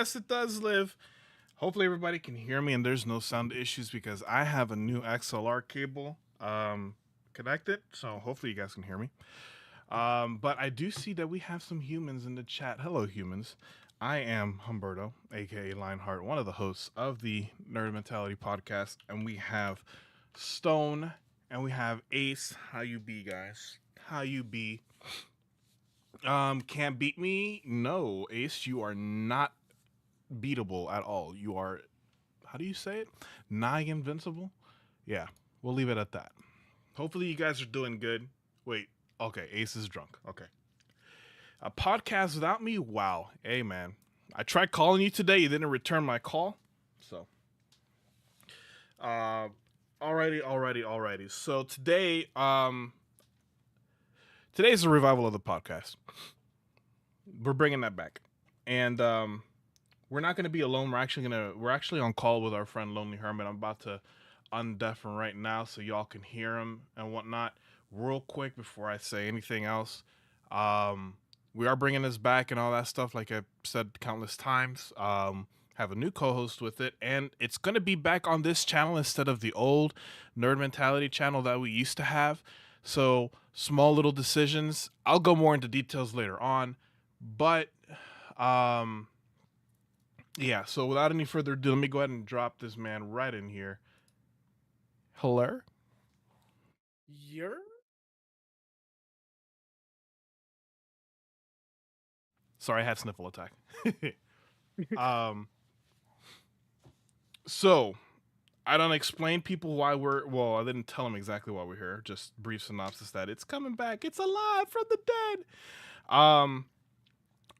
yes, it does live. Hopefully everybody can hear me and there's no sound issues because I have a new XLR cable connected, so hopefully you guys can hear me. But I do see that we have some humans in the chat. Hello, humans. I am Humberto, aka Lionheart, one of the hosts of the Nerd Mentality podcast, and we have Stone and we have Ace. How you be, guys? How you be? Can't beat me? No, Ace, you are not beatable at all. You are, how do you say it? Nigh invincible? Yeah, we'll leave it at that. Hopefully you guys are doing good. Wait, okay, Ace is drunk. Okay. A podcast without me? Wow. Hey, man. I tried calling you today. You didn't return my call. So, alrighty. So today's the revival of the podcast. We're bringing that back. And, we're not going to be alone. We're actually on call with our friend Lonely Hermit. I'm about to undeaf him right now so y'all can hear him and whatnot. Real quick before I say anything else, we are bringing this back and all that stuff. Like I said countless times, have a new co-host with it, and it's going to be back on this channel instead of the old Nerd Mentality channel that we used to have. So small little decisions. I'll go more into details later on, but yeah, so without any further ado, let me go ahead and drop this man right in here. Hello? You're Sorry, I had sniffle attack. um, so, I don't explain people why well, I didn't tell them exactly why we're here. Just brief synopsis that it's coming back. It's alive from the dead.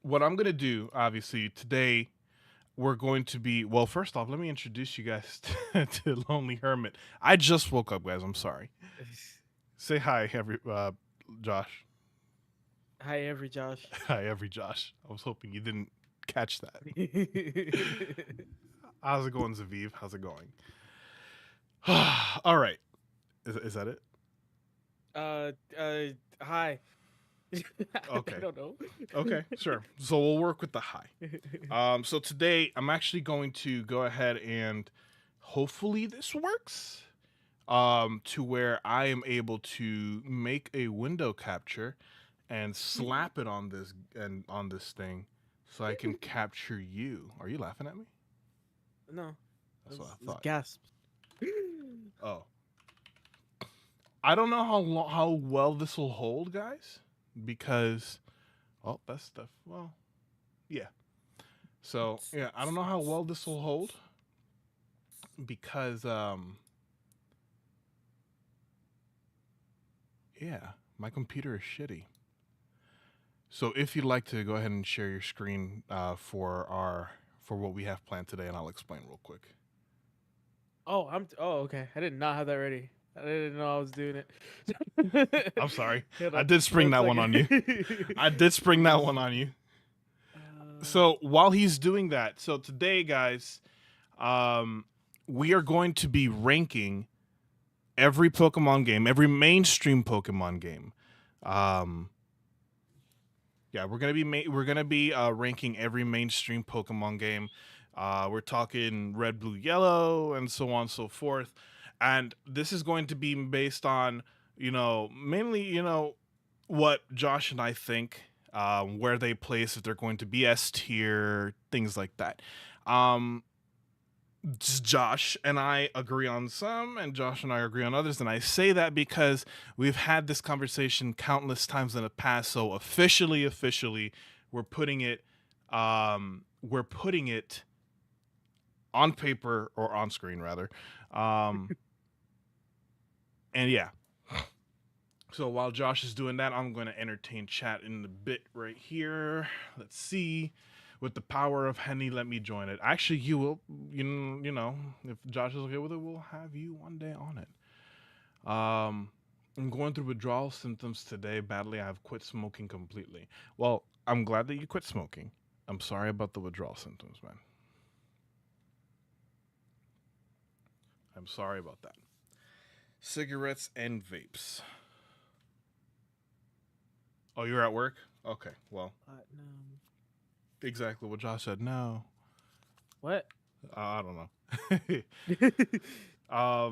What I'm going to do, obviously, today, we're going to be, well, first off, let me introduce you guys to Lonely Hermit. I just woke up, guys. I'm sorry. Say hi, Josh. Hi, every Josh. Hi, Josh. I was hoping you didn't catch that. How's it going, Zaviv? How's it going? All right. Is that it? Hi. Okay. I don't know. Okay, sure. So we'll work with the high. So today I'm actually going to go ahead and hopefully this works. To where I am able to make a window capture and slap it on this thing so I can capture you. Are you laughing at me? No, That's what I it's thought. gasp. Oh. I don't know how well this will hold, guys, because that's stuff. Well, yeah. So, yeah, I don't know how well this will hold because yeah, my computer is shitty. So if you'd like to go ahead and share your screen for what we have planned today, and I'll explain real quick. Oh, okay. I did not have that ready. I didn't know I was doing it. I'm sorry. Hold I on. did spring One that one on you. second. I did spring that one on you. Uh, So while he's doing that, so today, guys, we are going to be ranking every Pokemon game, every mainstream Pokemon game. Yeah, we're gonna be ranking every mainstream Pokemon game. We're talking Red, Blue, Yellow, and so on and so forth. And this is going to be based on mainly what Josh and I think, where they place, if they're going to be S tier, things like that. Um, Josh and I agree on some, and Josh and I agree on others. And I say that because we've had this conversation countless times in the past. So officially, we're putting it, we're putting it on paper or on screen rather. And yeah. So while Josh is doing that, I'm going to entertain chat in a bit right here. Let's see. With the power of Henny, let me join it. Actually, you will, you know, if Josh is okay with it, we'll have you one day on it. I'm going through withdrawal symptoms today badly. I've quit smoking completely. Well, I'm glad that you quit smoking. I'm sorry about the withdrawal symptoms, man. I'm sorry about that. Cigarettes and vapes. Oh, you're at work? Okay, well, Platinum. exactly what Josh said. No. What? I don't know. Why?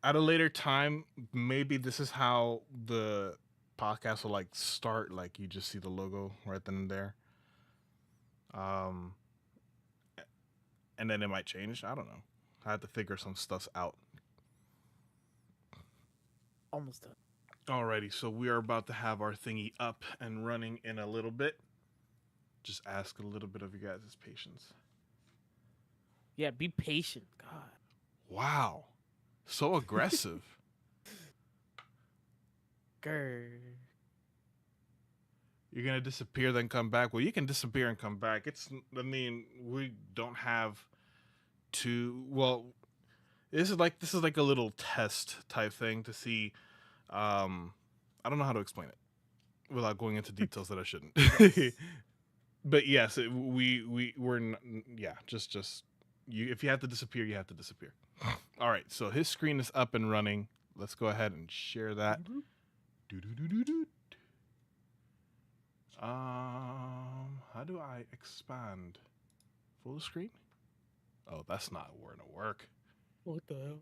At a later time, maybe this is how the podcast will like start. Like you just see the logo right then and there. Um, and then it might change. I don't know. I have to figure some stuff out. Almost done. Alrighty, so we are about to have our thingy up and running in a little bit. Just ask a little bit of you guys' patience. Yeah, be patient. God. Wow, so aggressive. Grr. You're gonna disappear, then come back. Well, you can disappear and come back. I mean, we don't have to. Well, this is like a little test type thing to see. I don't know how to explain it without going into details that I shouldn't. Yes. But yes, yeah, just you. If you have to disappear, you have to disappear. All right, so his screen is up and running. Let's go ahead and share that. Do. How do I expand full screen? Oh, that's not gonna work. What the hell?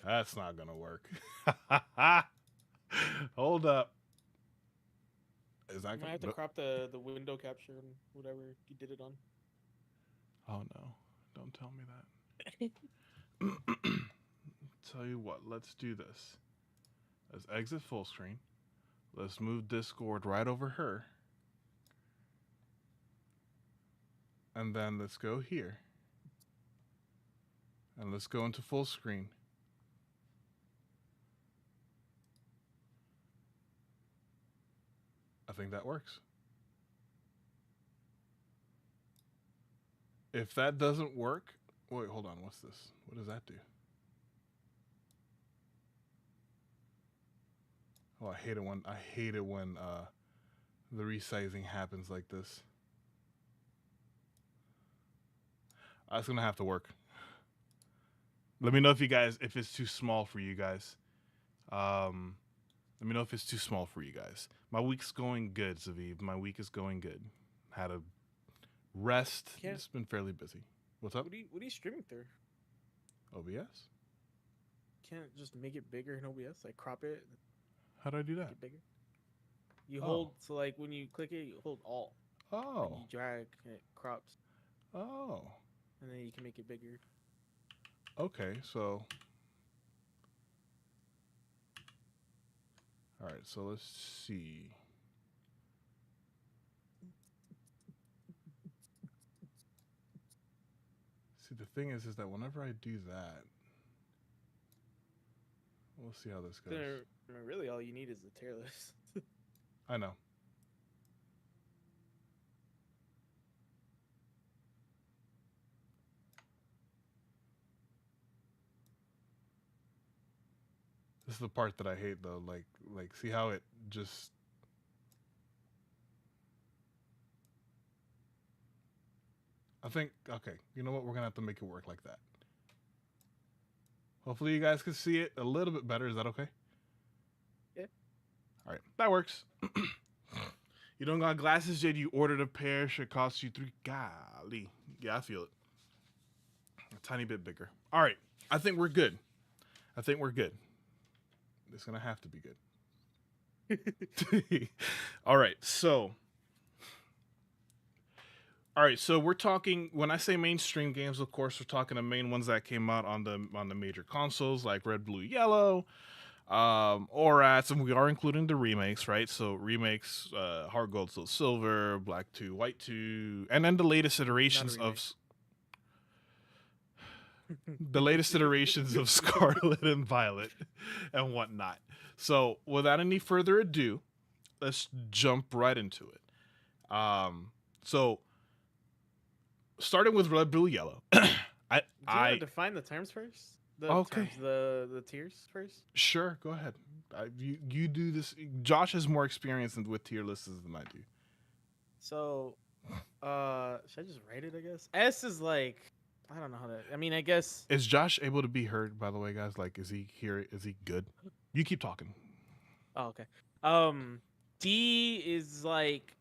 That's not gonna work. Hold up. Is that You might have to crop the window capture and whatever you did it on. Oh no! Don't tell me that. Tell you what. Let's do this. Let's exit full screen. Let's move Discord right over her. And then let's go here. And let's go into full screen. I think that works. If that doesn't work, wait, hold on. What's this? What does that do? Oh, I hate it when the resizing happens like this. That's gonna have to work. Let me know if it's too small for you guys. Let me know if it's too small for you guys. My week's going good, Zaviv. My week is going good. Had a rest. It's been fairly busy. What's up? What are you streaming through? OBS? Can't just make it bigger in OBS, like crop it. How do I do that? Make it bigger. You hold, so like when you click it, you hold Alt. Oh. And you drag and it crops. Oh. And then you can make it bigger. Okay, so. All right, so let's see. See, the thing is that whenever I do that, we'll see how this goes. Really, all you need is the tier list. I know. This is the part that I hate, though. Like, see how it just. I think, okay, you know what? We're going to have to make it work like that. Hopefully you guys can see it a little bit better. Is that okay? Yeah. All right, that works. You don't got glasses yet? You ordered a pair. Should cost you $3. Golly. Yeah, I feel it. A tiny bit bigger. All right, I think we're good. It's going to have to be good. All right, so we're talking, when I say mainstream games, of course, we're talking the main ones that came out on the major consoles like Red, Blue, Yellow, ORATs, and we are including the remakes, right? So remakes, Heart Gold, Soul Silver, Black 2, White 2, and then the latest iterations of Scarlet and Violet and whatnot. So without any further ado, let's jump right into it. So starting with Red, Blue, Yellow. Do you want to define the terms first? The tiers first? Sure, go ahead. You do this. Josh has more experience with tier lists than I do. So, should I just write it, I guess? S is like, I don't know how to, I mean, I guess. Is Josh able to be heard, by the way, guys? Like, is he here? Is he good? You keep talking. Oh, okay. D is like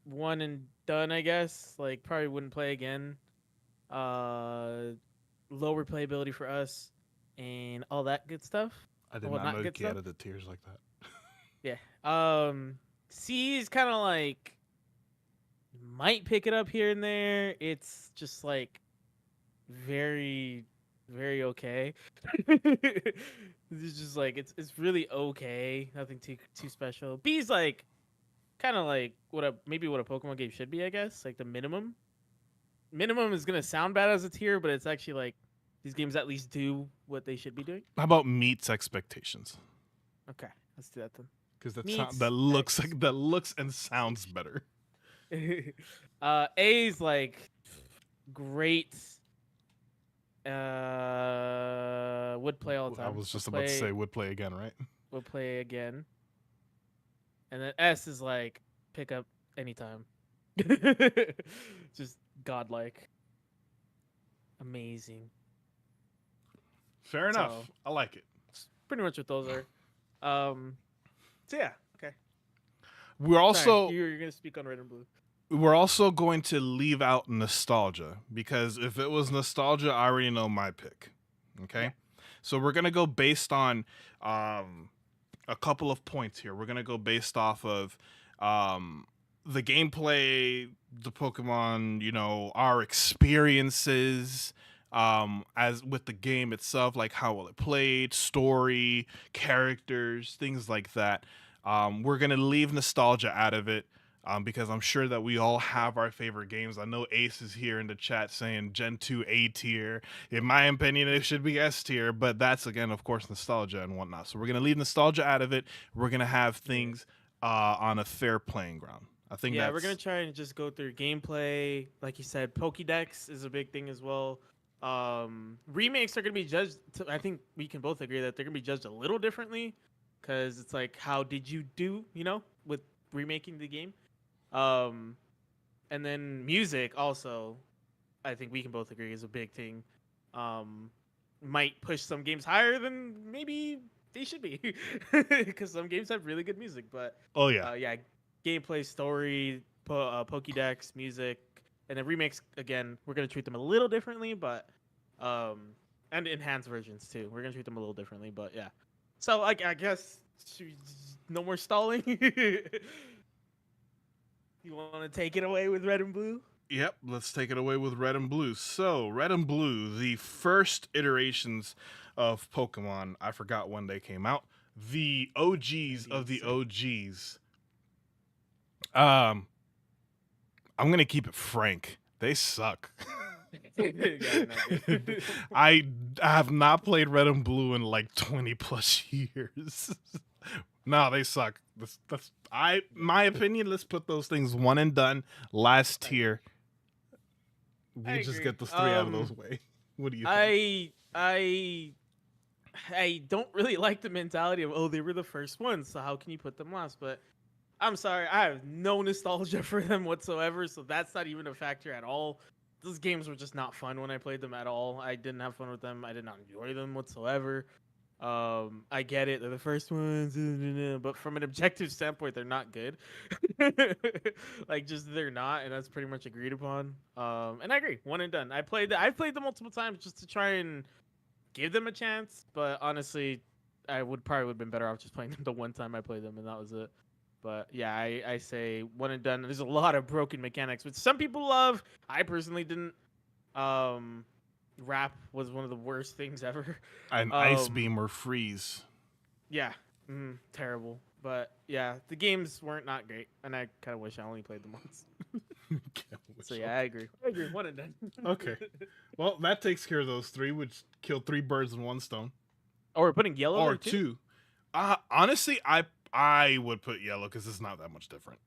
one and done, I guess. Like probably wouldn't play again. Low replayability for us, and all that good stuff. I did Well, not not know you good could stuff. add the tiers like that. Yeah. C is kind of like might pick it up here and there. It's just like very, very okay. It's just like it's really okay. Nothing too special. B's like kind of like what a Pokemon game should be, I guess. Like the minimum. Minimum is gonna sound bad as a tier, but it's actually like these games at least do what they should be doing. How about meets expectations? Okay, let's do that then. Because Meets that looks like that looks and sounds better. A's like great. Would play all the time. I was just about to say would play again, right? Would play again. And then S is like pick up anytime. Just godlike. Amazing. Fair enough. So, I like it. pretty much what those are. So yeah, okay. We're also Sorry, you're gonna speak on Red and Blue. we're also going to leave out nostalgia, because if it was nostalgia, I already know my pick. Okay, Yeah. so we're gonna go based on a couple of points here. We're gonna go based off of the gameplay, the Pokemon, our experiences as with the game itself, like how well it played, story, characters, things like that. We're gonna leave nostalgia out of it. Because I'm sure that we all have our favorite games. I know Ace is here in the chat saying Gen 2 A tier. In my opinion, it should be S tier, but that's, again, of course, nostalgia and whatnot. So we're going to leave nostalgia out of it. We're going to have things on a fair playing ground. I think we're gonna try and just go through gameplay. Like you said, Pokédex is a big thing as well. Remakes are gonna be judged. I think we can both agree that they're gonna be judged a little differently, because it's like, how did you do? With remaking the game. And then music also, I think we can both agree is a big thing. Might push some games higher than maybe they should be, because some games have really good music. But oh yeah, yeah, gameplay, story, Pokédex, music, and then remakes. Again, we're gonna treat them a little differently, but and enhanced versions too. We're gonna treat them a little differently, but yeah. So I guess no more stalling. You want to take it away with Red and Blue? Yep, let's take it away with Red and Blue. So, Red and Blue, the first iterations of Pokemon, I forgot when they came out. The OGs of the OGs. I'm going to keep it frank. They suck. I have not played Red and Blue in like 20 plus years. No, they suck. That's my opinion. Let's put those things one and done. Last tier. We just get those three out of those way. What do you think? I don't really like the mentality of, they were the first ones, so how can you put them last? But I'm sorry, I have no nostalgia for them whatsoever, so that's not even a factor at all. Those games were just not fun when I played them at all. I didn't have fun with them. I did not enjoy them whatsoever. I get it, they're the first ones, but from an objective standpoint, they're not good. Like, just they're not, and that's pretty much agreed upon. And I agree, one and done. I've played them multiple times just to try and give them a chance, but honestly, I would have been better off just playing them the one time I played them, and that was it. But yeah, I say one and done. There's a lot of broken mechanics, which some people love. I personally didn't. Rap was one of the worst things ever. An ice beam or freeze. Yeah, terrible. But yeah, the games weren't not great, and I kind of wish I only played them once. So yeah, I agree. One and done. Okay. Well, that takes care of those three, which killed 3 birds with 1 stone. Oh, we're putting yellow Or there too? 2. Honestly, I would put yellow because it's not that much different.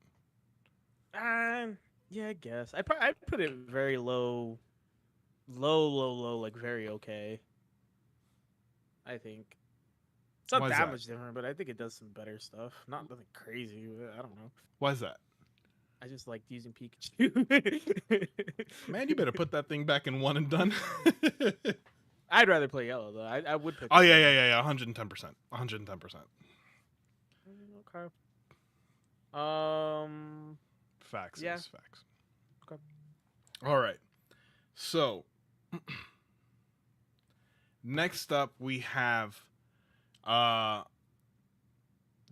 Yeah, I guess. I'd put it very low, like very okay. I think it's not that much different, but I think it does some better stuff. Not nothing crazy. I don't know. Why is that? I just liked using Pikachu. Man, you better put that thing back in one and done. I'd rather play yellow though. I would pick. Oh yeah, 110%, 110%. Okay. Facts Yeah. is facts. Okay. All right. So next up we have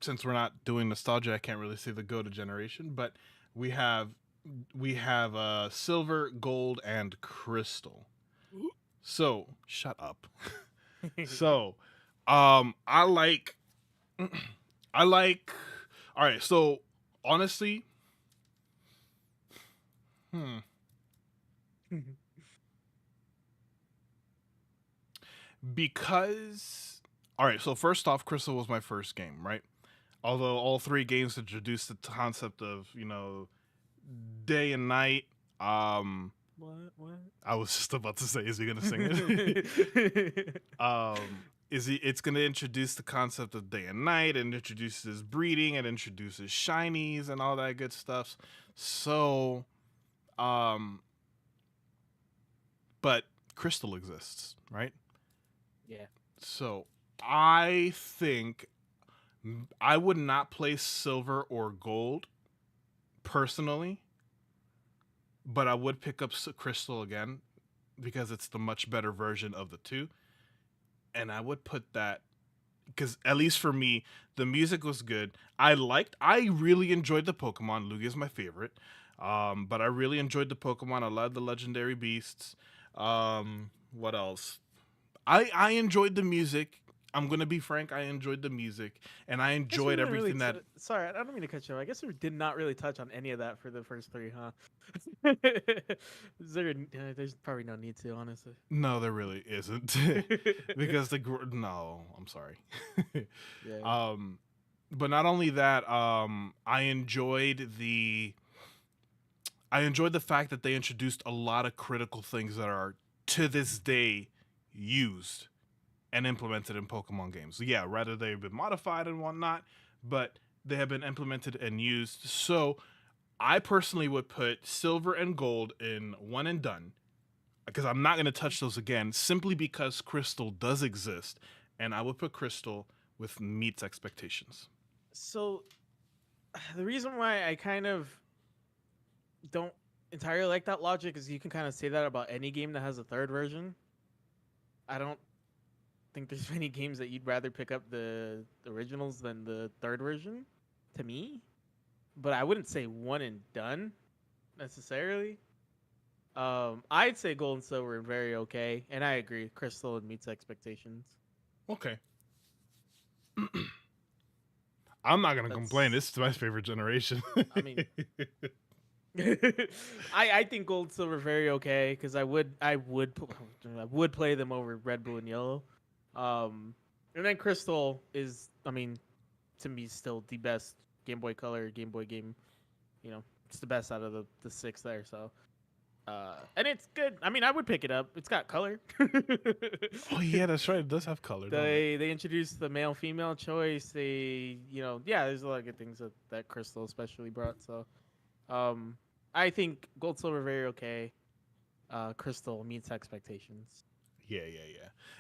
since we're not doing nostalgia, I can't really say the go to generation, but we have silver, gold, and crystal. So shut up. So I like I like all right, so honestly, because all right, so first off, Crystal was my first game, right? Although all three games introduced the concept of, day and night. What? I was just about to say, is he gonna sing it? It's gonna introduce the concept of day and night, and introduces breeding, and introduces shinies and all that good stuff. So, but Crystal exists, right? Yeah. So I think I would not play silver or gold personally, but I would pick up Crystal again because it's the much better version of the two. And I would put that because at least for me, the music was good. I really enjoyed the Pokemon. Lugia is my favorite. But I really enjoyed the Pokemon. I love the legendary beasts. What else? I enjoyed the music. I'm gonna be frank. I enjoyed the music, and I Guess we enjoyed didn't really everything that. sorry, I don't mean to cut you off. I guess we did not really touch on any of that for the first three, huh? There's probably no need to, honestly. No, there really isn't, because no, I'm sorry. Yeah. But not only that, I enjoyed the fact that they introduced a lot of critical things that are to this day used and implemented in Pokemon games. Yeah, rather they've been modified and whatnot, but they have been implemented and used. So I personally would put silver and gold in one and done, because I'm not going to touch those again, simply because Crystal does exist, and I would put Crystal with meets expectations. So the reason why I kind of don't entirely like that logic is you can kind of say that about any game that has a third version. I don't think there's many games that you'd rather pick up the originals than the third version, to me. But I wouldn't say one and done necessarily. I'd say gold and silver are very okay, and I agree. Crystal meets expectations. Okay. I'm not gonna complain. That's, This is my favorite generation. I mean, I think gold and silver very okay because I would play them over red, blue, and yellow. And then crystal is, I mean, to me still the best Game Boy Color, Game Boy game. You know, it's the best out of the six there. So, and it's good. I mean, I would pick it up. It's got color. Oh yeah, that's right. It does have color. Don't it? They introduced the male female choice. They, yeah, there's a lot of good things that Crystal especially brought. So, I think Gold Silver very okay. Crystal meets expectations. Yeah.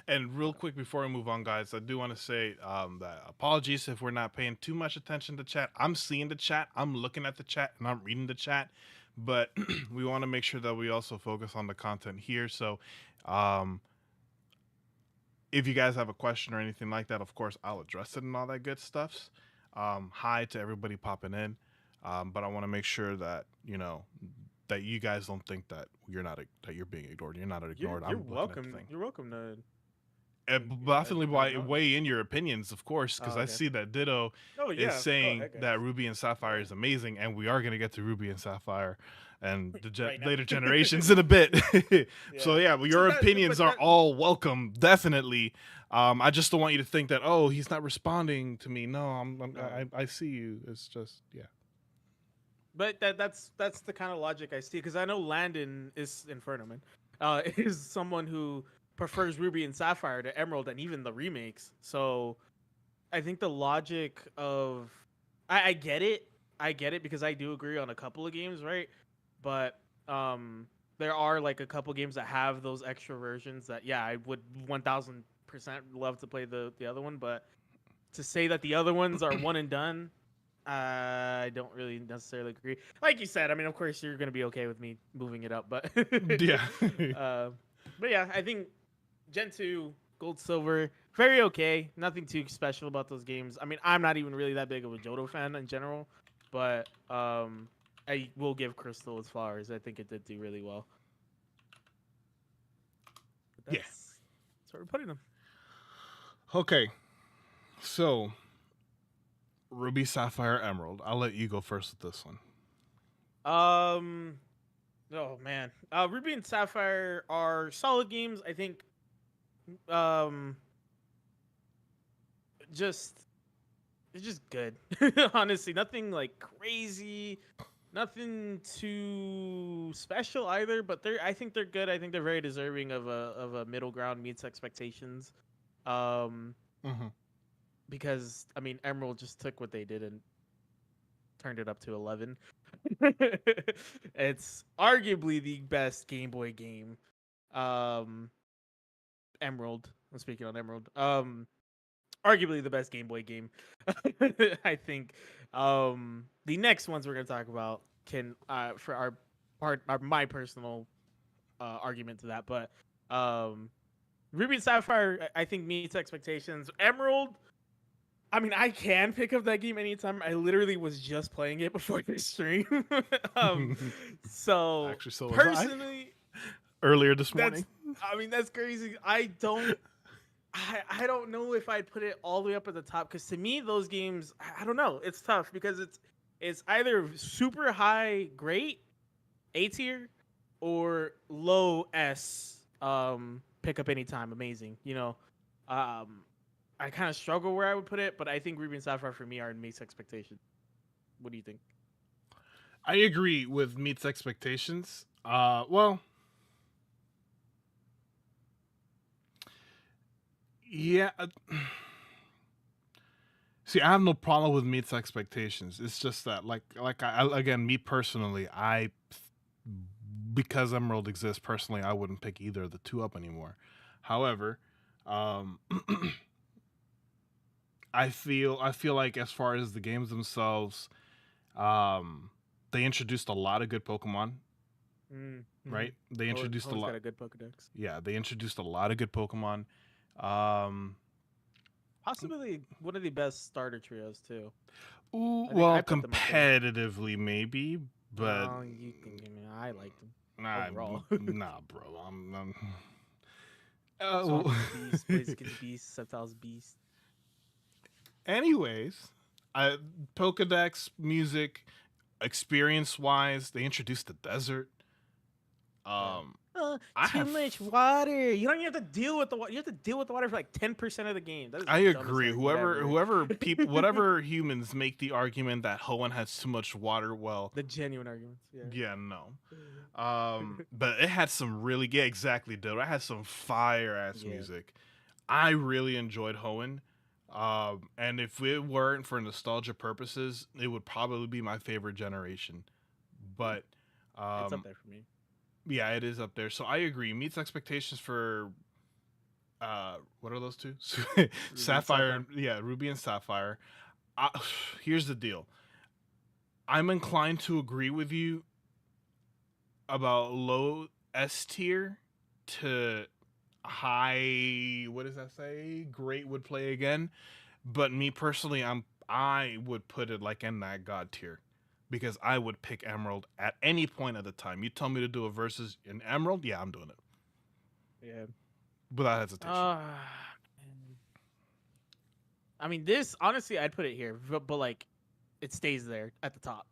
And real quick before we move on, guys, I do want to say that apologies if we're not paying too much attention to chat. I'm seeing the chat, I'm looking at the chat, and I'm reading the chat, but we want to make sure that we also focus on the content here. So, if you guys have a question or anything like that, of course, I'll address it and all that good stuff. Hi to everybody popping in, but I want to make sure that that you guys don't think that that you're being ignored. You're not ignored. You're I'm welcome. You're welcome to. Definitely weigh in your opinions, of course, because I Okay. see that Ditto Oh yeah. is saying Go ahead, guys. that Ruby and Sapphire is amazing, and we are going to get to Ruby and Sapphire and the Right now. later generations in a bit. So yeah, well, your opinions are all welcome, definitely. I just don't want you to think that, oh, he's not responding to me. No, I see you. It's just But that's the kind of logic I see because I know Landon is Infernoman, is someone who prefers Ruby and Sapphire to Emerald and even the remakes. So I think the logic of I get it. I get it because I do agree on a couple of games, right? But there are like a couple games that have those extra versions that I would 1000% love to play the other one, but to say that the other ones are one and done, I don't really necessarily agree. Like you said, I mean, of course you're gonna be okay with me moving it up, but Yeah. uh, but yeah, I think Gen 2, Gold, Silver, very okay. Nothing too special about those games. I mean, I'm not even really that big of a Johto fan in general, but I will give Crystal its flowers. I think it did do really well. But Yeah. that's where we're putting them. Okay. So, Ruby, Sapphire, Emerald. I'll let you go first with this one. Um, oh man, Ruby and Sapphire are solid games. I think um just it's just good. Honestly, nothing like crazy, nothing too special either. But I think they're good. I think they're very deserving of a middle ground meets expectations. Um, Mm-hmm. because I mean, Emerald just took what they did and turned it up to 11. It's arguably the best Game Boy game. Um, Emerald. I'm speaking on Emerald. Arguably the best Game Boy game. I think the next ones we're gonna talk about can for our part are my personal argument to that, but Ruby and Sapphire I think meets expectations. Emerald, I mean, I can pick up that game anytime. I literally was just playing it before this stream. um, so Actually, so was I personally, earlier this that's morning. I mean that's crazy. I don't know if I'd put it all the way up at the top because to me those games I don't know, it's tough because it's either super high great A tier or low S pick up anytime amazing, you know. I kind of struggle where I would put it, but I think Ruby and Sapphire for me are in meets expectations. What do you think? I agree with meets expectations. Well, yeah. See, I have no problem with meets expectations. It's just that, again, me personally, because Emerald exists, personally, I wouldn't pick either of the two up anymore. However, um, I feel like as far as the games themselves, um, they introduced a lot of good Pokemon. Mm-hmm. Right? They introduced a Hoen's lot. got a good Pokedex. Yeah, they introduced a lot of good Pokemon. Um, Possibly one of the best starter trios too. ooh, I think well, I put them up there. competitively maybe, but Well, you can give me. I liked them nah, overall. nah, bro. Swamp's Oh. beast, Blaziken's beast, Sceptile's beast. Anyways, Pokedex music, experience wise, they introduced the desert. Yeah. I Too have much water. You don't even have to deal with the water. You have to deal with the water for like 10% of the game. That is I the dumbest agree. argument ever. Whoever people, whatever humans make the argument that Hoenn has too much water, well, The genuine arguments. Yeah. yeah, no. But it had some really, yeah, exactly, dude. It had some fire ass Yeah. music. I really enjoyed Hoenn. And if it weren't for nostalgia purposes, it would probably be my favorite generation. But It's up um, there for me. yeah, it is up there. So I agree. Meets expectations for what are those two? Sapphire, yeah, Ruby and Sapphire. I, here's the deal. I'm inclined to agree with you about low S tier to high. What does that say? Great would play again, but me personally, I would put it like in that god tier because I would pick Emerald at any point of the time. You tell me to do a versus in Emerald, yeah, I'm doing it Yeah. without hesitation. I mean, this honestly, I'd put it here, but like, it stays there at the top.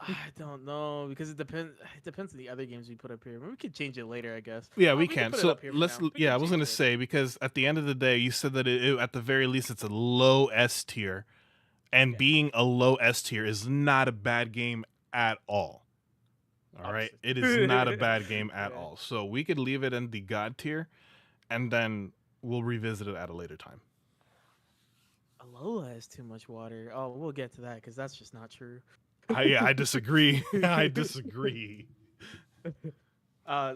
I don't know because it depends. It depends on the other games we put up here. Maybe we could change it later, I guess. Yeah, we can can. put it So up here for let's. now. We Yeah, can I was change gonna it. say because at the end of the day, you said that at the very least it's a low S tier, and Yeah. being a low S tier is not a bad game at all. All right, Obviously. it is not a bad game at Yeah. all. So we could leave it in the god tier, and then we'll revisit it at a later time. Alola has too much water. Oh, we'll get to that because that's just not true. I disagree. I disagree. All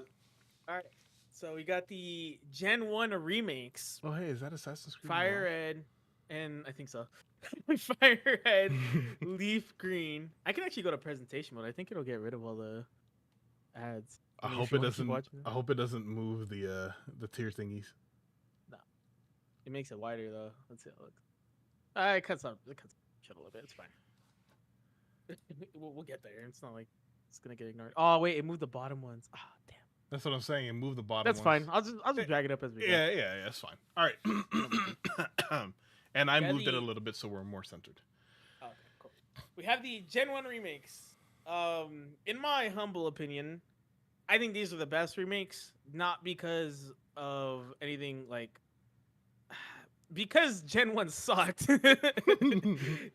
right. So we got the Gen 1 remakes. Oh hey, is that Assassin's Creed? Fire Red. and I think so. Fire red, leaf green. I can actually go to presentation mode. I think it'll get rid of all the ads. I I mean, if hope you it want to keep doesn't. watching it. I hope it doesn't move the tier thingies. No, it makes it wider though. Let's see how it looks. It cuts up. It cuts shit a little bit. It's fine. We'll get there. It's not like it's gonna get ignored. Oh wait, it moved the bottom ones. Ah, damn. That's what I'm saying. And move the bottom. That's ones. fine. I'll just drag it up as we go. Yeah, that's fine. All right. And I Yeah, moved it a little bit so we're more centered. Okay, cool. We have the Gen 1 remakes. In my humble opinion, I think these are the best remakes, not because of anything like because Gen 1 sucked.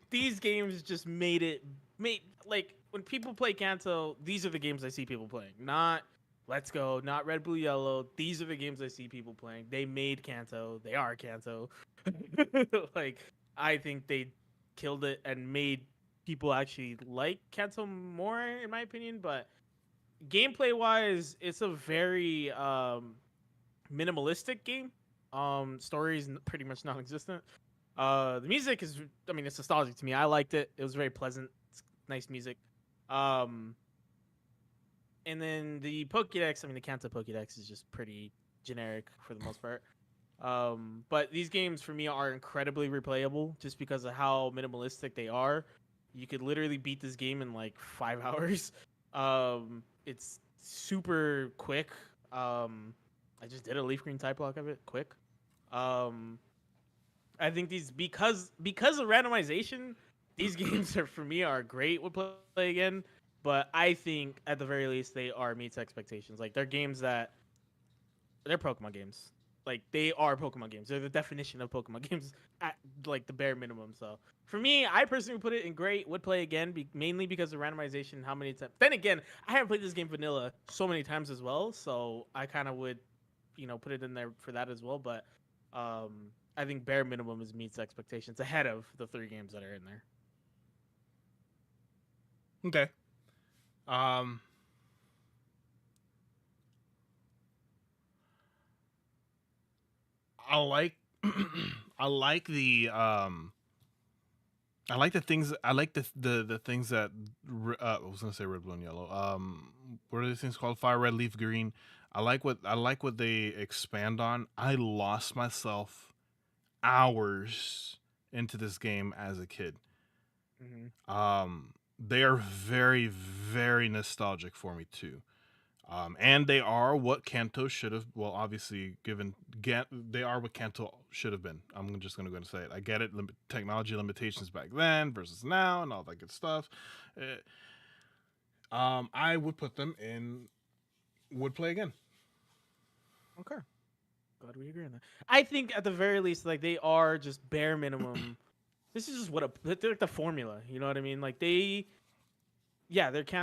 These games just made like when people play Kanto, these are the games I see people playing. Not Let's Go, not Red Blue Yellow. These are the games I see people playing. They made Kanto. They are Kanto. Like I think they killed it and made people actually like Kanto more, in my opinion. But gameplay wise, it's a very minimalistic game. Story is pretty much non-existent. The music is, I mean, it's nostalgic to me. I liked it. It was very pleasant. It's nice music. And then the Pokédex, I mean, the Kanto Pokédex is just pretty generic for the most part. But these games for me are incredibly replayable just because of how minimalistic they are. You could literally beat this game in like 5 hours. It's super quick. I just did a leaf green type block of it quick. I think these because of randomization, these games are for me are great. Would play again, but I think at the very least they are meets expectations. Like they're games that they're Pokemon games. Like they are Pokemon games. They're the definition of Pokemon games at like the bare minimum. So for me, I personally would put it in great. Would play again, mainly because of randomization. How many times? Then again, I haven't played this game vanilla so many times as well. So I kind of would, put it in there for that as well. But I think bare minimum is meets expectations ahead of the 3 games that are in there. Okay. I like I like the I like the things I like the things that I was gonna say red, blue, and yellow. What are these things called? Fire red, leaf green. I like what they expand on. I lost myself hours into this game as a kid. They are very, very nostalgic for me too. And they are what Kanto should have. Well, obviously, they are what Kanto should have been. I'm just gonna go and say it. I get it. Technology limitations back then versus now, and all that good stuff. I would put them in. Would play again. Okay. Glad we agree on that. I think at the very least, like they are just bare minimum. This is just they're like the formula. You know what I mean? Like they're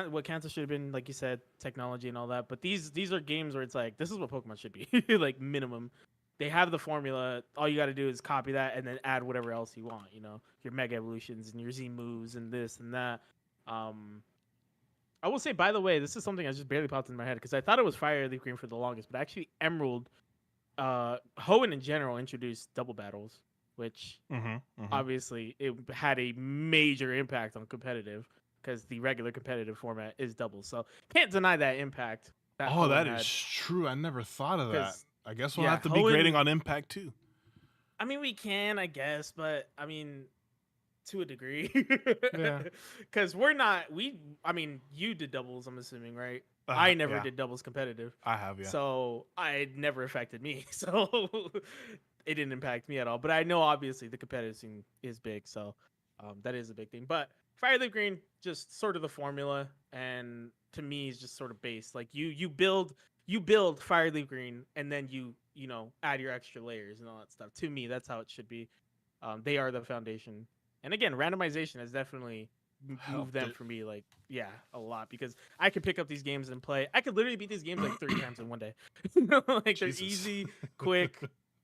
what Kanto should have been, like you said, technology and all that. But these are games where it's like this is what Pokemon should be, like minimum. They have the formula. All you got to do is copy that and then add whatever else you want. Your Mega Evolutions and your Z moves and this and that. I will say, by the way, this is something I just barely popped in my head because I thought it was Fire Leaf Green for the longest, but actually Emerald, Hoenn in general introduced double battles, which obviously it had a major impact on competitive because the regular competitive format is double. So can't deny that impact. That is true. I never thought of that. I guess we'll have to be Hoenn, grading on impact too. I mean, we can, I guess, but I mean, to a degree. Yeah. Because you did doubles, I'm assuming, right? I never did doubles competitive. I have, yeah. So it never affected me. So it didn't impact me at all. But I know obviously the competitive scene is big. So that is a big thing. But Fire Leaf Green, just sort of the formula. And to me is just sort of base. Like you build Fire Leaf Green and then you add your extra layers and all that stuff. To me, that's how it should be. They are the foundation. And again, randomization has definitely moved them for me, like, a lot. Because I could pick up these games and play. I could literally beat these games like 3 times in one day. Like, they're easy, quick,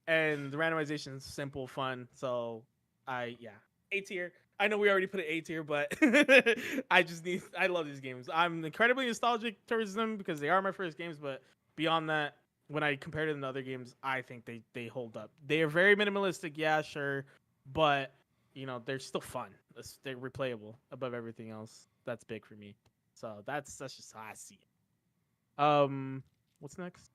and the randomization is simple, fun. So, A tier. I know we already put an A tier, but I love these games. I'm incredibly nostalgic towards them because they are my first games. But beyond that, when I compare them to other games, I think they hold up. They are very minimalistic, yeah, sure. but you know they're still fun. They're replayable above everything else. That's big for me. So that's just how I see it. What's next?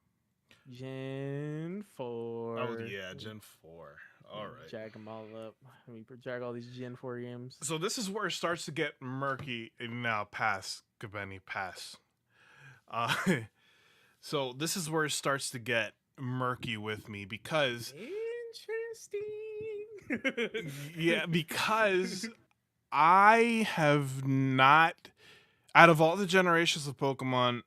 Gen Oh 4. yeah, Gen 4. All right. Drag them all up. Let me drag all these Gen 4 games. So this is where it starts to get murky. Now, pass, Kabeni, pass. Uh, so this is where it starts to get murky with me because Interesting. yeah, because I have not, out of all the generations of Pokemon,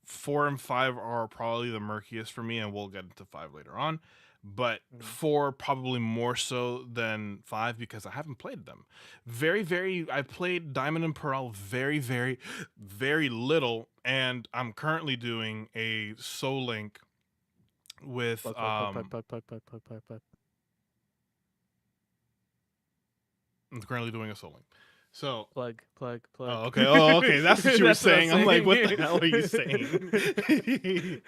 4 and 5 are probably the murkiest for me, and we'll get into 5 later on. But 4 probably more so than 5 because I haven't played them. I played Diamond and Pearl very, very, very little, and I'm currently doing a SoulLink with I'm currently doing a SoulLink. So plug. oh, okay. Oh, okay. That's what you were That's what I'm saying. I'm like, what the saying. hell are you saying?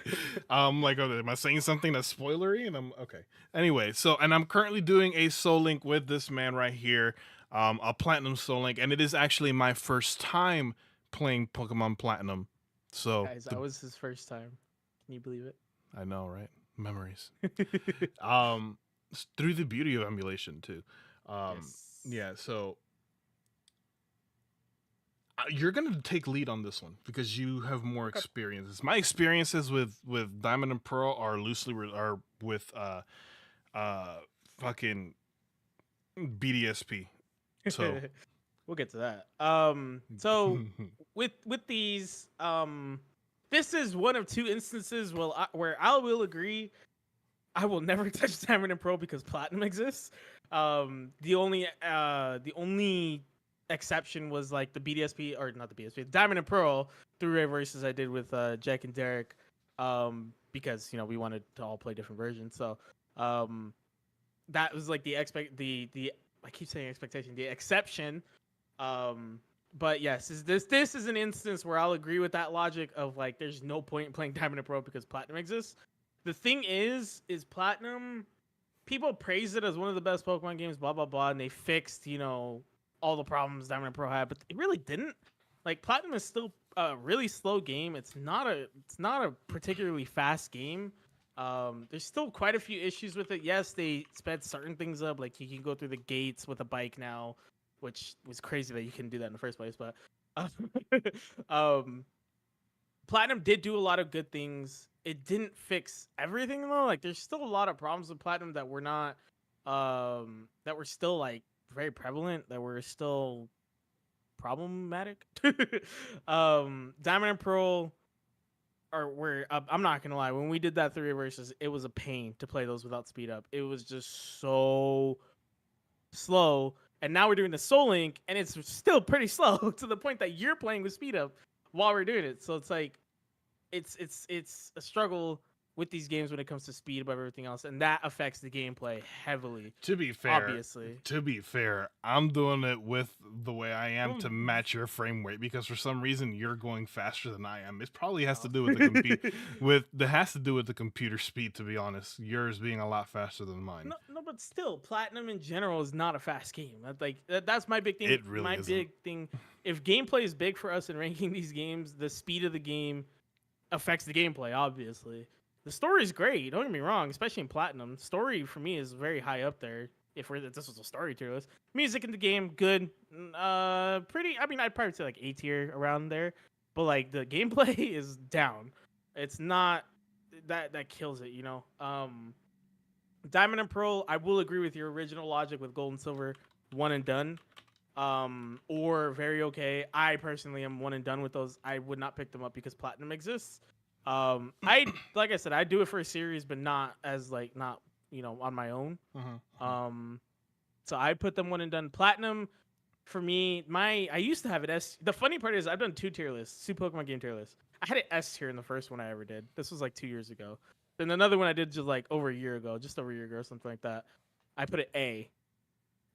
Like, oh, am I saying something that's spoilery? And I'm okay. Anyway, so and I'm currently doing a Soul Link with this man right here, a Platinum Soul Link, and it is actually my first time playing Pokemon Platinum. So Guys, that was his first time. Can you believe it? I know, right? Memories. Through the beauty of emulation too. Yes. Yeah. So. You're gonna take lead on this one because you have more experiences. My experiences with Diamond and Pearl are are with fucking BDSP. So we'll get to that. So with these, this is one of two instances where I will agree. I will never touch Diamond and Pearl because Platinum exists. The only exception was like the BDSP, or not the BDSP, Diamond and Pearl 3-way versus I did with Jack and Derek, because you know we wanted to all play different versions. So that was like the I keep saying expectation, the exception. But yes, this is an instance where I'll agree with that logic of like there's no point in playing Diamond and Pearl because Platinum exists. The thing is Platinum, people praise it as one of the best Pokemon games, blah blah blah, and they fixed, you know, all the problems Diamond and Pearl had, but it really didn't. Like Platinum is still a really slow game. It's not a particularly fast game. There's still quite a few issues with it. Yes, they sped certain things up, like you can go through the gates with a bike now, which was crazy that you couldn't do that in the first place. But Platinum did do a lot of good things. It didn't fix everything though. Like there's still a lot of problems with Platinum that were not that were still like very prevalent, that were still problematic. Diamond and Pearl I'm not gonna lie, when we did that 3 versus, it was a pain to play those without speed up. It was just so slow. And now we're doing the Soul Link and it's still pretty slow to the point that you're playing with speed up while we're doing it. So it's like it's a struggle with these games when it comes to speed above everything else, and that affects the gameplay heavily. to be fair, I'm doing it with the way I am to match your frame rate because for some reason you're going faster than I am. It probably has to do with the computer speed. To be honest, yours being a lot faster than mine. No, but still, Platinum in general is not a fast game. That's my big thing. It really isn't. Big thing. If gameplay is big for us in ranking these games, the speed of the game affects the gameplay. Obviously. The story is great. Don't get me wrong, especially in Platinum. Story for me is very high up there. If this was a story tier list, music in the game good, pretty. I mean, I'd probably say like A tier around there, but like the gameplay is down. It's not that kills it, you know. Diamond and Pearl, I will agree with your original logic with Gold and Silver, one and done, or very okay. I personally am one and done with those. I would not pick them up because Platinum exists. Like I said, I do it for a series, but not you know, on my own. So I put them one and done. Platinum for me, I used to have it S. The funny part is I've done 2 tier lists, 2 Pokemon game tier lists. I had it S tier in the first one I ever did. This was like 2 years ago. Then another one I did just like over a year ago, or something like that. I put it A.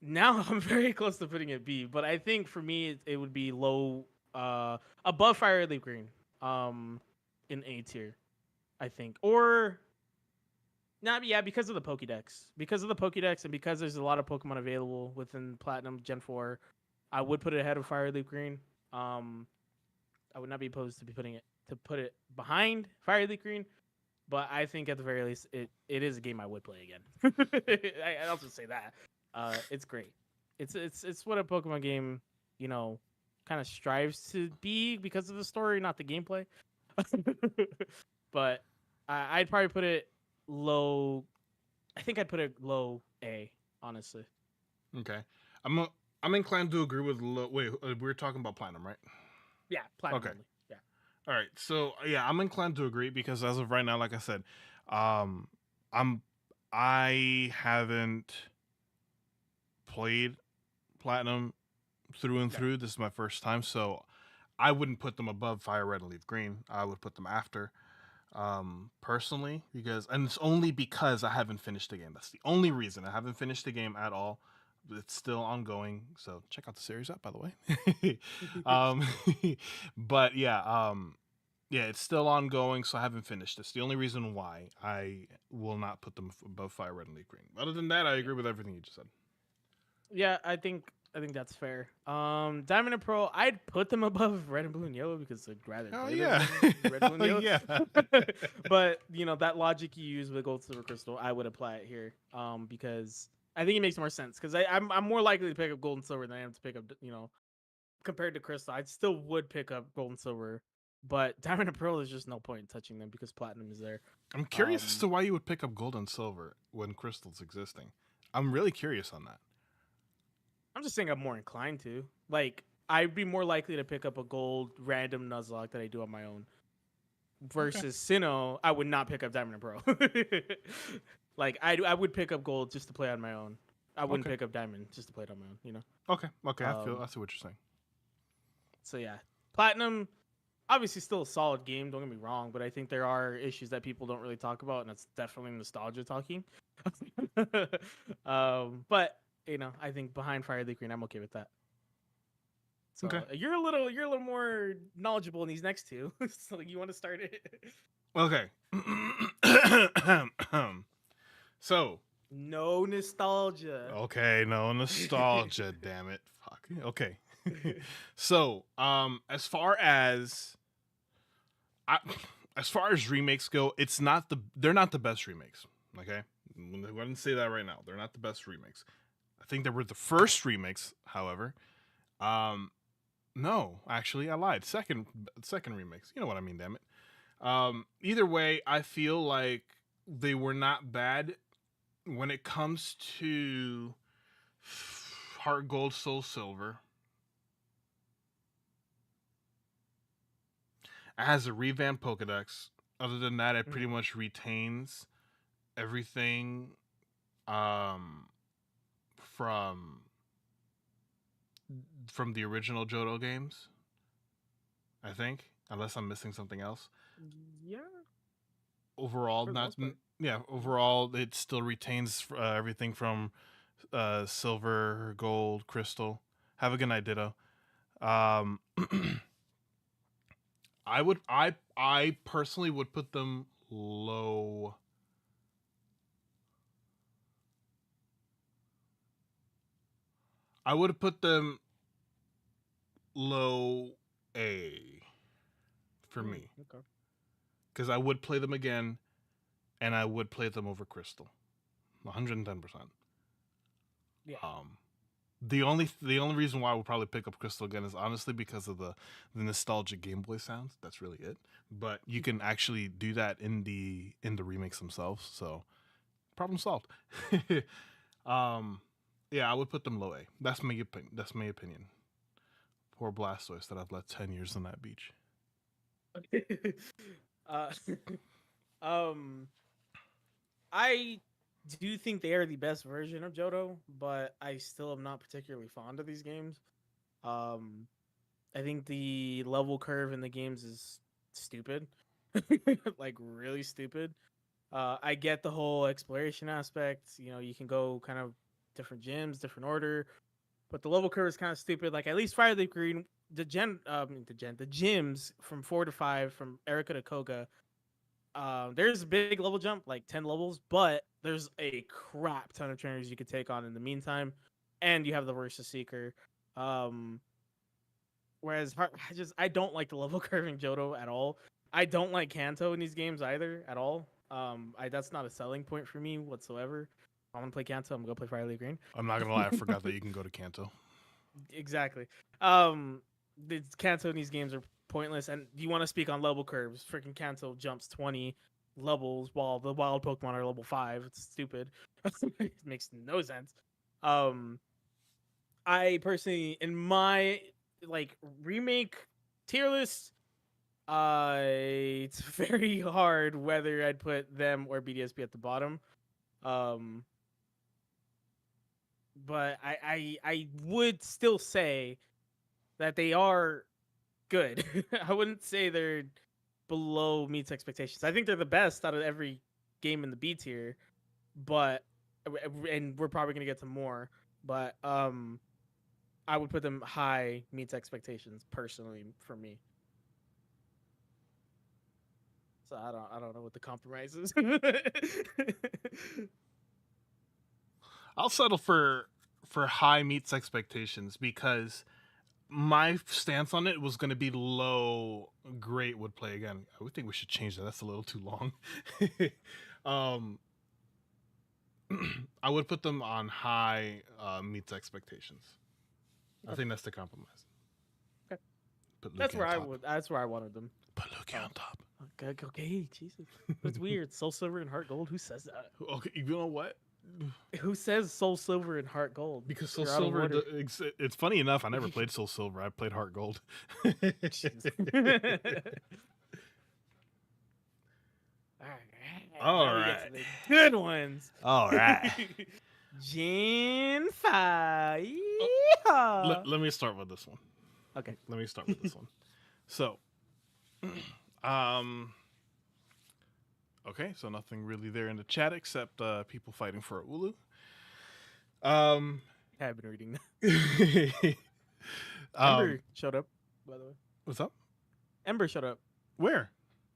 Now I'm very close to putting it B, but I think for me it would be low, above Fire Leaf Green. In A tier, I think. Or Nah, but yeah, because of the Pokédex. Because of the Pokédex and because there's a lot of Pokemon available within Platinum Gen 4, I would put it ahead of Fire Leaf Green. Um, I would not be opposed to put it behind Fire Leaf Green, but I think at the very least it is a game I would play again. I'll just say that. It's great. It's what a Pokemon game, you know, kind of strives to be because of the story, not the gameplay. But I'd probably put it low. I think I'd put it low A, honestly. Okay, I'm a, I'm inclined to agree with. Wait, we're talking about platinum, right? Yeah, platinum Okay. only. Yeah. All right. So yeah, I'm inclined to agree because as of right now, like I said, um, I'm I haven't played platinum through and Yeah. through. This is my first time, so I wouldn't put them above Fire Red and Leaf Green. I would put them after, personally, because and it's only because I haven't finished the game. That's the only reason I haven't finished the game at all. It's still ongoing, so check out the series app, by the way. um, but yeah, yeah, it's still ongoing, so I haven't finished. That's the only reason why I will not put them above Fire Red and Leaf Green. Other than that, I agree with everything you just said. Yeah, I think that's fair. Diamond and Pearl, I'd put them above Red and Blue and Yellow because I'd rather Oh play yeah, them than Red, Blue, and oh Yellow. yeah. But that logic you use with Gold, Silver, Crystal, I would apply it here. Because I think it makes more sense. Because I'm more likely to pick up Gold and Silver than I am to pick up compared to Crystal. I still would pick up Gold and Silver, but Diamond and Pearl, there's just no point in touching them because Platinum is there. I'm curious as Um, to why you would pick up gold and silver when crystal's existing. I'm really curious on that. I'm just saying I'm more inclined to. Like, I'd be more likely to pick up a gold random Nuzlocke that I do on my own. Okay. Versus Sinnoh, I would not pick up Diamond and Pearl. Like, I would pick up gold just to play on my own. I wouldn't Okay. pick up Diamond just to play it on my own. Okay. Okay. Um, I see what you're saying. so yeah. Platinum, obviously still a solid game, don't get me wrong, but I think there are issues that people don't really talk about, and that's definitely nostalgia talking. But I think behind Fire Leaf Green, I'm okay with that. So Okay. you're a little more knowledgeable in these next two. So you want to start it? Okay. So, No nostalgia. okay, no nostalgia, damn it. Fuck. Okay. So, I, as far as remakes go, they're not the best remakes. Okay, I'm going to say that right now. They're not the best remakes. I think they were the first remakes. However, no, actually, I lied. Second remakes. You know what I mean? Damn it. Either way, I feel like they were not bad when it comes to Heart Gold, Soul Silver. It has a revamped Pokedex. Other than that, it pretty much retains everything um, from the original Johto games. I think, unless I'm missing something else. Yeah. Overall, For the not most part. yeah. Overall, it still retains everything from silver, gold, crystal. Have a good night, Ditto. Um, I personally would put them low. I would have put them low A for me Okay. because I would play them again, and I would play them over Crystal, 110%. Yeah. Um, the only reason why I would probably pick up Crystal again is honestly because of the nostalgic Game Boy sounds. That's really it. But you can actually do that in the remakes themselves. So problem solved. um, yeah, I would put them low A. That's my opinion. That's my opinion. Poor Blastoise that I've left 10 years on that beach. uh, um, I do think they are the best version of Johto, but I still am not particularly fond of these games. Um, I think the level curve in the games is stupid, like really stupid. I get the whole exploration aspect. You can go kind of different gyms, different order, but the level curve is kind of stupid. Like at least Fire Leaf Green, the gyms from 4 to 5, from Erica to Koga, There's a big level jump, like 10 levels, but there's a crap ton of trainers you could take on in the meantime, and you have the Versus Seeker. Um, whereas I don't like the level curving Johto at all. I don't like Kanto in these games either at all. That's not a selling point for me whatsoever. I want to play Kanto. I'm gonna go play Fire Leaf Green. I'm not gonna lie, I forgot that you can go to Kanto. Exactly. The Kanto in these games are pointless. And you want to speak on level curves? Freaking Kanto jumps 20 levels while the wild Pokemon are level 5. It's stupid. It makes no sense. Um, I personally, in my like remake tier list, it's very hard whether I'd put them or BDSP at the bottom. Um, but I would still say that they are good. I wouldn't say they're below meets expectations. I think they're the best out of every game in the B tier, but and we're probably gonna get to more. But I would put them high meets expectations personally for me. So I don't know what the compromise is. I'll settle for high meets expectations because my stance on it was going to be low. Great would play again. I would think we should change that. That's a little too long. um, I would put them on high meets expectations. I think that's the compromise. Okay. Put That's Lugia where on I top. would. That's where I wanted them. Put Lugia on top. Okay, Jesus, that's weird. Soul Silver and Heart Gold. Who says that? Okay, you know what? Who says Soul Silver and Heart Gold? Because Soul You're out of Silver, order. it's funny enough. I never played Soul Silver. I played Heart Gold. All Now we right. get to the good ones. All right. Gen 5. Let me start with this one. Okay. Let me start with this one. So, okay, so nothing really there in the chat except people fighting for a Ulu. I've been reading that. Ember Um, showed up, by the way. what's up? Ember showed up. Where?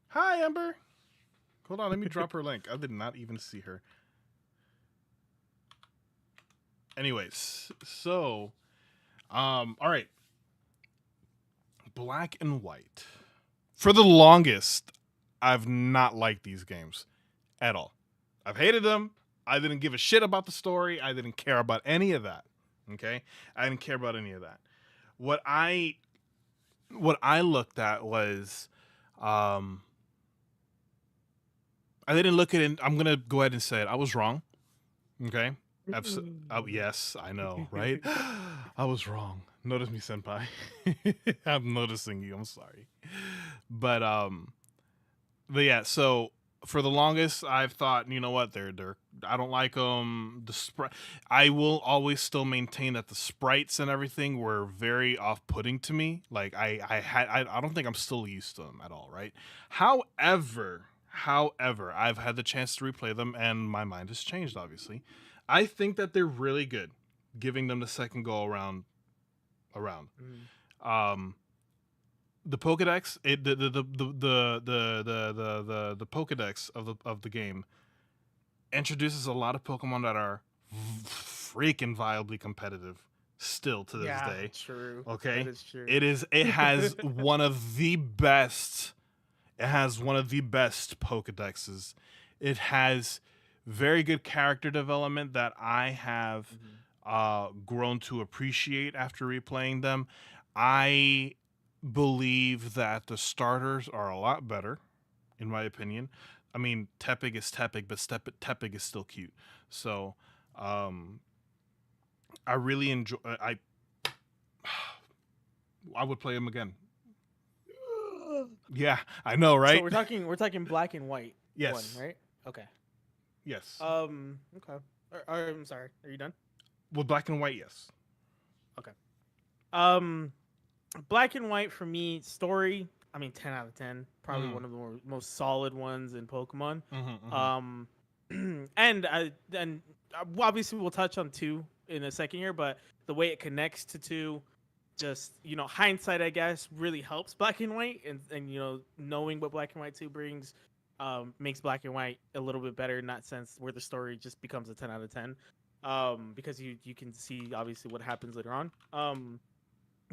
Hi, Ember. Hold on, let me drop her link. I did not even see her. Anyways, so, all right. Black and White. For the longest, I've not liked these games at all. I've hated them. I didn't give a shit about the story. I didn't care about any of that. Okay? I didn't care about any of that. What I looked at was I didn't look at it. I'm going to go ahead and say it. I was wrong. Okay? Oh, yes, I know, right? I was wrong. Notice me, senpai. I'm noticing you. I'm sorry. But yeah, so for the longest I've thought, you know what, they're I don't like them. I will always still maintain that the sprites and everything were very off-putting to me. Like I don't think I'm still used to them at all, right? However, I've had the chance to replay them and my mind has changed, obviously. I think that they're really good, giving them the second go around. The Pokédex, the Pokédex of the game introduces a lot of Pokemon that are freaking viably competitive still to this day. True. Okay, That is true. it has one of the best. It has one of the best Pokédexes. It has very good character development that I have grown to appreciate after replaying them. I believe that the starters are a lot better, in my opinion. I mean, Tepig is Tepig, but Tepig is still cute. So, I really enjoy. I would play him again. Yeah, I know, right? So we're talking Black and White. Yes. One, right? Okay. Yes. Okay. I'm sorry. Are you done? With Black and White, yes. Okay. Black and White for me, story. I mean, 10 out of 10. Probably one of the most solid ones in Pokemon. And obviously we'll touch on 2 in a second here, but the way it connects to 2, just hindsight, I guess, really helps Black and White, and knowing what Black and White 2 brings makes Black and White a little bit better in that sense, where the story just becomes a 10 out of 10. Because you can see obviously what happens later on.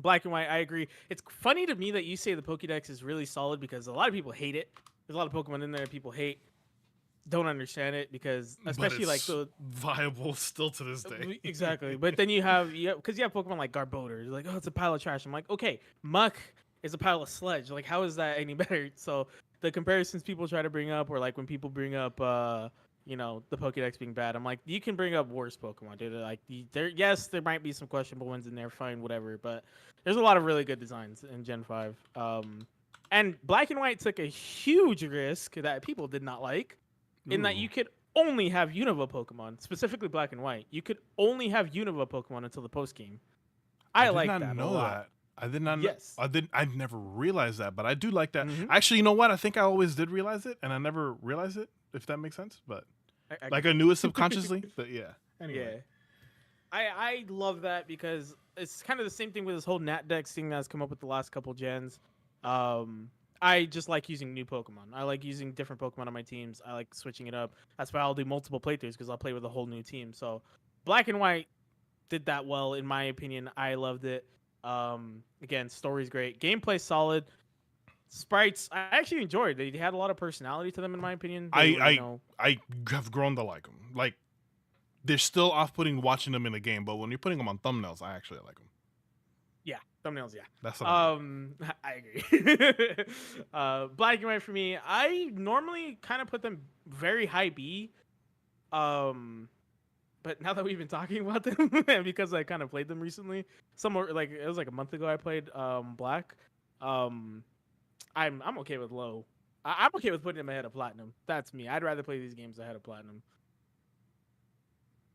Black and White, I agree. It's funny to me that you say the Pokédex is really solid because a lot of people hate it. There's a lot of Pokemon in there that people hate, don't understand it because especially like the viable still to this day. exactly. But then you have because you have Pokemon like Garbodor. You're like, oh, it's a pile of trash. I'm like, okay, Muck is a pile of sludge. Like, how is that any better? So the comparisons people try to bring up, or like when people bring up, you know, the Pokédex being bad, I'm like, you can bring up worse Pokemon, dude. Like, yes, there might be some questionable ones in there, fine, whatever. But there's a lot of really good designs in Gen 5. And Black and White took a huge risk that people did not like, in that you could only have Unova Pokemon, specifically Black and White. You could only have Unova Pokemon until the post game. I like that. I did not know that. I did not. Yes. I never realized that, but I do like that. Mhm. Actually, you know what? I think I always did realize it, and I never realized it. If that makes sense, but like I knew it subconsciously. But yeah. Anyway. Yeah. I love that because it's kind of the same thing with this whole Nat Dex thing that's come up with the last couple gens. I just like using new Pokemon. I like using different Pokemon on my teams. I like switching it up. That's why I'll do multiple playthroughs because I'll play with a whole new team. So Black and White did that well, in my opinion. I loved it. Again, story's great. Gameplay solid. Sprites, I actually enjoyed. They had a lot of personality to them, in my opinion. I have grown to like them. Like, they're still off-putting watching them in the game, but when you're putting them on thumbnails, I actually like them. Yeah, thumbnails, yeah. That's what I agree. Black and White for me, I normally kind of put them very high B. But now that we've been talking about them, and because I kind of played them recently, somewhere like it was like a month ago, I played Black. I'm okay with low. I'm okay with putting them ahead of Platinum. That's me. I'd rather play these games ahead of Platinum.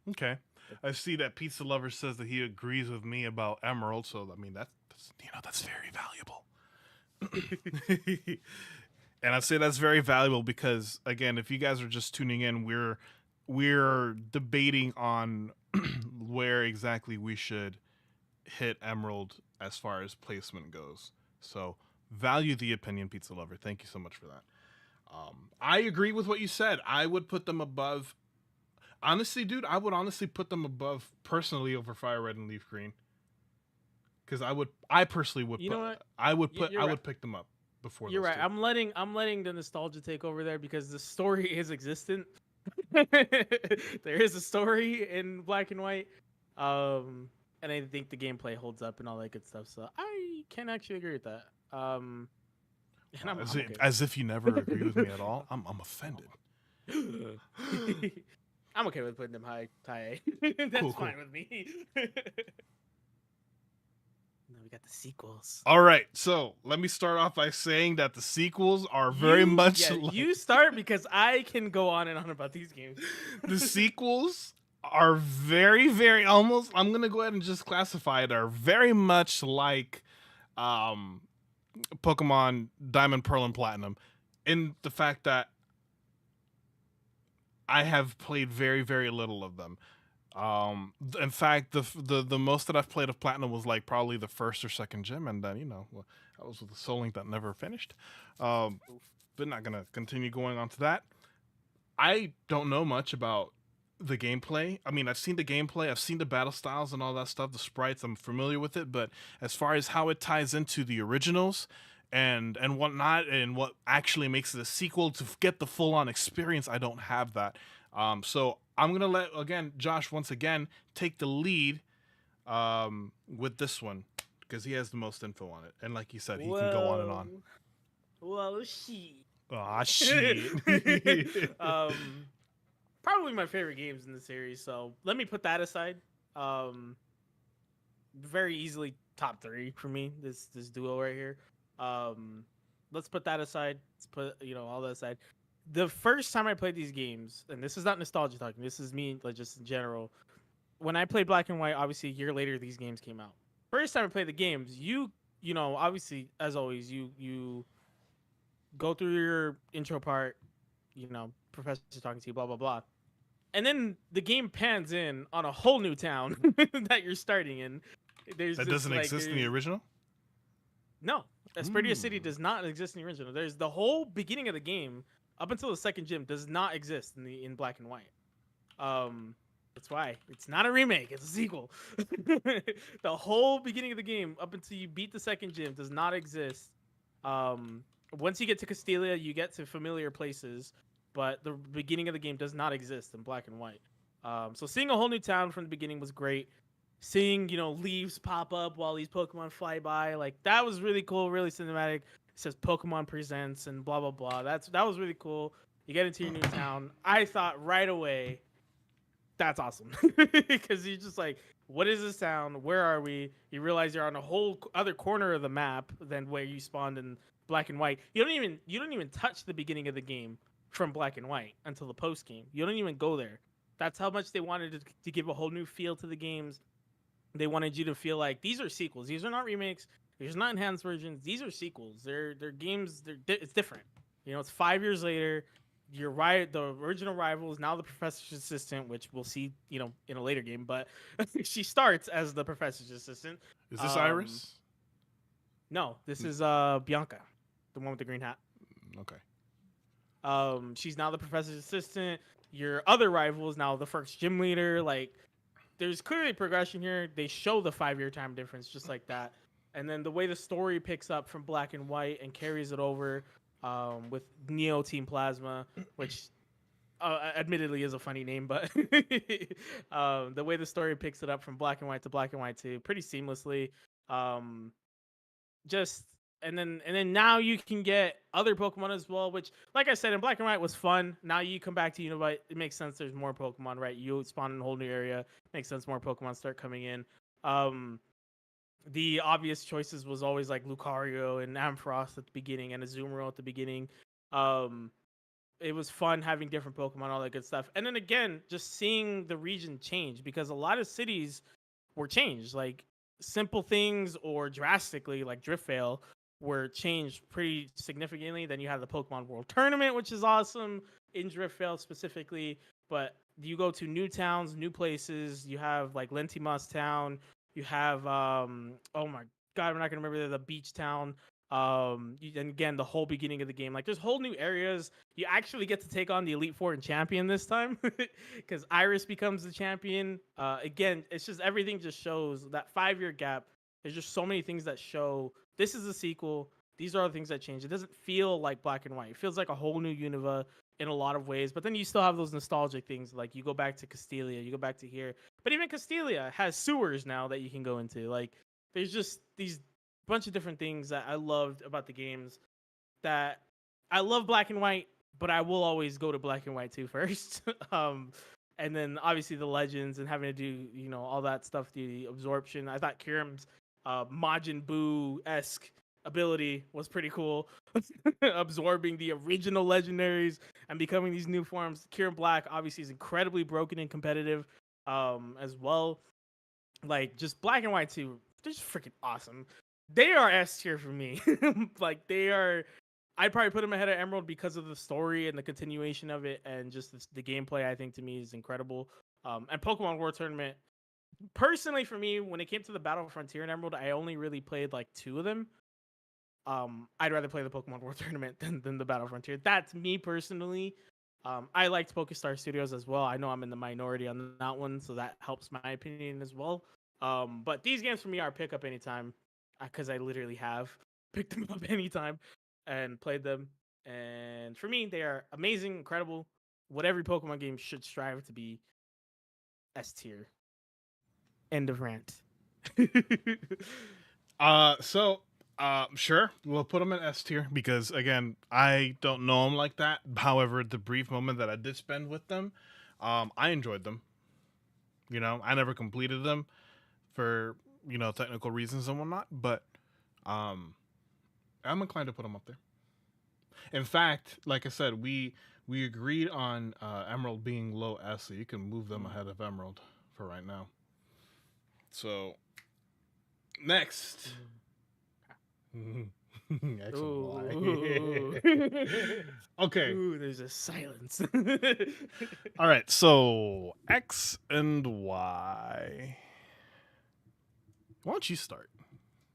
Okay. I see that Pizza Lover says that he agrees with me about Emerald, so I mean that's very valuable. And I say that's very valuable because, again, if you guys are just tuning in, we're debating on where exactly we should hit Emerald as far as placement goes. So value the opinion, Pizza Lover. Thank you so much for that. I agree with what you said. I would put them above. Honestly, dude, I would honestly put them above personally over Fire Red and Leaf Green. Because I personally would. You know what? I would pick them up before. You're right. Two. I'm letting the nostalgia take over there because the story is existent. There is a story in Black and White, and I think the gameplay holds up and all that good stuff. So I can actually agree with that. And as if you never agree with me at all. I'm offended. I'm okay with putting them high A. That's cool. fine with me. Now we got the sequels. All right, so let me start off by saying that the sequels are very much. Yeah, you start because I can go on and on about these games. The sequels are very, very almost. I'm gonna go ahead and just classify it. Are very much like Pokemon Diamond, Pearl, and Platinum, in the fact that I have played very, very little of them. In fact, the most that I've played of Platinum was like probably the first or second gym, and then I was with the SoulLink that never finished. But not gonna continue going on to that. I don't know much about the gameplay. I mean, I've seen the gameplay, I've seen the battle styles and all that stuff, the sprites. I'm familiar with it, but as far as how it ties into the originals and whatnot, and what actually makes it a sequel to get the full-on experience, I don't have that. So I'm gonna let, again, Josh once again take the lead with this one because he has the most info on it, and like you said, he can go on and on. Well, shit. Ah, shit. Probably my favorite games in the series. So let me put that aside. Very easily top 3 for me. This duo right here. Let's put that aside. Let's put all that aside. The first time I played these games, and this is not nostalgia talking, this is me like just in general. When I played Black and White, obviously a year later these games came out. First time I played the games, you obviously as always you go through your intro part, professor talking to you, blah blah blah. And then the game pans in on a whole new town that you're starting in. That doesn't exist in the original? No. Aspertia City does not exist in the original. There's the whole beginning of the game up until the second gym does not exist in black and white. That's why it's not a remake; it's a sequel. The whole beginning of the game, up until you beat the second gym, does not exist. Um, Once you get to Castelia, you get to familiar places, but the beginning of the game does not exist in black and white. So seeing a whole new town from the beginning was great. Seeing leaves pop up while these Pokemon fly by, like that was really cool, really cinematic. It says Pokemon Presents and blah blah blah. That was really cool. You get into your new town. I thought right away that's awesome because you're just like, what is this town? Where are we? You realize you're on a whole other corner of the map than where you spawned in black and white. You don't even touch the beginning of the game from black and white until the post game. You don't even go there. That's how much they wanted to give a whole new feel to the games. They wanted you to feel like these are sequels. These are not remakes. These are not enhanced versions. These are sequels. They're games. It's different. It's 5 years later. You're right. The original rival is now the professor's assistant, which we'll see, in a later game. But she starts as the professor's assistant. Is this Iris? No, this is Bianca, the one with the green hat. Okay. She's now the professor's assistant. Your other rival is now the first gym leader. Like, there's clearly progression here. They show the 5-year time difference just like that. And then the way the story picks up from black and white and carries it over with Neo Team Plasma, which admittedly is a funny name, but the way the story picks it up from black and white to black and white 2 pretty seamlessly. And then now you can get other Pokemon as well, which, like I said, in black and white was fun. Now you come back to Univite, it makes sense. There's more Pokemon, right? You spawn in a whole new area. Makes sense. More Pokemon start coming in. The obvious choices was always like Lucario and Ampharos at the beginning and Azumarill at the beginning. It was fun having different Pokemon, all that good stuff. And then again, just seeing the region change, because a lot of cities were changed, like simple things or drastically, like Driftvale, were changed pretty significantly. Then you have the Pokemon World Tournament, which is awesome in Driftvale specifically. But you go to new towns, new places. You have like Lentimas Town. You have oh my god, I'm not gonna remember the beach town. And again, the whole beginning of the game, like there's whole new areas. You actually get to take on the Elite Four and champion this time, because Iris becomes the champion. Again, it's just everything just shows that 5-year gap. There's just so many things that show this is a sequel. These are the things that change. It doesn't feel like black and white. It feels like a whole new Unova in a lot of ways. But then you still have those nostalgic things, like you go back to Castelia, you go back to here. But even Castelia has sewers now that you can go into. Like, there's just these bunch of different things that I loved about the games. That I love black and white, but I will always go to black and white 2 first. And then obviously the legends and having to do, all that stuff, the absorption. I thought Kiram's Majin Buu-esque ability was pretty cool. Absorbing the original legendaries and becoming these new forms. Kiram Black obviously is incredibly broken and competitive as well. Like, just black and white 2, they're just freaking awesome. They are S tier for me. Like, they are. I'd probably put them ahead of Emerald because of the story and the continuation of it, and just the gameplay. I think to me is incredible. And Pokemon World Tournament, personally for me, when it came to the Battle Frontier and Emerald, I only really played like 2 of them. I'd rather play the Pokemon World Tournament than the Battle Frontier. That's me personally. I liked PokeStar Studios as well. I know I'm in the minority on that one, so that helps my opinion as well. But these games for me are pick up anytime, because I literally have picked them up anytime and played them. And for me, they are amazing, incredible. What every Pokemon game should strive to be. S tier. End of rant. Sure, we'll put them in S tier because, again, I don't know them like that. However, the brief moment that I did spend with them, I enjoyed them. I never completed them for, technical reasons and whatnot, but I'm inclined to put them up there. In fact, like I said, we agreed on Emerald being low S, so you can move them ahead of Emerald for right now. So, next. X and Y. Okay. Ooh, there's a silence. All right, so X and Y. Why don't you start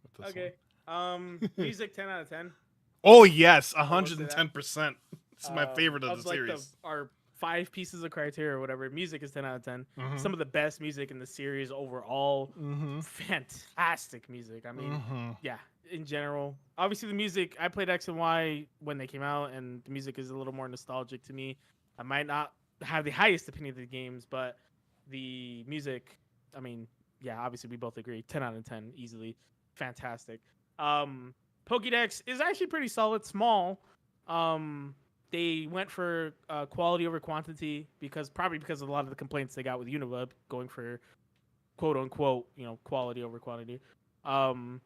with this okay. Music 10 out of 10. Oh yes, 110%. It's my favorite of the like series. our 5 pieces of criteria or whatever. Music is 10 out of 10. Mm-hmm. Some of the best music in the series overall. Mm-hmm. Fantastic music. I mean, Mm-hmm. yeah, in general. Obviously, the music. I played X and Y when they came out, and the music is a little more nostalgic to me. I might not have the highest opinion of the games, but the music. I mean, yeah, obviously we both agree. 10 out of 10, easily. Fantastic. Pokédex is actually pretty solid. Small. Um, they went for quality over quantity probably because of a lot of the complaints they got with Unova going for quote unquote quality over quantity, um,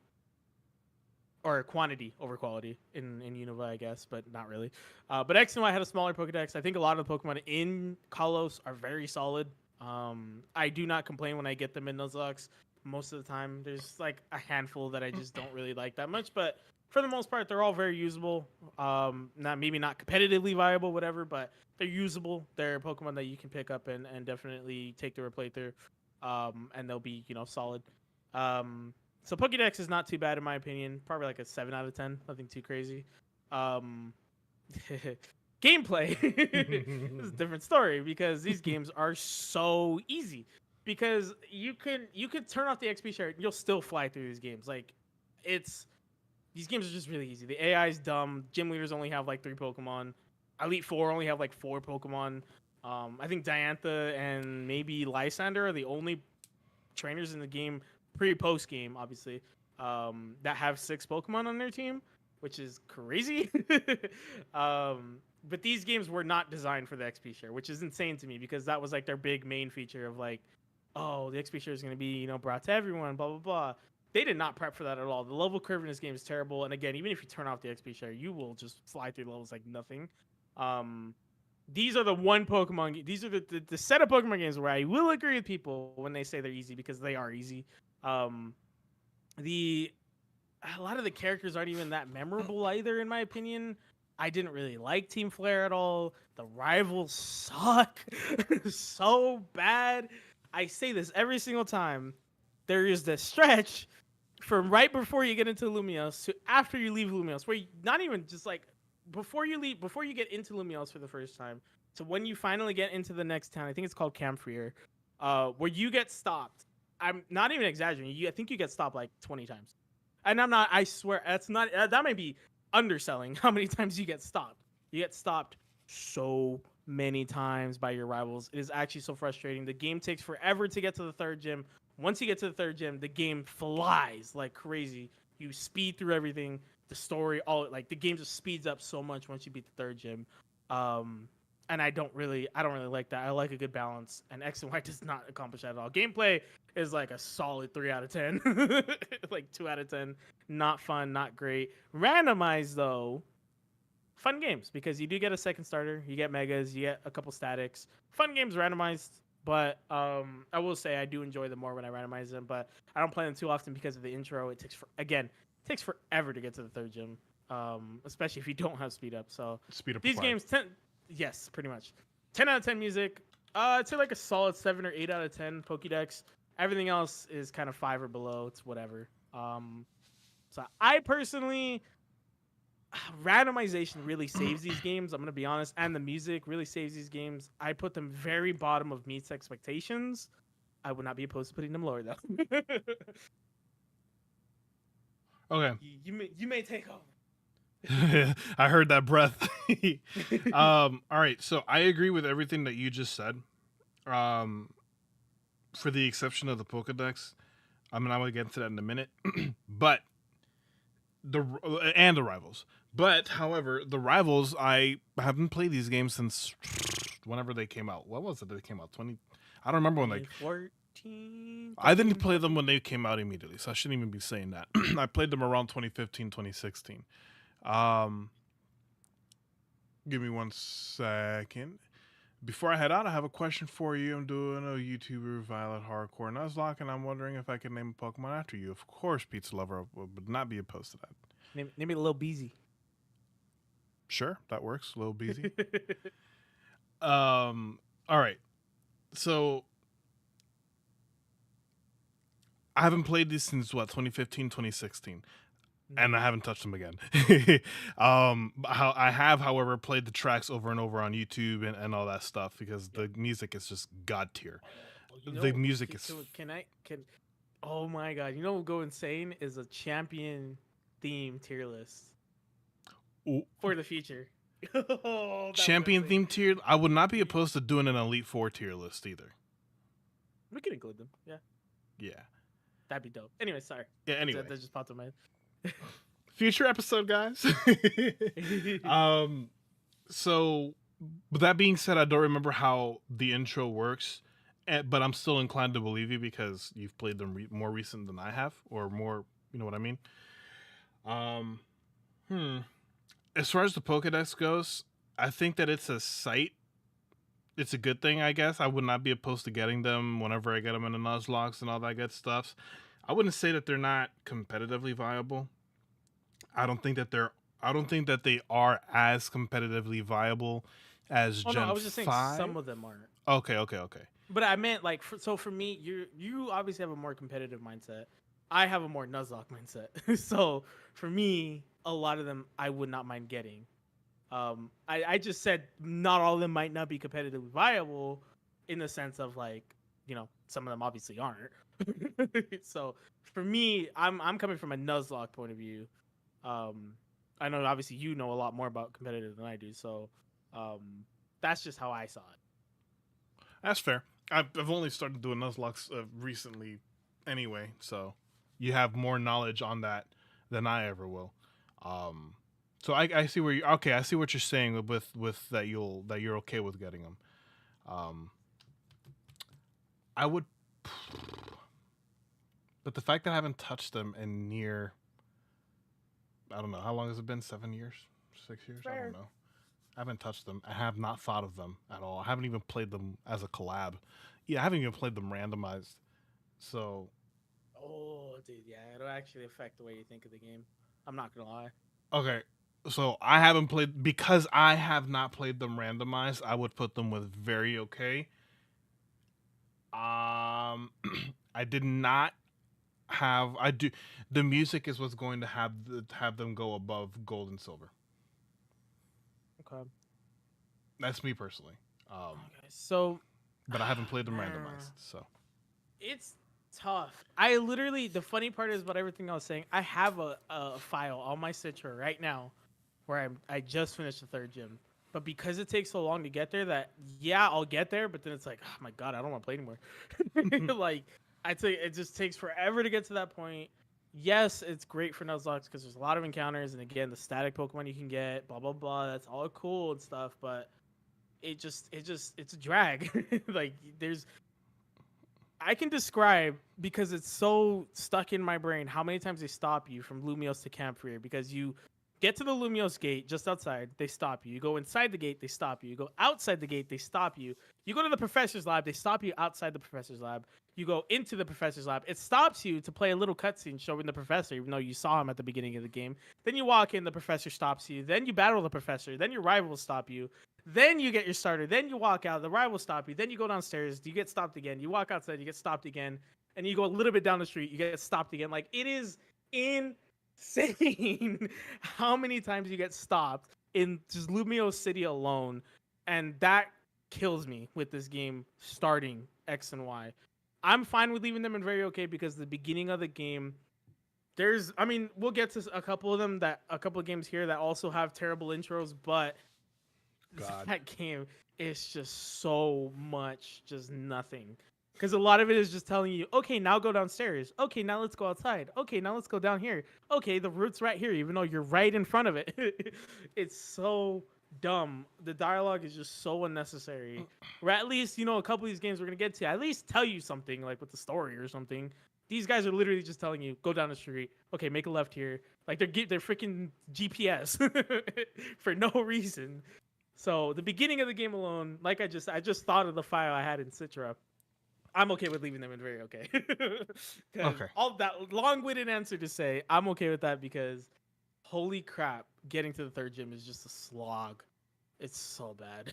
or quantity over quality in Unova, I guess, but not really. But X and Y had a smaller Pokedex. I think a lot of the Pokemon in Kalos are very solid. I do not complain when I get them in Nuzlocke. Most of the time, there's like a handful that I just don't really like that much, but for the most part, they're all very usable. Not competitively viable, whatever, but they're usable. They're Pokemon that you can pick up and definitely take through a playthrough, and they'll be solid. So Pokédex is not too bad in my opinion. Probably like a 7 out of 10. Nothing too crazy. Gameplay is a different story because these games are so easy. Because you can turn off the XP share, and you'll still fly through these games. Like these games are just really easy. The AI is dumb. Gym leaders only have like 3 Pokemon. Elite Four only have like 4 Pokemon. I think Diantha and maybe Lysander are the only trainers in the game, post game, obviously, that have 6 Pokemon on their team, which is crazy. But these games were not designed for the XP share, which is insane to me because that was like their big main feature of like, oh, the XP share is going to be brought to everyone, blah blah blah. They did not prep for that at all. The level curve in this game is terrible, and again, even if you turn off the XP share, you will just fly through levels like nothing. These are the Pokemon. These are the set of Pokemon games where I will agree with people when they say they're easy because they are easy. A lot of the characters aren't even that memorable either, in my opinion. I didn't really like Team Flare at all. The rivals suck so bad. I say this every single time. There is this stretch from right before you get into Lumios to after you leave Lumios, where not even just like before you get into Lumios for the first time, to when you finally get into the next town. I think it's called Camphrier, where you get stopped. I'm not even exaggerating. I think you get stopped like 20 times, and I'm not. I swear that's not. That might be underselling how many times you get stopped. You get stopped so many times by your rivals. It is actually so frustrating. The game takes forever to get to the 3rd gym. Once you get to the 3rd gym, the game flies like crazy. You speed through everything. The story, the game just speeds up so much once you beat the 3rd gym. And I don't really like that. I like a good balance, and X and Y does not accomplish that at all. Gameplay is like a solid 3 out of 10, like 2 out of 10. Not fun, not great. Randomized though, fun games because you do get a second starter, you get megas, you get a couple statics. Fun games randomized, but I will say I do enjoy them more when I randomize them, but I don't play them too often because of the intro. It takes forever to get to the 3rd gym, especially if you don't have speed up. So Speed up these required. games, yes, pretty much. 10 out of 10 music. I'd say like a solid 7 or 8 out of 10 Pokédex. Everything else is kind of 5 or below. It's whatever. So I personally, randomization really saves these games. I'm gonna be honest, and the music really saves these games. I put them very bottom of meets expectations. I would not be opposed to putting them lower though. Okay. You may take over. I heard that breath. All right, so I agree with everything that you just said. For the exception of the Pokedex, I'm gonna get into that in a minute. But the rivals. But however, the rivals, I haven't played these games since whenever they came out. What was it? They came out 20. I don't remember when they. 2014. I didn't play them when they came out immediately, so I shouldn't even be saying that. I played them around 2015, 2016. Give me 1 second. Before I head out, I have a question for you. I'm doing a YouTuber, Violet Hardcore Nuzlocke, and I'm wondering if I can name a Pokemon after you. Of course, Pizza Lover would not be opposed to that. Name it a little Beezy. Sure, that works. A little busy. All right. So I haven't played this since 2015, 2016. and I Mm. haven't touched them again. How I have, however, played the tracks over and over on YouTube and all that stuff because Yep. the music is just god tier. Oh, The music is can oh my god, you know what would go insane is a champion theme tier list for the future. Oh, that would go champion insane. theme tier. I would not be opposed to doing an Elite Four tier list either. We could include them. Yeah, Yeah. that'd be dope. Anyway, sorry. Yeah. Anyway, That just popped in my future episode, guys. head. So, with that being said, I don't remember how the intro works, but I'm still inclined to believe you because you've played them more recent than I have, or more. You know what I mean? Um, hmm. As far as the Pokédex goes, I think that it's a sight. It's a good thing, I guess. I would not be opposed to getting them whenever I get them in the Nuzlocke and all that good stuff. I wouldn't say that they're not competitively viable. I don't think that they're. I don't think that they are as competitively viable as Oh no, I Gen was just saying 5. some of them aren't. Okay. But I meant like so for me, you obviously have a more competitive mindset. I have a more Nuzlocke mindset. So for me, a lot of them I would not mind getting. I just said not all of them might not be competitively viable in the sense of like, some of them obviously aren't. So for me, I'm coming from a Nuzlocke point of view. I know obviously you know a lot more about competitive than I do, so that's just how I saw it. That's fair. I've only started doing Nuzlocke recently, anyway, so you have more knowledge on that than I ever will. So I see where you okay. I see what you're saying with that you're okay with getting them. Um, I would, but the fact that I haven't touched them in near, I don't know how long has it been? 7 years, 6 years? I don't Fair. know. I haven't touched them. I have not thought of them at all. I haven't even played them as a collab. Yeah, I haven't even played them randomized. So Oh, dude, yeah, it'll actually affect the way you think of the game. I'm not gonna lie. okay, so I haven't played because I have not played them randomized. I would put them with very okay. I did not have. I do. The music is what's going to have them go above gold and silver. Okay. That's me personally. Okay. So, But I haven't played them man, randomized. So it's tough. I literally, the funny part is about everything I was saying. I have a file on my Citra right now where I just finished the third gym. But because it takes so long to get there, that yeah, I'll get there. But then it's like, oh my god, I don't want to play anymore. Like I take it just takes forever to get to that point. Yes, it's great for Nuzlocke because there's a lot of encounters, and again, the static Pokemon you can get, blah blah blah. That's all cool and stuff, but it's a drag. Like there's I can describe because it's so stuck in my brain how many times they stop you from Lumios to Camphor because you get to the Lumios gate just outside, they stop you. You go inside the gate, they stop you. You go outside the gate, they stop you. You go to the professor's lab, they stop you outside the professor's lab. You go into the professor's lab, it stops you to play a little cutscene showing the professor, even though you saw him at the beginning of the game. Then you walk in, the professor stops you. Then you battle the professor. Then your rivals stop you. Then you get your starter. Then you walk out. The rivals stop you. Then you go downstairs. You get stopped again. You walk outside. You get stopped again. And you go a little bit down the street. You get stopped again. Like it is insane how many times you get stopped in just Lumio City alone, and that kills me with this game starting X and Y. I'm fine with leaving them in very okay because the beginning of the game, we'll get to a couple of them a couple of games here that also have terrible intros, but God. that game is just so much just nothing. Because a lot of it is just telling you, okay, now go downstairs. Okay, now let's go outside. Okay, now let's go down here. Okay, the route's right here, even though you're right in front of it. It's so dumb. The dialogue is just so unnecessary. Or at least, a couple of these games we're going to get to, at least tell you something, like with the story or something. These guys are literally just telling you, go down the street. Okay, make a left here. Like they're freaking GPS for no reason. So the beginning of the game alone, like I just thought of the file I had in Citra. I'm okay with leaving them in very okay. Okay. All that long-winded answer to say, I'm okay with that because holy crap, getting to the third gym is just a slog. It's so bad.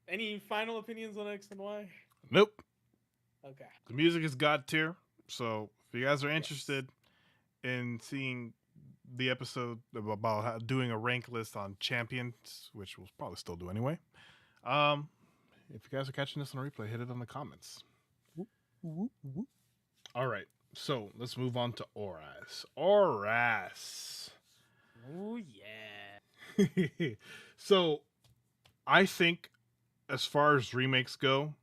Any final opinions on X and Y? Nope. Okay. The music is god tier. So If you guys are Yes. interested in seeing the episode about doing a rank list on champions, which we'll probably still do anyway, um, if you guys are catching this on replay, hit it in the comments. Whoop, whoop, whoop. All right, so let's move on to Oras. Oras. Oh yeah. So I think, as far as remakes go,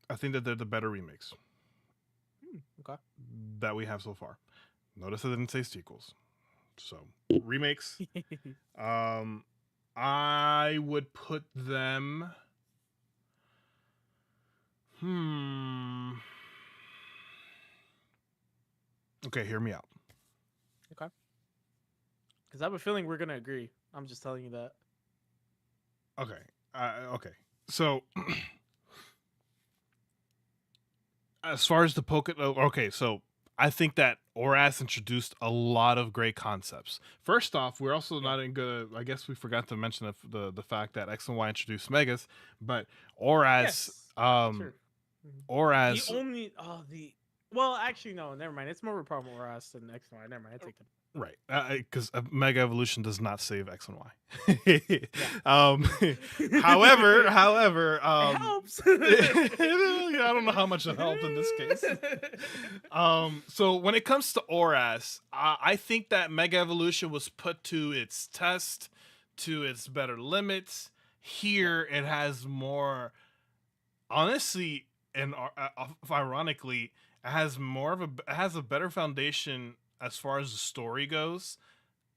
I think that they're the better remakes Okay. that we have so far. Notice I didn't say sequels. So remakes, I would put them. Okay, hear me out. Okay. Because I have a feeling we're gonna agree. I'm just telling you that. Okay. Okay. So, as far as the okay, so I think that Oras introduced a lot of great concepts. First off, we're also not in good. I guess we forgot to mention the fact that X and Y introduced Megas, but Oras, Yes. Sure. Oras, The only the well, actually no, never mind. It's more of a problem with us than X and Y. Never mind. I take that. right? Because Mega Evolution does not save X and Y. However, It helps. I don't know how much it helped in this case. So when it comes to Oras, I think that Mega Evolution was put to its test, to its better limits. Here, it has more. Honestly, and ironically, it has a better foundation as far as the story goes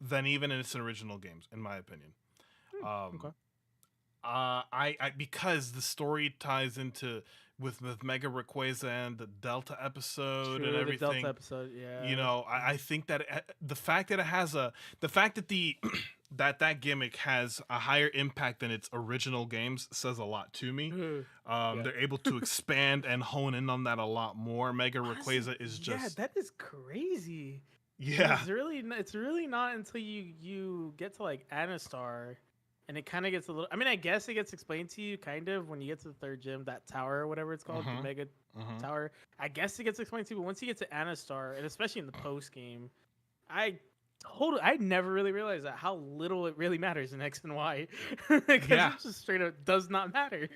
than even in its original games, in my opinion. Okay. I because the story ties into with Mega Rayquaza and the Delta episode and The everything. Delta episode, yeah. You know, I think that the fact that it has the fact that that gimmick has a higher impact than its original games says a lot to me. They're able to expand and hone in on that a lot more. Mega Rayquaza is just that is crazy. yeah. It's really not until you get to like Anastar, and it kind of gets a little. I mean, I guess it gets explained to you kind of when you get to the third gym, that tower or whatever it's called, the Mega Tower. I guess it gets explained to you, but once you get to Anastar, and especially in the post game, I never really realized that how little it really matters in X and Y, because it just straight up does not matter.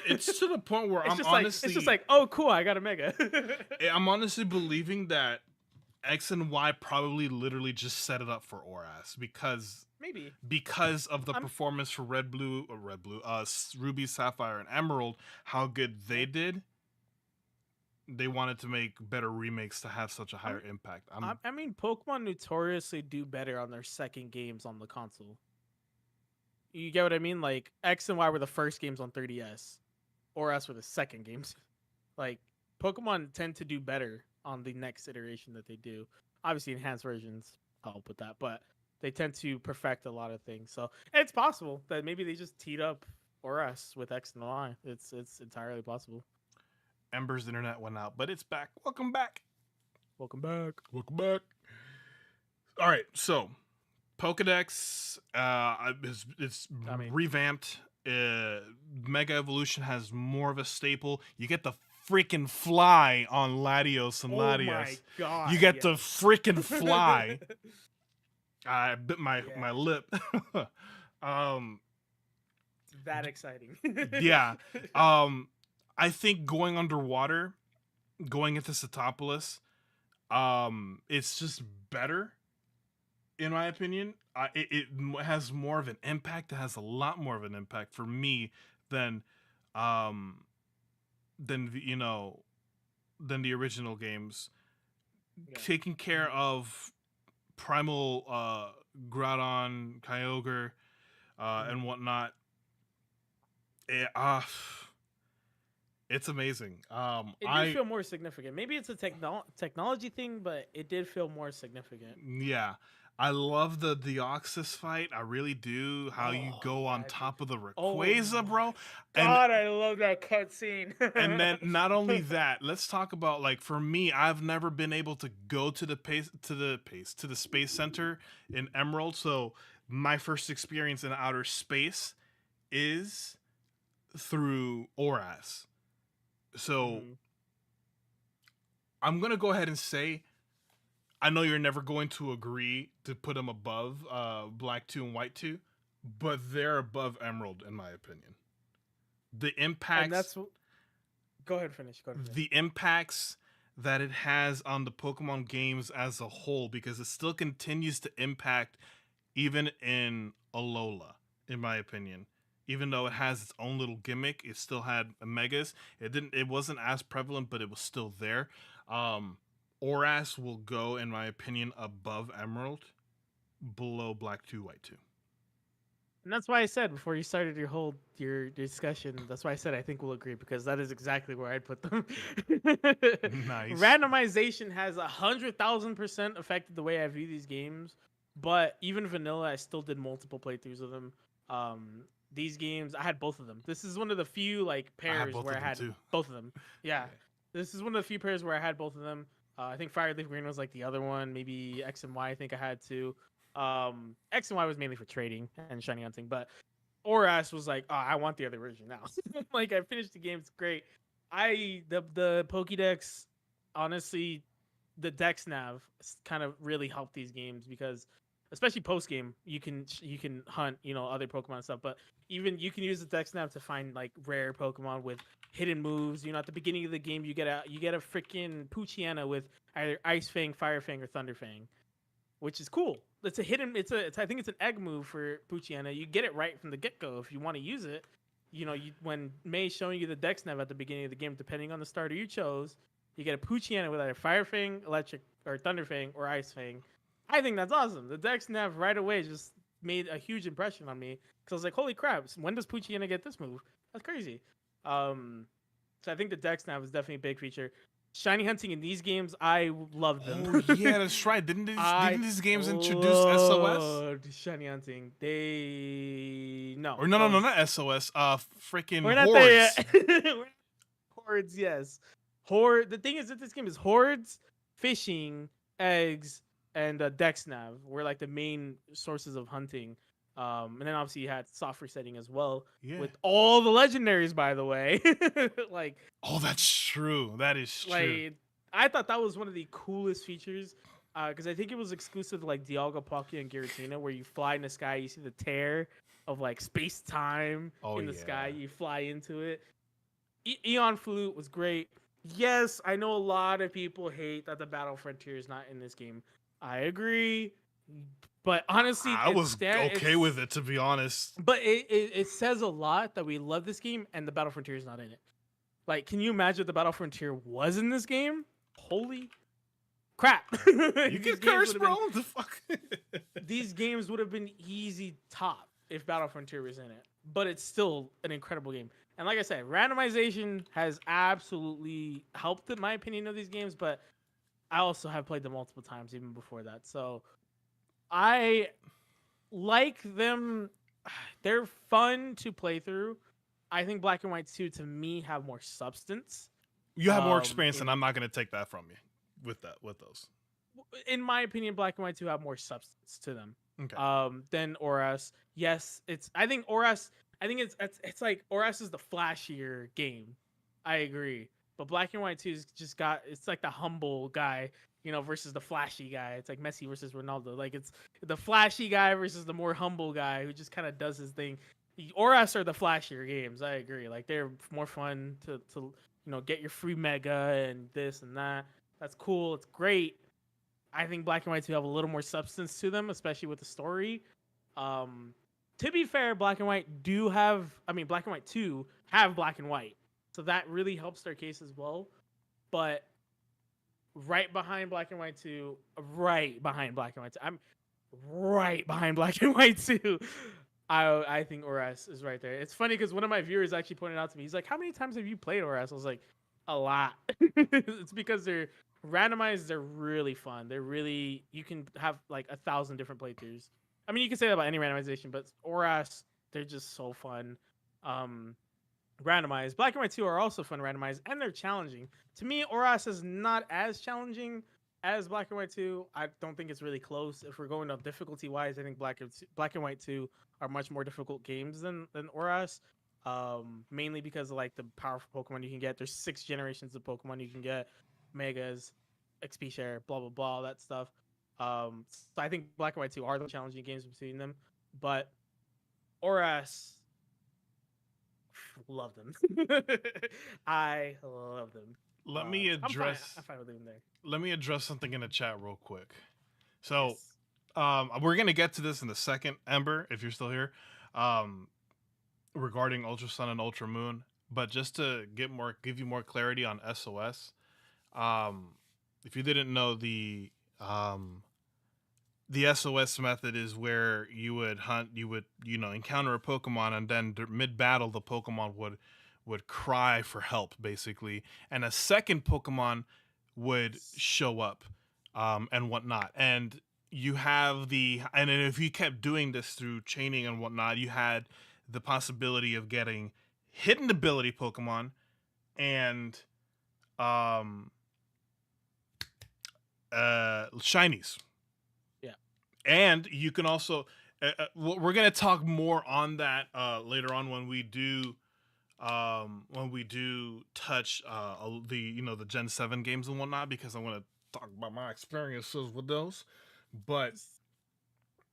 It's to the point where it's just like, oh cool, I got a Mega. I'm honestly believing that X and Y probably literally just set it up for Oras because of the performance for Ruby, Sapphire, and Emerald, how good they did. They wanted to make better remakes to have such a higher impact. I mean, Pokemon notoriously do better on their second games on the console. You get what I mean? Like X and Y were the first games on 3DS, Oras were the second games. Like Pokemon tend to do better on the next iteration that they do. Obviously, enhanced versions help with that, but they tend to perfect a lot of things. So it's possible that maybe they just teed up Oras with X and Y. It's entirely possible. Ember's internet went out, but it's back. Welcome back. Welcome back. Welcome back. All right, so Pokedex it's revamped. Mega Evolution has more of a staple. You get the freaking fly on Latios and Latias. Oh my god! You get the freaking fly. I bit my lip. That exciting. Yeah. I think going underwater, going into Satopolis, it's just better, in my opinion. It has more of an impact. It has a lot more of an impact for me than the original games. Yeah. Taking care of Primal Groudon, Kyogre, and whatnot. It's amazing. It did feel more significant. Maybe it's a technology thing, but it did feel more significant. Yeah. I love the Deoxys fight. I really do. How you go on top of the Rayquaza, bro. God, I love that cutscene. And then not only that, let's talk about, like, for me, I've never been able to go to the Space Center in Emerald. So my first experience in outer space is through Oras. So I'm gonna go ahead and say I know you're never going to agree to put them above Black 2 and White 2, but they're above Emerald in my opinion. The And impacts go ahead, finish. Go ahead, finish. the impacts that it has on the Pokemon games as a whole, because it still continues to impact even in Alola, in my opinion. Even though it has its own little gimmick, it still had Megas. It wasn't as prevalent, but it was still there. Um Oras will go, in my opinion, above Emerald, below Black 2, White 2. And that's why I said before you started your discussion, that's why I said I think we'll agree because that is exactly where I'd put them. Nice. Randomization has 100,000% affected the way I view these games, but even vanilla, I still did multiple playthroughs of them. These games, I had both of them. This is one of the few like I have pairs both where of I them had too. both of them. Yeah, Yeah. this is one of the few pairs where I had both of them. I think Fire Leaf Green was like the other one. Maybe X and Y. I think I had too. X and Y was mainly for trading and shiny hunting, but Oras was like, oh, I want the other version now. Like I finished the game, it's great. The Pokédex, honestly, the Dex Nav kind of really helped these games because, especially post game, you can hunt other Pokemon and stuff, but even you can use the Dex Nav to find like rare Pokemon with hidden moves. At the beginning of the game, you get a freaking Poochyena with either Ice Fang, Fire Fang, or Thunder Fang, which is cool. It's a hidden. I think it's an egg move for Poochyena. You get it right from the get go if you want to use it. When May's showing you the Dex Nav at the beginning of the game, depending on the starter you chose, you get a Poochyena with either Fire Fang, Electric, or Thunder Fang, or Ice Fang. I think that's awesome. The Dex Nav right away just made a huge impression on me because I was like, holy crap! When does Poochyena get this move? That's crazy. So I think the Dex Nav is definitely a big feature. Shiny hunting in these games, I love them. Oh yeah, that's right. I Didn't these games introduce SOS? loved shiny hunting. They no, Or no, that no, no, was not SOS. Freaking we're not there hordes. yet. Hordes, yes. Horde. The thing is that this game is hordes, fishing, eggs, and Dex Nav were like the main sources of hunting. And then obviously you had soft resetting as well Yeah. with all the legendaries, by the way. like Oh, that's true. That is true. like I thought that was one of the coolest features because I think it was exclusive to like Dialga, Palkia, and Giratina, where you fly in the sky, you see the tear of like space time Oh in the yeah. sky, you fly into it. Eon Flute was great. Yes, I know a lot of people hate that the Battle Frontier is not in this game. I agree, but honestly, I was okay with it, to be honest. But it says a lot that we love this game and the Battle Frontier is not in it. Like, can you imagine if the Battle Frontier was in this game? Holy crap! You can curse, bro. What the fuck? These games would have been easy top if Battle Frontier was in it. But it's still an incredible game. And like I said, randomization has absolutely helped in my opinion of these games, but I also have played them multiple times even before that. So I like them. They're fun to play through. I think Black and White 2 to me have more substance. You have more experience, and I'm not gonna take that from you with those. In my opinion, Black and White 2 have more substance to them. Okay. Than Oras. Yes, I think it's like Oras is the flashier game. I agree. But Black and White 2's just it's like the humble guy, versus the flashy guy. It's like Messi versus Ronaldo. Like it's the flashy guy versus the more humble guy who just kind of does his thing. The Oras are the flashier games. I agree. Like they're more fun to get your free mega and this and that. That's cool. It's great. I think Black and White 2 have a little more substance to them, especially with the story. To be fair, Black and White 2 have Black and White. So that really helps their case as well. But right behind Black and White 2, I'm right behind Black and White 2. I think Oras is right there. It's funny because one of my viewers actually pointed out to me, he's like, how many times have you played Oras? I was like, a lot. It's because they're randomized, they're really fun. You can have like 1,000 different playthroughs. I mean, you can say that about any randomization, but Oras, they're just so fun. Randomized. Black and White 2 are also fun randomized, and they're challenging. To me, Oras is not as challenging as Black and White 2. I don't think it's really close. If we're going up difficulty-wise, I think Black and White 2 are much more difficult games than Oras. Mainly because of like the powerful Pokemon you can get. There's 6 generations of Pokemon you can get. megas, XP share, blah blah blah, all that stuff. So I think Black and White 2 are the challenging games between them, but Oras, love them. I love them. Let me I'm fine. address I'm fine with them there. let me address something in the chat real quick. So Yes. we're gonna get to this in a second, Ember, if you're still here, um, regarding Ultra Sun and Ultra Moon. But just to give you more clarity on SOS, um, if you didn't know, the SOS method is where you would encounter a Pokemon, and then mid battle the Pokemon would cry for help, basically, and a second Pokemon would show up, and whatnot. And then if you kept doing this through chaining and whatnot, you had the possibility of getting hidden ability Pokemon and um shinies. Yeah. And you can also we're going to talk more on that later on when we do touch the Gen 7 games and whatnot, because I want to talk about my experiences with those. But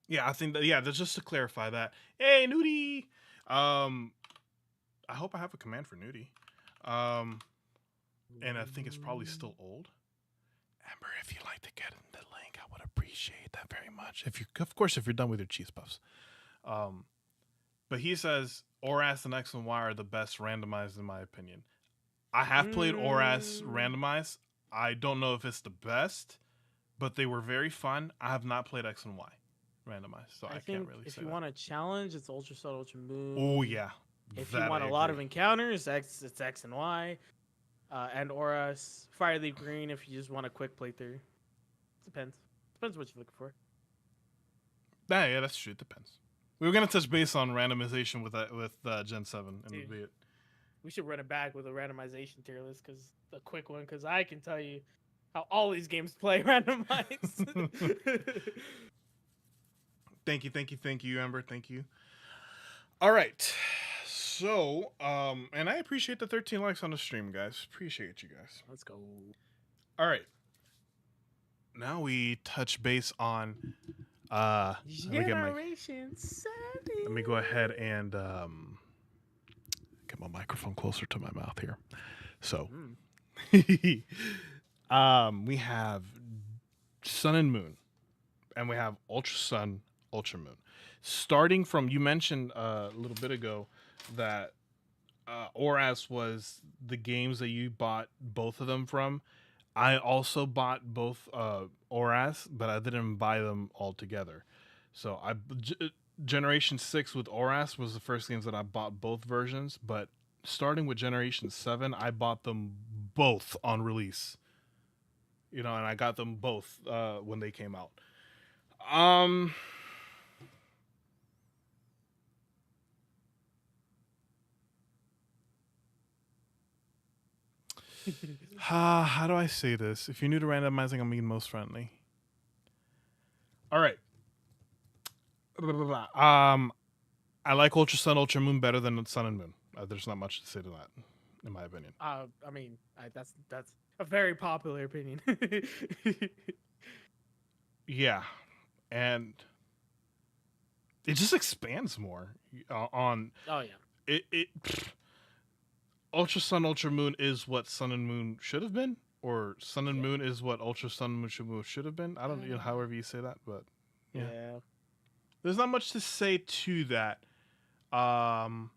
yeah, I think that's just to clarify that. Hey, Nudie. I hope I have a command for Nudie. And I think it's probably still old. Ember, if you'd like to get in the link, I would appreciate that very much. Of course, if you're done with your cheese puffs. But he says Oras and X and Y are the best randomized in my opinion. I have played Oras randomized. I don't know if it's the best, but they were very fun. I have not played X and Y randomized, so I can't really say. If you want a challenge, it's Ultra Sun, Ultra Moon. Oh yeah. If you want a lot of encounters, it's X and Y. And Oras, Fire Leaf Green if you just want a quick playthrough. Depends what you're looking for. Yeah, that's true. It depends. We were gonna touch base on randomization with Gen 7 and Dude, be it. We should run it back with a randomization tier list, because a quick one, because I can tell you how all these games play randomized. Thank you, Amber. Thank you. All right. So, and I appreciate the 13 likes on the stream, guys. Appreciate you guys. Let's go. All right. Now we touch base on Generation 7. Let me go ahead and get my microphone closer to my mouth here. So, we have Sun and Moon, and we have Ultra Sun, Ultra Moon. Starting from, you mentioned a little bit ago that Oras was the games that you bought both of them from. I also bought both Oras, but I didn't buy them all together. So Generation 6 with Oras was the first games that I bought both versions, but starting with Generation 7, I bought them both on release. And I got them both when they came out. How do I say this? If you're new to randomizing, I mean most friendly. All right. I like Ultra Sun, Ultra Moon better than Sun and Moon. There's not much to say to that, in my opinion. I mean, that's a very popular opinion. Yeah, and it just expands more on. Oh yeah. Ultra Sun, Ultra Moon is what Sun and Moon should have been, or Sun and Moon is what Ultra Sun, Ultra Moon should have been. I don't know, however you say that, but yeah. There's not much to say to that. Ultra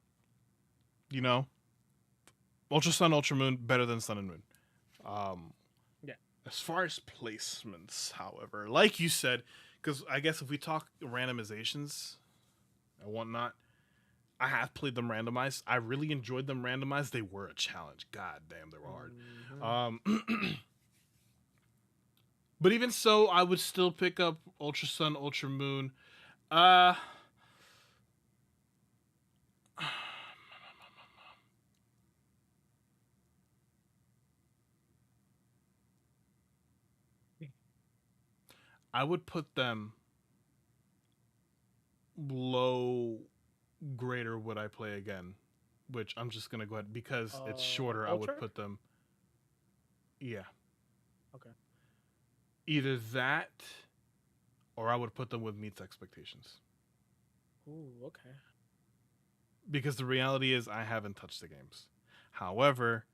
Sun, Ultra Moon better than Sun and Moon. Yeah. As far as placements, however, like you said, because I guess if we talk randomizations and whatnot, I have played them randomized. I really enjoyed them randomized. They were a challenge. God damn, they were hard. But even so, I would still pick up Ultra Sun, Ultra Moon. I would put them low greater would I play again, which I'm just gonna go ahead because it's shorter. Ultra? I would put them. Yeah. Okay. Either that, or I would put them with meets expectations. Ooh, okay. Because the reality is, I haven't touched the games. However,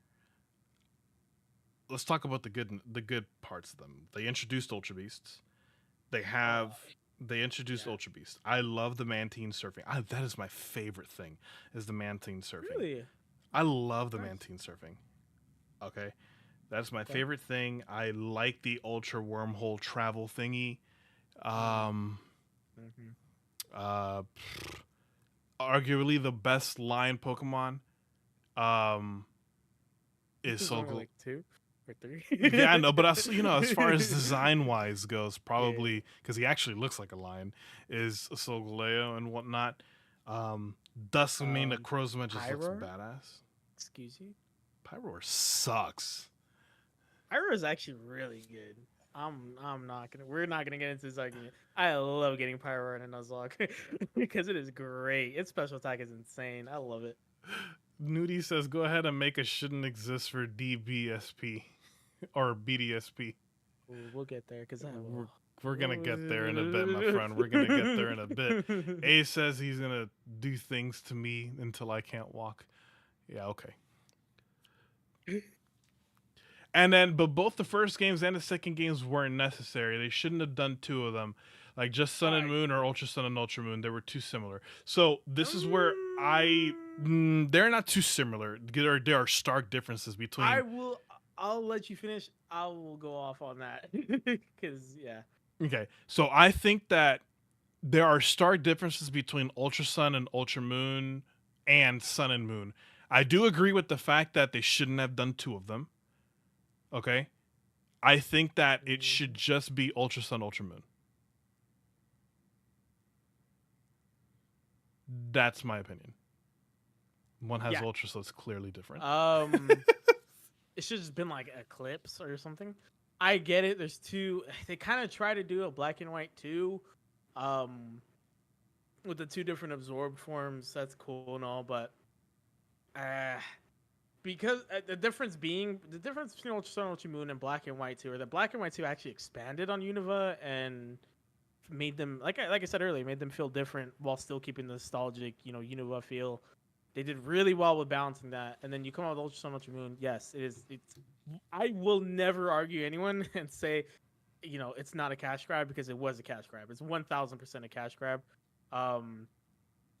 let's talk about the good parts of them. They introduced Ultra Beasts. They Oh, have they introduced yeah. Ultra Beast. I love the Mantine surfing. That is my favorite thing, is the Mantine surfing. Really? I love the Nice. Mantine surfing. Okay, that's my Okay. favorite thing. I like the Ultra Wormhole travel thingy. Mm. Um, Mm-hmm. uh, arguably the best lion Pokemon. Um, I think is there's only Soul. like two or three. Yeah, no, but as far as design wise goes, Yeah. probably because he actually looks like a lion, is Solgaleo and whatnot. Um, Duskmane Necrozma just looks Pyro? badass. Excuse you? Pyroar sucks. Pyro is actually really good. I'm not gonna we're not gonna get into this argument. I love getting Pyro and a Nuzlocke because it is great. Its special attack is insane. I love it. Nudie says, "Go ahead and make a shouldn't exist for DBSP or BDSP." Ooh, we'll get there because I We're, will. we're gonna get there in a bit, my friend. We're gonna get there in a bit. A says he's gonna do things to me until I can't walk. Yeah, okay. And then, but both the first games and the second games weren't necessary. They shouldn't have done two of them, like just Sun and I Moon or Ultra Sun and Ultra Moon. They were too similar. So this is where um, they're not too similar. There are stark differences I between. will. I'll let you finish. I will go off on that because yeah. Okay, so I think that there are stark differences between Ultra Sun and Ultra Moon and Sun and Moon. I do agree with the fact that they shouldn't have done two of them. Okay, I think that it should Mhm. just be Ultra Sun, Ultra Moon. That's my opinion. One has Yeah. Ultra, so it's clearly different. It should have just been like Eclipse or something. I get it. There's two. They kind of try to do a black and white too, with the two different absorbed forms. That's cool and all, but uh, because the difference between Ultra Sun, Ultra Moon, and Black and White 2, or that Black and White 2 actually expanded on Unova and made them like I said earlier, made them feel different while still keeping the nostalgic, Unova feel. They did really well with balancing that, and then you come out with Ultra Sun, Ultra Moon. Yes, it is. It's. I will never argue anyone and say, it's not a cash grab because it was a cash grab. It's 1,000% a cash grab. Um,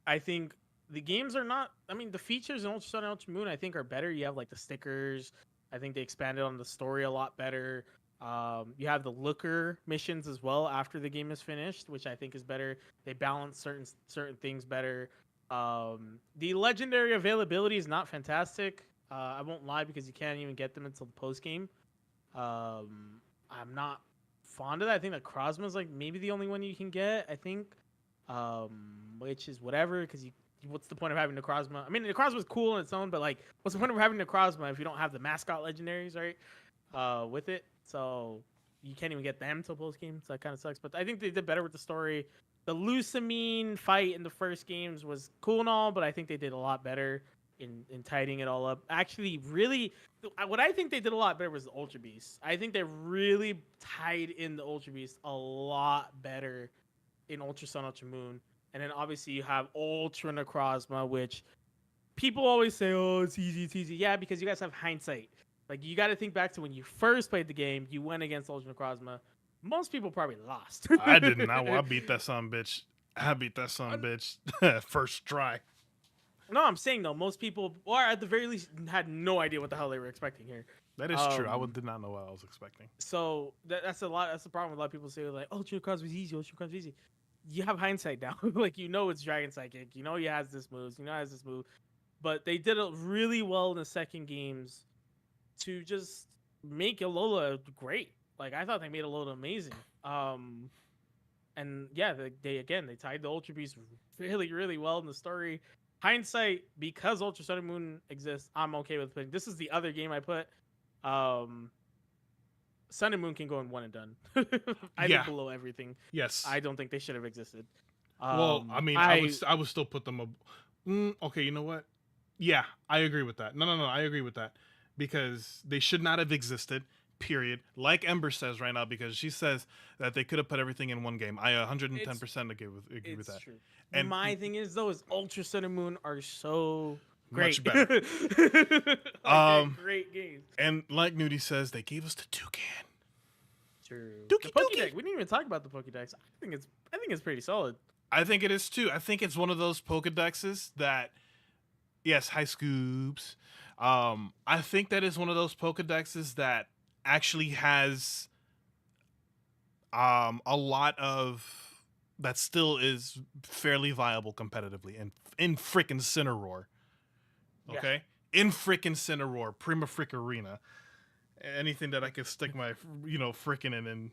I think the games are not. I mean, the features in Ultra Sun and Ultra Moon, I think, are better. You have like the stickers. I think they expanded on the story a lot better. You have the looker missions as well after the game is finished, which I think is better. They balance certain things better. The legendary availability is not fantastic. I won't lie because you can't even get them until the post game. I'm not fond of that. I think that Krosma is like maybe the only one you can get. I think, which is whatever because you. What's the point of having Necrozma? I mean, Necrozma is cool on its own, but like, what's the point of having Necrozma if you don't have the mascot legendaries, right? With it, so you can't even get them till post game. So that kind of sucks. But I think they did better with the story. The Lusamine fight in the first games was cool and all, but I think they did a lot better in tidying it all up. Actually, really, what I think they did a lot better was the Ultra Beast. I think they really tied in the Ultra Beast a lot better in Ultra Sun, Ultra Moon. And then obviously you have Ultra Necrozma, which people always say, "Oh, it's easy, it's easy." Yeah, because you guys have hindsight. Like you got to think back to when you first played the game. You went against Ultra Necrozma. Most people probably lost. I didn't. I beat that son bitch. I beat that son bitch first try. No, I'm saying though, most people, or at the very least, had no idea what the hell they were expecting here. That is true. Did not know what I was expecting. So that's a lot. That's the problem with a lot of people say like, "Ultra Necrozma was easy. Ultra Necrozma was easy." You have hindsight now. Like it's Dragon Psychic. He has this moves. He has this move. But they did it really well in the second games to just make Alola great. Like I thought they made Alola amazing. And yeah, they tied the Ultra Beast really, really well in the story. Hindsight, because Ultra Sun and Moon exists, I'm okay with putting. This is the other game I put. Sun and Moon can go in one and done. I think below everything. Yes. I don't think they should have existed. Well, I mean, I would still put them up. Okay, you know what? Yeah, I agree with that. No, I agree with that because they should not have existed. period. Like Ember says right now, because she says that they could have put everything in one game. I 110% agree with It's that. true. And My thing is though, is Ultra Sun and Moon are so great. much better. Like they're great games. And like Nudie says, they gave us the toucan. True. Dookie The dookie. Pokédex. We didn't even talk about the Pokédex. I think it's pretty solid. I think it is too. I think it's one of those Pokedexes that, yes, hi Scoops. I think that is one of those Pokedexes that actually has a lot of that still is fairly viable competitively in frickin' Cineroar. Okay? In frickin' Cineroar, Prima Frick Arena. Anything that I could stick my frickin' in and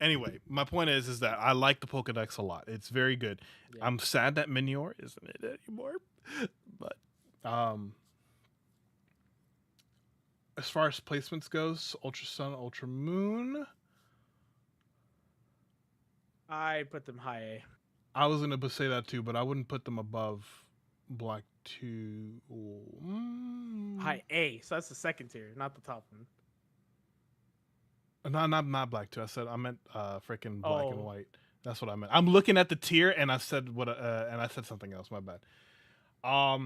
Anyway, my point is that I like the Pokedex a lot. It's very good. Yeah. I'm sad that Minior isn't it anymore. But as far as placements goes, Ultra Sun, Ultra Moon. I put them high A. I was gonna say that too, but I wouldn't put them above Black 2. High A. So that's the second tier, not the top one. Not Black 2. I meant freaking Black and Oh. White. That's what I meant. I'm looking at the tier and I said and I said something else. My bad. I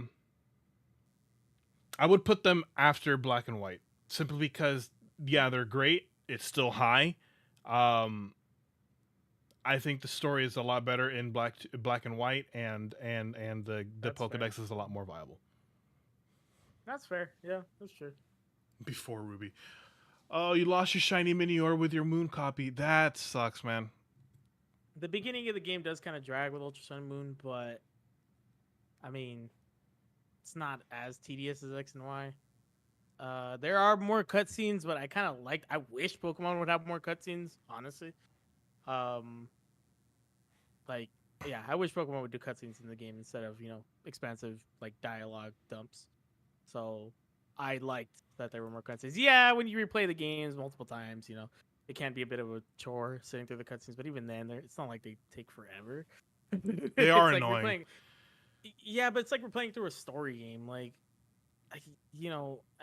would put them after Black and White simply because they're great. It's still high. I think the story is a lot better in Black and White, and the That's Pokedex fair. is a lot more viable. That's fair. Yeah, that's true. Before Ruby. Oh, you lost your shiny Minior with your Moon copy. That sucks, man. The beginning of the game does kind of drag with Ultra Sun and Moon, but I mean, it's not as tedious as X and Y. There are more cutscenes, but I kind of like. I wish Pokemon would have more cutscenes. Honestly, I wish Pokemon would do cutscenes in the game instead of expansive like dialogue dumps. So I liked that there were more cutscenes. Yeah, when you replay the games multiple times, it can be a bit of a chore sitting through the cutscenes. But even then, it's not like they take forever. They are It's like annoying. yeah, but it's like we're playing through a story game. Like, I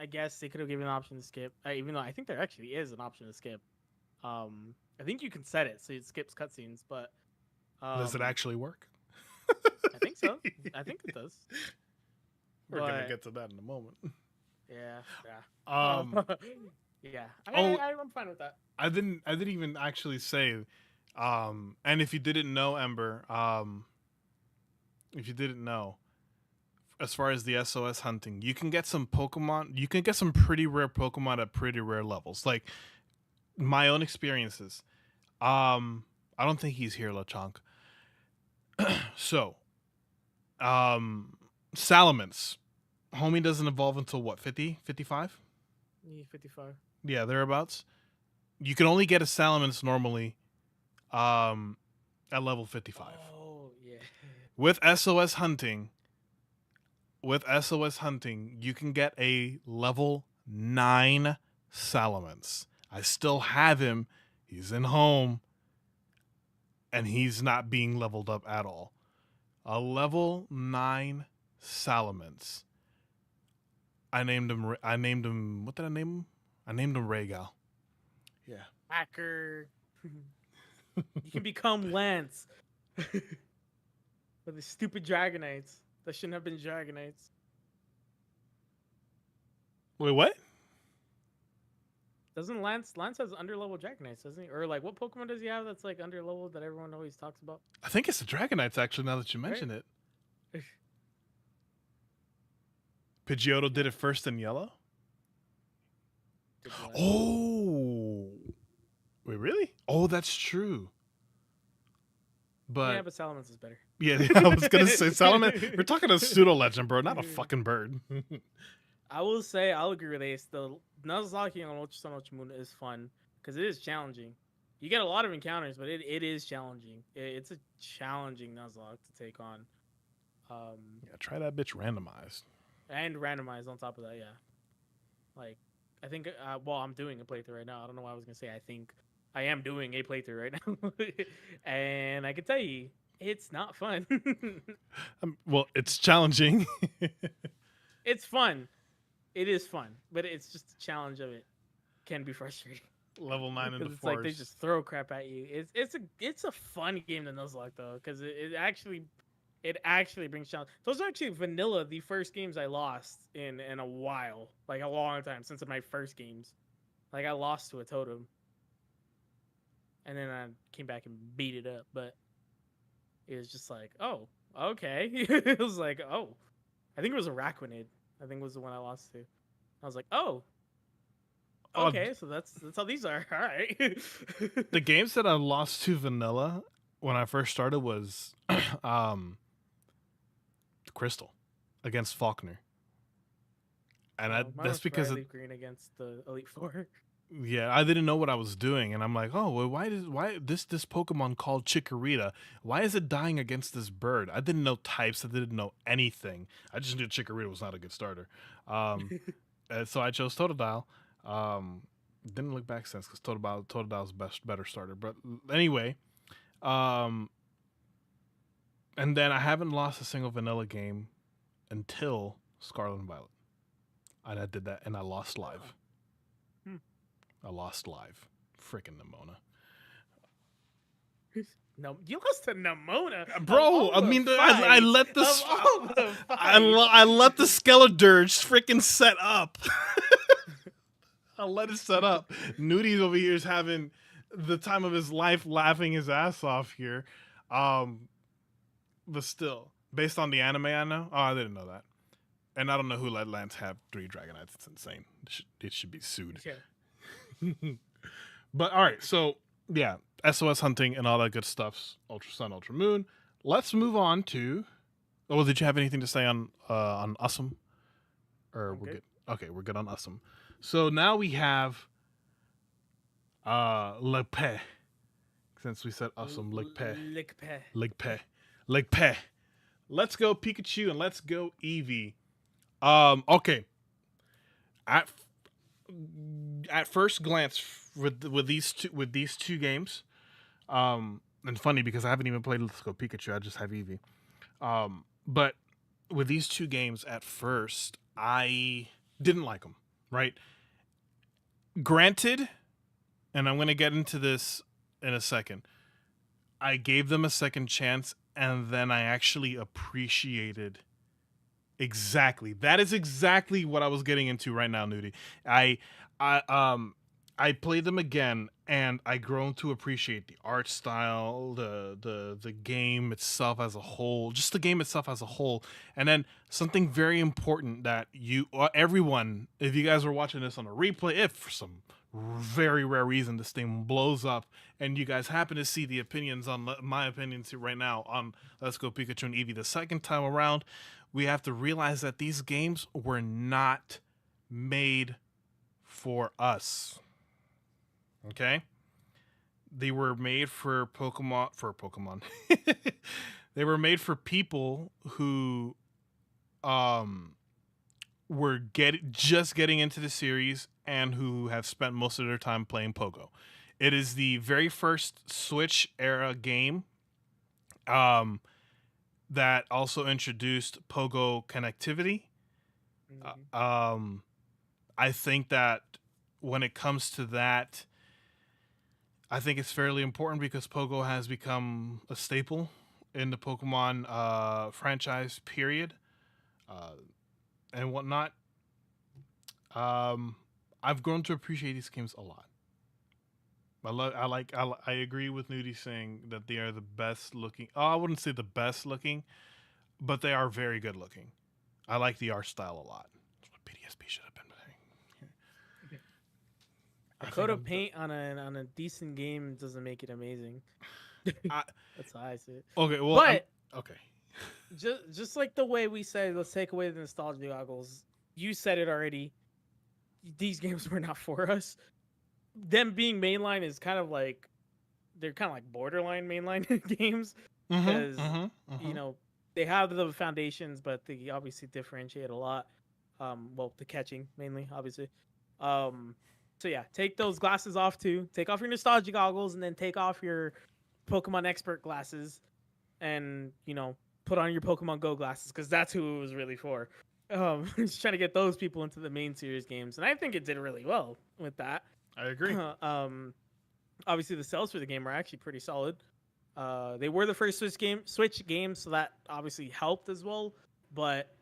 guess they could have given an option to skip. Even though I think there actually is an option to skip. I think you can set it so it skips cutscenes, but Does it actually work? I think so. I think it does. We're gonna But- get to that in a moment. Yeah. Yeah. I'm fine with that. I didn't even actually say, and if you didn't know, Ember, if you didn't know, as far as the SOS hunting, you can get some Pokemon. You can get some pretty rare Pokemon at pretty rare levels. Like my own experiences. I don't think he's here, LeChonk. So, Salamence. Homie doesn't evolve until what, 50, 55? 55. Yeah, thereabouts. You can only get a Salamence normally at level 55. Oh, yeah. With SOS hunting, you can get a level 9 Salamence. I still have him. He's in home. And he's not being leveled up at all. A level 9 Salamence. I named him. What did I name him? I named him Rhaegal. Yeah. Hacker. You can become Lance. With the stupid Dragonites. That shouldn't have been Dragonites. Wait, what? Doesn't Lance has underlevel Dragonites, doesn't he? Or like what Pokemon does he have that's like underleveled that everyone always talks about? I think it's the Dragonites, actually, now that you mention it. Pidgeotto did it first in yellow? Oh. Wait, really? Oh, that's true. yeah, But but Salamence is better. yeah, I was going to say Salamence. We're talking a pseudo legend, bro, not a fucking bird. I will say, I'll agree with Ace. The Nuzlocke on Ultra Sun Ultra Moon is fun because it is challenging. You get a lot of encounters, but it is challenging. It's a challenging Nuzlocke to take on. Yeah, try that bitch randomized. And randomized on top of that, yeah. Like, I think, I'm doing a playthrough right now. I don't know why I was going to say I think. I am doing a playthrough right now. And I can tell you, it's not fun. Well, it's challenging. It's fun. it is fun, but it's just the challenge of it can be frustrating Level 9 in the because it's like they forest. just throw crap at you. It's a fun game to Nuzlocke though, because it actually brings challenge. Those are actually vanilla, the first games I lost in a while, like a long time since my first games. Like I lost to a totem, and then I came back and beat it up, but it was just like, oh, okay. It was like, oh, I think it was a Raquinid. I think was the one I lost to. I was like, oh, Oh, okay, so that's how these are. All right. the games that I lost to vanilla when I first started was um Crystal against Faulkner. And Oh, mine that's was because Bradley Green against the Elite Four. yeah, I didn't know what I was doing, and I'm like, oh, well, why this Pokemon called Chikorita? Why is it dying against this bird? I didn't know types. I didn't know anything. I just knew Chikorita was not a good starter. Um, and so I chose Totodile. Um, didn't look back since because Totodile's better starter. But anyway, um, and then I haven't lost a single vanilla game until Scarlet and Violet, and I did that, and I lost live. Hmm. I lost live. Freaking Nimona. No, you lost to Nimona, Bro, I mean, I let the I let the Skeledirge freaking set up. I let it set up. Nudi's over here is having the time of his life, laughing his ass off here. But still, based on the anime I know, I didn't know that, and I don't know who let Lance have 3 Dragonites. It's insane. It should be sued. Yeah. But all right, so yeah, SOS hunting and all that good stuff's Ultra Sun, Ultra Moon. Let's move on to. Oh, did you have anything to say on Awesome? Or we're good. Okay, we're good on Awesome. So now we have Legpe. Since we said Awesome, Legpe. Legpe. Let's go Pikachu and let's go Eevee. Okay. At first glance with these two games, and funny because I haven't even played Let's Go Pikachu. I just have Eevee. But with these two games, at first I didn't like them. Right. Granted, and I'm gonna get into this in a second. I gave them a second chance, and then I actually appreciated. Exactly. That is exactly what I was getting into right now, Nudie. I played them again and I grown to appreciate the art style, the game itself as a whole, just the game itself as a whole. And then something very important that everyone, if you guys were watching this on a replay, if for some very rare reason this thing blows up and you guys happen to see the opinions on my opinions right now on Let's Go Pikachu and Eevee the second time around, we have to realize that these games were not made for us. Okay? They were made for Pokemon. They were made for people who were just getting into the series and who have spent most of their time playing Pogo. It is the very first Switch era game that also introduced Pogo connectivity. Mm-hmm. I think that when it comes to that, I think it's fairly important because Pogo has become a staple in the Pokemon franchise, period, and whatnot. I've grown to appreciate these games a lot. I agree with Nudie saying that they are the best looking. Oh, I wouldn't say the best looking, but they are very good looking. I like the art style a lot. That's what PDSP should have been saying. A coat of paint on a decent game doesn't make it amazing. That's how I see it. Okay, well, but okay. just like the way we said, let's take away the nostalgia goggles. You said it already. These games were not for us. Them being mainline is kind of like they're kind of like borderline mainline games because you know they have the foundations, but they obviously differentiate a lot. Well, the catching mainly, obviously. So yeah, take those glasses off too. Take off your nostalgia goggles and then take off your Pokemon expert glasses, and put on your Pokemon Go glasses because that's who it was really for. Just trying to get those people into the main series games, and I think it did really well with that. I agree. um, Obviously the sales for the game are actually pretty solid. They were the first Switch game, so that obviously helped as well. But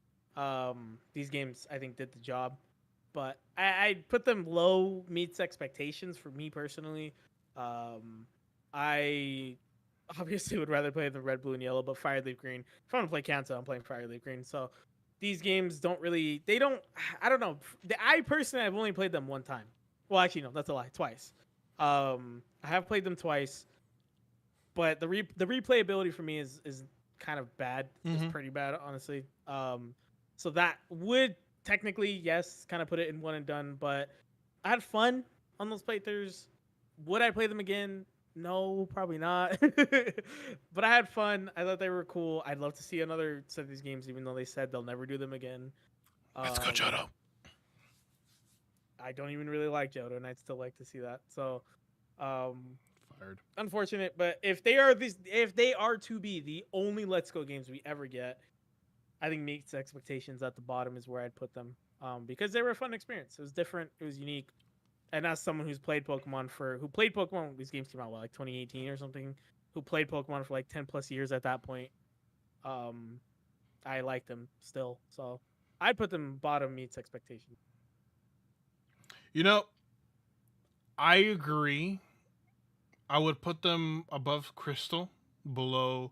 these games, I think, did the job. But I'd put them low, meets expectations for me personally. I obviously would rather play the red, blue, and yellow, but Fire Leaf Green. If I want to play Kanto, I'm playing Fire Leaf Green. So these games don't really, they don't, I don't know. I personally have only played them one time. Well, actually, no, that's a lie. Twice. I have played them twice, but the replayability for me is kind of bad. It's pretty bad, honestly. So that would technically, yes, kind of put it in one and done. But I had fun on those playthroughs. Would I play them again? No, probably not. But I had fun. I thought they were cool. I'd love to see another set of these games, even though they said they'll never do them again. Let's go, Johto. I don't even really like Johto, and I'd still like to see that. So, Fired. unfortunate, but if they are to be the only Let's Go games we ever get, I think meets expectations at the bottom is where I'd put them. Because they were a fun experience. It was different. It was unique. And as someone who played Pokemon, these games came out like 2018 or something, who played Pokemon for like 10 plus years at that point, I like them still. So I'd put them bottom meets expectations. You know, I agree. I would put them above Crystal, below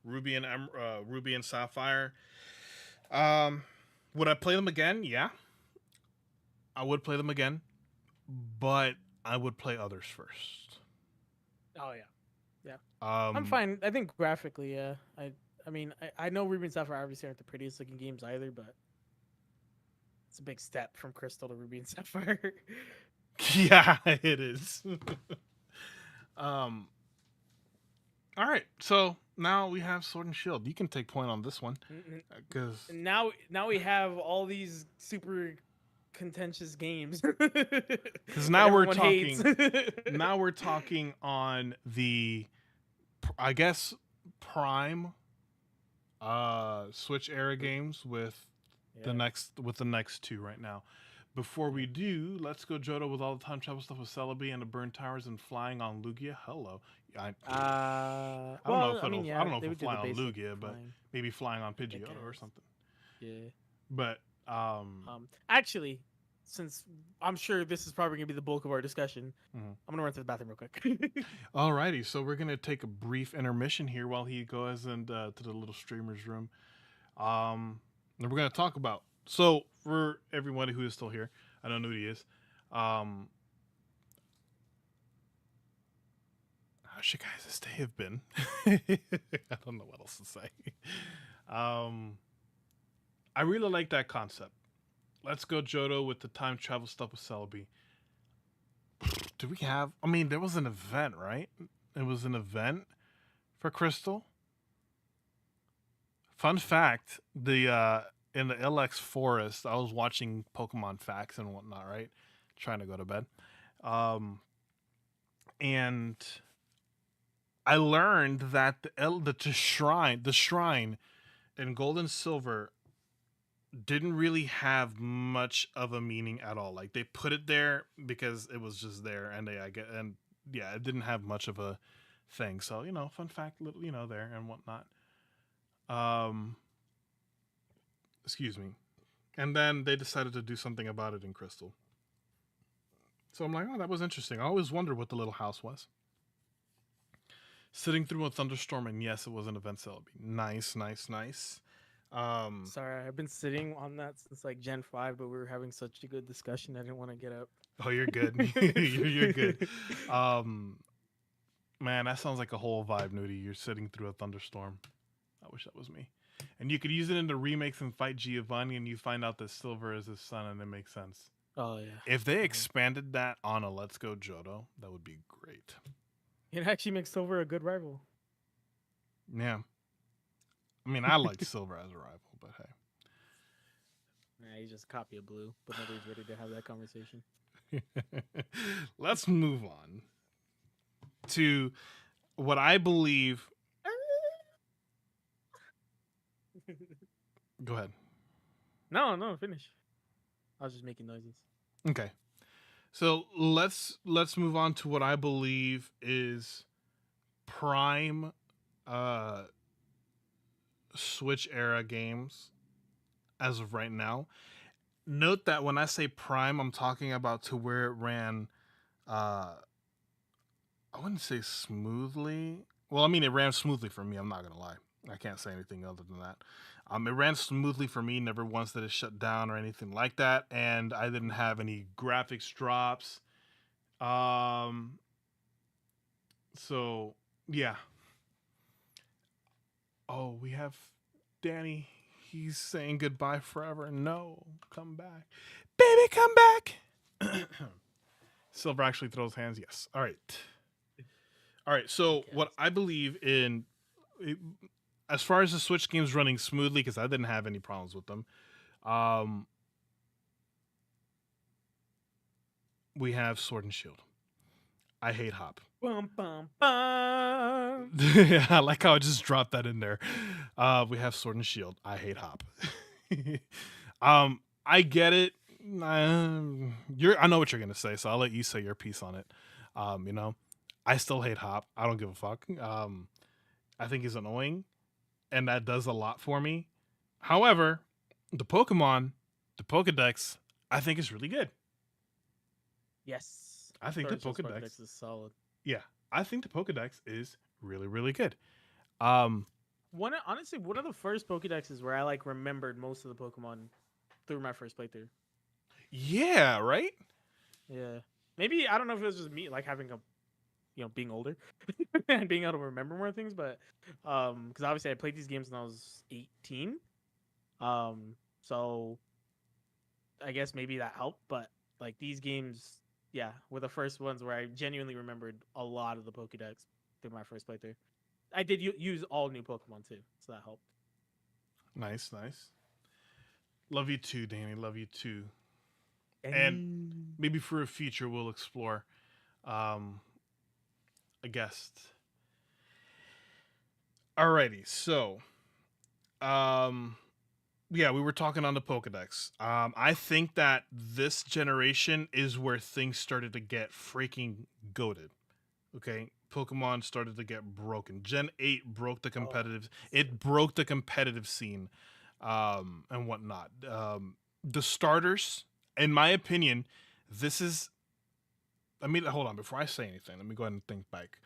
Ruby and Sapphire. Would I play them again? Yeah, I would play them again, but I would play others first. Oh yeah. I'm fine. I think graphically, yeah. I mean, I know Ruby and Sapphire obviously aren't the prettiest looking games either, but it's a big step from Crystal to Ruby and Sapphire. Yeah, it is. All right, so now we have Sword and Shield. You can take point on this one because now we have all these super contentious games. Because now we're talking. Now we're talking on the, I guess, prime Switch era games with the next two right now. Before we do, let's go Johto with all the time travel stuff with Celebi and the Burn Towers and flying on Lugia. Hello. I don't know if it'll fly on Lugia, but maybe flying on Pidgeotto or something. Yeah. But actually, since I'm sure this is probably gonna be the bulk of our discussion, I'm gonna run to the bathroom real quick. Alrighty, so we're gonna take a brief intermission here while he goes and to the little streamer's room. And we're gonna talk about. So for everybody who is still here, I don't know who he is. How's you guys' day have been? I don't know what else to say. I really like that concept. Let's go Johto with the time travel stuff with Celebi. Do we have? I mean, there was an event, right? It was an event for Crystal. Fun fact: the in the LX forest, I was watching Pokemon facts and whatnot, right? Trying to go to bed, and I learned that the shrine in Gold and Silver didn't really have much of a meaning at all. Like they put it there because it was just there, and it didn't have much of a thing. So fun fact, there and whatnot. Excuse me. And then they decided to do something about it in Crystal. So I'm like, oh, that was interesting. I always wondered what the little house was. Sitting through a thunderstorm, and yes, it was an event Celebi. Nice. Sorry, I've been sitting on that since like Gen 5, but we were having such a good discussion. I didn't want to get up. Oh, you're good. You're good. Man, that sounds like a whole vibe, Nudie. You're sitting through a thunderstorm. I wish that was me. And you could use it in the remakes and fight Giovanni, and you find out that Silver is his son, and it makes sense. Oh yeah. If they expanded that on a Let's Go Johto, that would be great. It actually makes Silver a good rival. Yeah. I mean, I like Silver as a rival, but hey. Yeah, he's just a copy of Blue, but nobody's ready to have that conversation. Let's move on to what I believe. Go ahead. No, finish. I was just making noises. Okay. So let's move on to what I believe is prime Switch era games as of right now. Note that when I say prime, I'm talking about to where it ran I wouldn't say smoothly. Well, I mean, it ran smoothly for me. I'm not gonna lie. I can't say anything other than that. It ran smoothly for me. Never once did it shut down or anything like that, and I didn't have any graphics drops. So yeah. Oh, we have Danny. He's saying goodbye forever. No, come back, baby, come back. Silver actually throws hands. Yes. All right. All right. So what I believe in, as far as the Switch games running smoothly, because I didn't have any problems with them. We have Sword and Shield. I hate Hop. Bum, bum, bum. I like how I just dropped that in there. We have Sword and Shield. I hate Hop. I get it. I know what you're gonna say, so I'll let you say your piece on it. You know, I still hate Hop. I don't give a fuck. I think he's annoying, and that does a lot for me. However, the Pokedex, I think is really good. Yes. I think the Star Wars Pokedex is solid. Yeah, I think the Pokedex is really, really good. Honestly, one of the first Pokedexes where I like remembered most of the Pokemon through my first playthrough. Yeah, right? Yeah. Maybe I don't know if it was just me like having being older and being able to remember more things, but because obviously I played these games when I was 18. So I guess maybe that helped, but like these games, yeah, were the first ones where I genuinely remembered a lot of the Pokédex through my first playthrough. I did use all new Pokemon too, so that helped. Nice, nice. Love you too, Danny. Love you too. And maybe for a future we'll explore a guest. Alrighty, so yeah, we were talking on the Pokedex. I think that this generation is where things started to get freaking goated. Okay, Pokemon started to get broken. Gen 8 broke the competitive. It broke the competitive scene, and whatnot. The starters, in my opinion, this is. I mean, hold on. Before I say anything, let me go ahead and think back.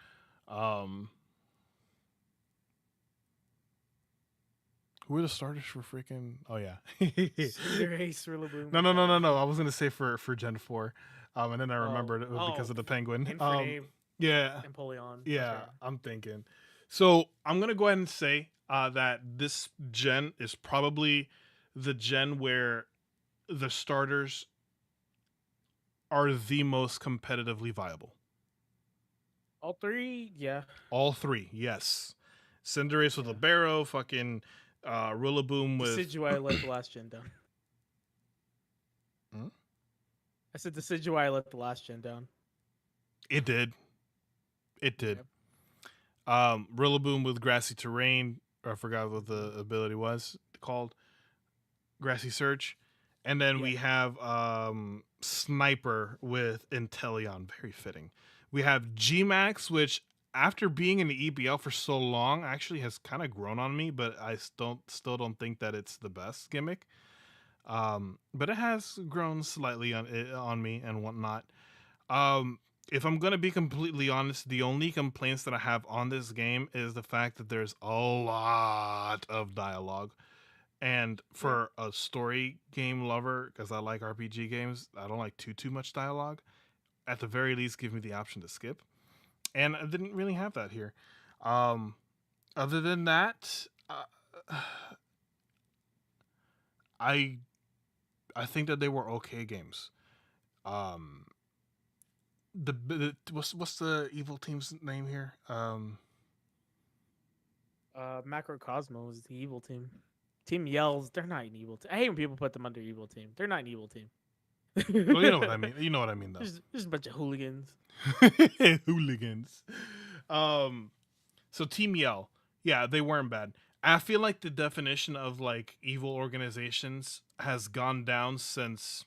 Who were the starters for freaking? Oh yeah, Cinderace, Rillaboom. No. I was gonna say for Gen 4, and then I remembered it was because of the Penguin. Infernape, Yeah, Empoleon. yeah. Right. I'm thinking. So I'm gonna go ahead and say that this gen is probably the gen where the starters are the most competitively viable. All three, yeah. All three, yes. Cinderace with a Barrow, fucking Rillaboom with Decidueye let the last gen down. Hmm? I said Decidueye let the last gen down. It did. It did. Yep. Rillaboom with Grassy Terrain, or I forgot what the ability was called. Grassy Surge. And then we have Sniper with Inteleon. Very fitting. We have G-Max, which after being in the EBL for so long, actually has kind of grown on me, but I still don't think that it's the best gimmick. But it has grown slightly on me and whatnot. If I'm gonna be completely honest, the only complaints that I have on this game is the fact that there's a lot of dialogue. And for a story game lover, because I like RPG games, I don't like too much dialogue. At the very least, give me the option to skip. And I didn't really have that here. Other than that, I think that they were okay games. What's the evil team's name here? Macrocosmo is the evil team. Team Yells, they're not an evil team. I hate when people put them under evil team. They're not an evil team. Well, you know what I mean. You know what I mean, though. There's a bunch of hooligans. Hooligans. So Team Yell, yeah, they weren't bad. I feel like the definition of like evil organizations has gone down since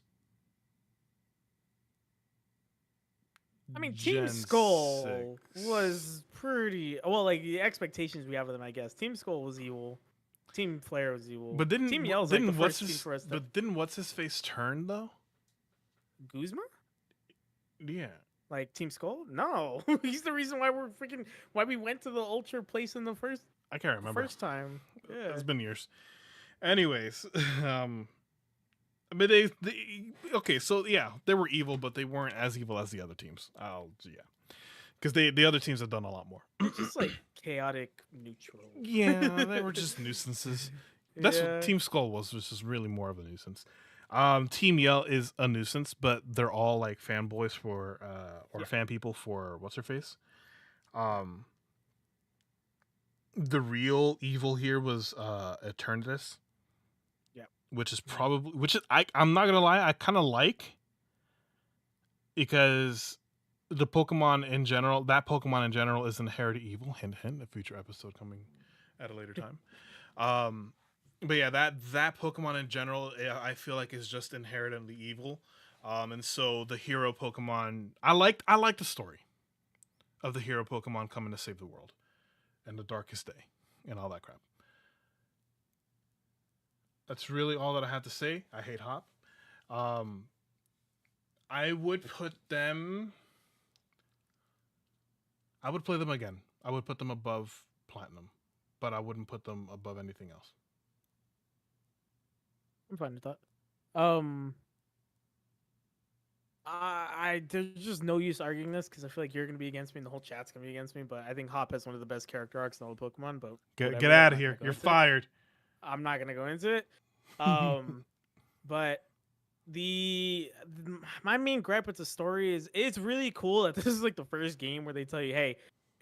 I mean, Team Gen Skull 6. was pretty well. Like the expectations we have of them, I guess. Team Skull was evil. Team Flare was evil. But Team Yell's like the first team for us to didn't what's his face turn though? Guzma. Yeah. Like Team Skull? No, he's the reason why why we went to the Ultra place in the I can't remember. first time. Yeah. It's been years. Anyways, but okay, so yeah, they were evil, but they weren't as evil as the other teams. Because the other teams have done a lot more. They're just like chaotic neutral. Yeah, they were just nuisances. That's Yeah. what Team Skull was just really more of a nuisance. Team Yell is a nuisance, but they're all like fanboys for or Yeah. fan people for what's her face. The real evil here was Eternatus. Yeah. Which is probably I'm not gonna lie, I kinda like, because the Pokemon in general, that Pokemon in general is inherited evil. Hint hint, a future episode coming at a later time. But yeah, that Pokemon in general, I feel like is just inherently evil. And so the hero Pokemon, I like the story of the hero Pokemon coming to save the world and the darkest day and all that crap. That's really all that I have to say. I hate Hop. I would put them. I would play them again. I would put them above Platinum, but I wouldn't put them above anything else. I'm fine with that. I there's just no use arguing this because I feel like you're gonna be against me and the whole chat's gonna be against me. But I think Hop has one of the best character arcs in all of Pokemon. But Get whatever, out I'm of not here! gonna go You're into it. fired. I'm not gonna go into it. But my main gripe with the story is it's really cool that this is like the first game where they tell you, hey,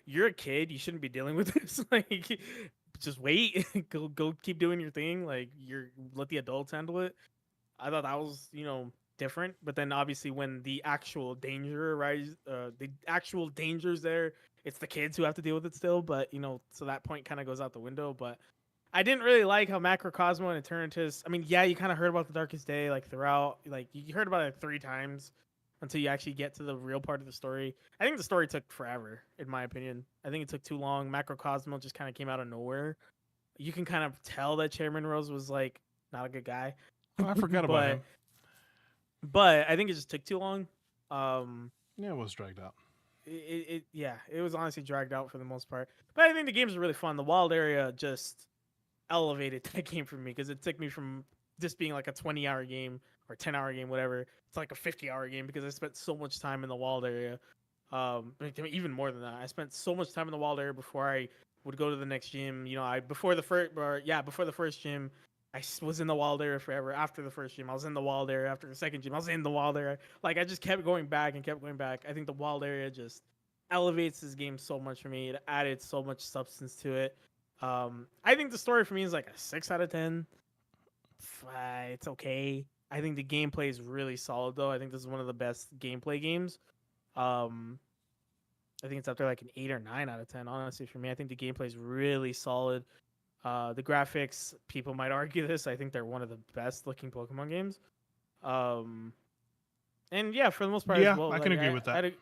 you're a kid, you shouldn't be dealing with this. Like, just wait, go keep doing your thing. Like, let the adults handle it. I thought that was different, but then obviously when the actual danger arises, the actual dangers there, it's the kids who have to deal with it still. But so that point kind of goes out the window. But I didn't really like how Macrocosmo and Eternatus. I mean, yeah, you kind of heard about the Darkest Day like throughout. Like you heard about it like 3 times until you actually get to the real part of the story. I think the story took forever, in my opinion. I think it took too long. Macrocosmo just kind of came out of nowhere. You can kind of tell that Chairman Rose was like not a good guy. I forgot about him. But I think it just took too long. Yeah, it was dragged out. It was honestly dragged out for the most part. But I think the games are really fun. The wild area just elevated that game for me because it took me from just being like a 20-hour game or 10-hour game, whatever, to like a 50-hour game because I spent so much time in the wild area. Even more than that, I spent so much time in the wild area before I would go to the next gym. Before the first gym, I was in the wild area forever. After the first gym, I was in the wild area. After the second gym, I was in the wild area. Like I just kept going back and kept going back. I think the wild area just elevates this game so much for me. It added so much substance to it. I think the story for me is like a 6 out of 10. It's okay. I think the gameplay is really solid though. I think this is one of the best gameplay games. I think it's up there like an 8 or 9 out of 10. Honestly, for me, I think the gameplay is really solid. The graphics, people might argue this. I think they're one of the best looking Pokemon games. And yeah, for the most part, Yeah, as well, I can agree with that.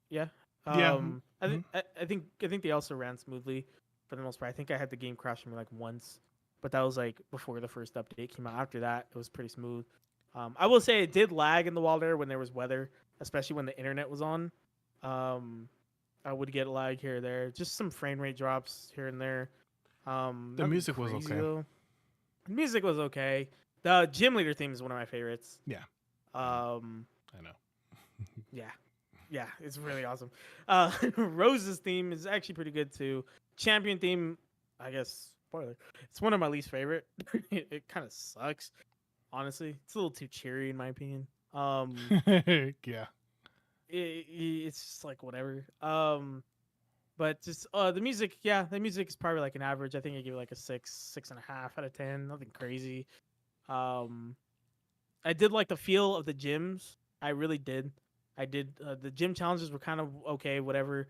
Yeah. Yeah. I think they also ran smoothly for the most part. I think I had the game crash me like once, but that was like before the first update came out. After that, it was pretty smooth. I will say it did lag in the wild area when there was weather, especially when the internet was on. I would get lag here or there, just some frame rate drops here and there. The music was okay. Though. The music was okay. The gym leader theme is one of my favorites. Yeah. I know. Yeah, it's really awesome. Rose's theme is actually pretty good too. Champion theme, I guess, spoiler, it's one of my least favorite. it kind of sucks, honestly. It's a little too cheery in my opinion. Yeah. It's just like whatever. But just the music, the music is probably like an average. I think I give it like a 6.5 out of 10. Nothing crazy. I did like the feel of the gyms. I really did. I did. The gym challenges were kind of okay, whatever.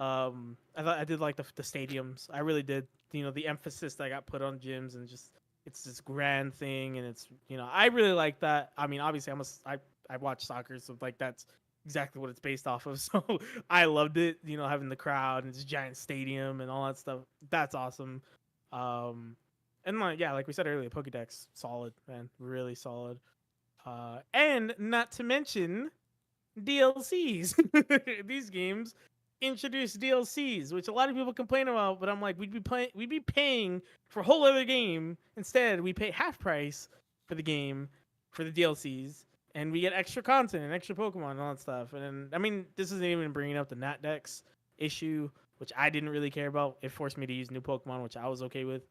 I thought I did like the stadiums. I really did. the emphasis that got put on gyms and just it's this grand thing, and it's I really like that. I mean, obviously I watch soccer, so like that's exactly what it's based off of. So I loved it, having the crowd and this giant stadium and all that stuff. That's awesome. And like we said earlier, Pokédex solid, man, really solid. And not to mention DLCs. These games introduce DLCs, which a lot of people complain about, but I'm like, we'd be paying for a whole other game. Instead, we pay half price for the game for the DLCs, and we get extra content and extra Pokemon and all that stuff. And I mean, this isn't even bringing up the Natdex issue, which I didn't really care about. It forced me to use new Pokemon, which I was okay with.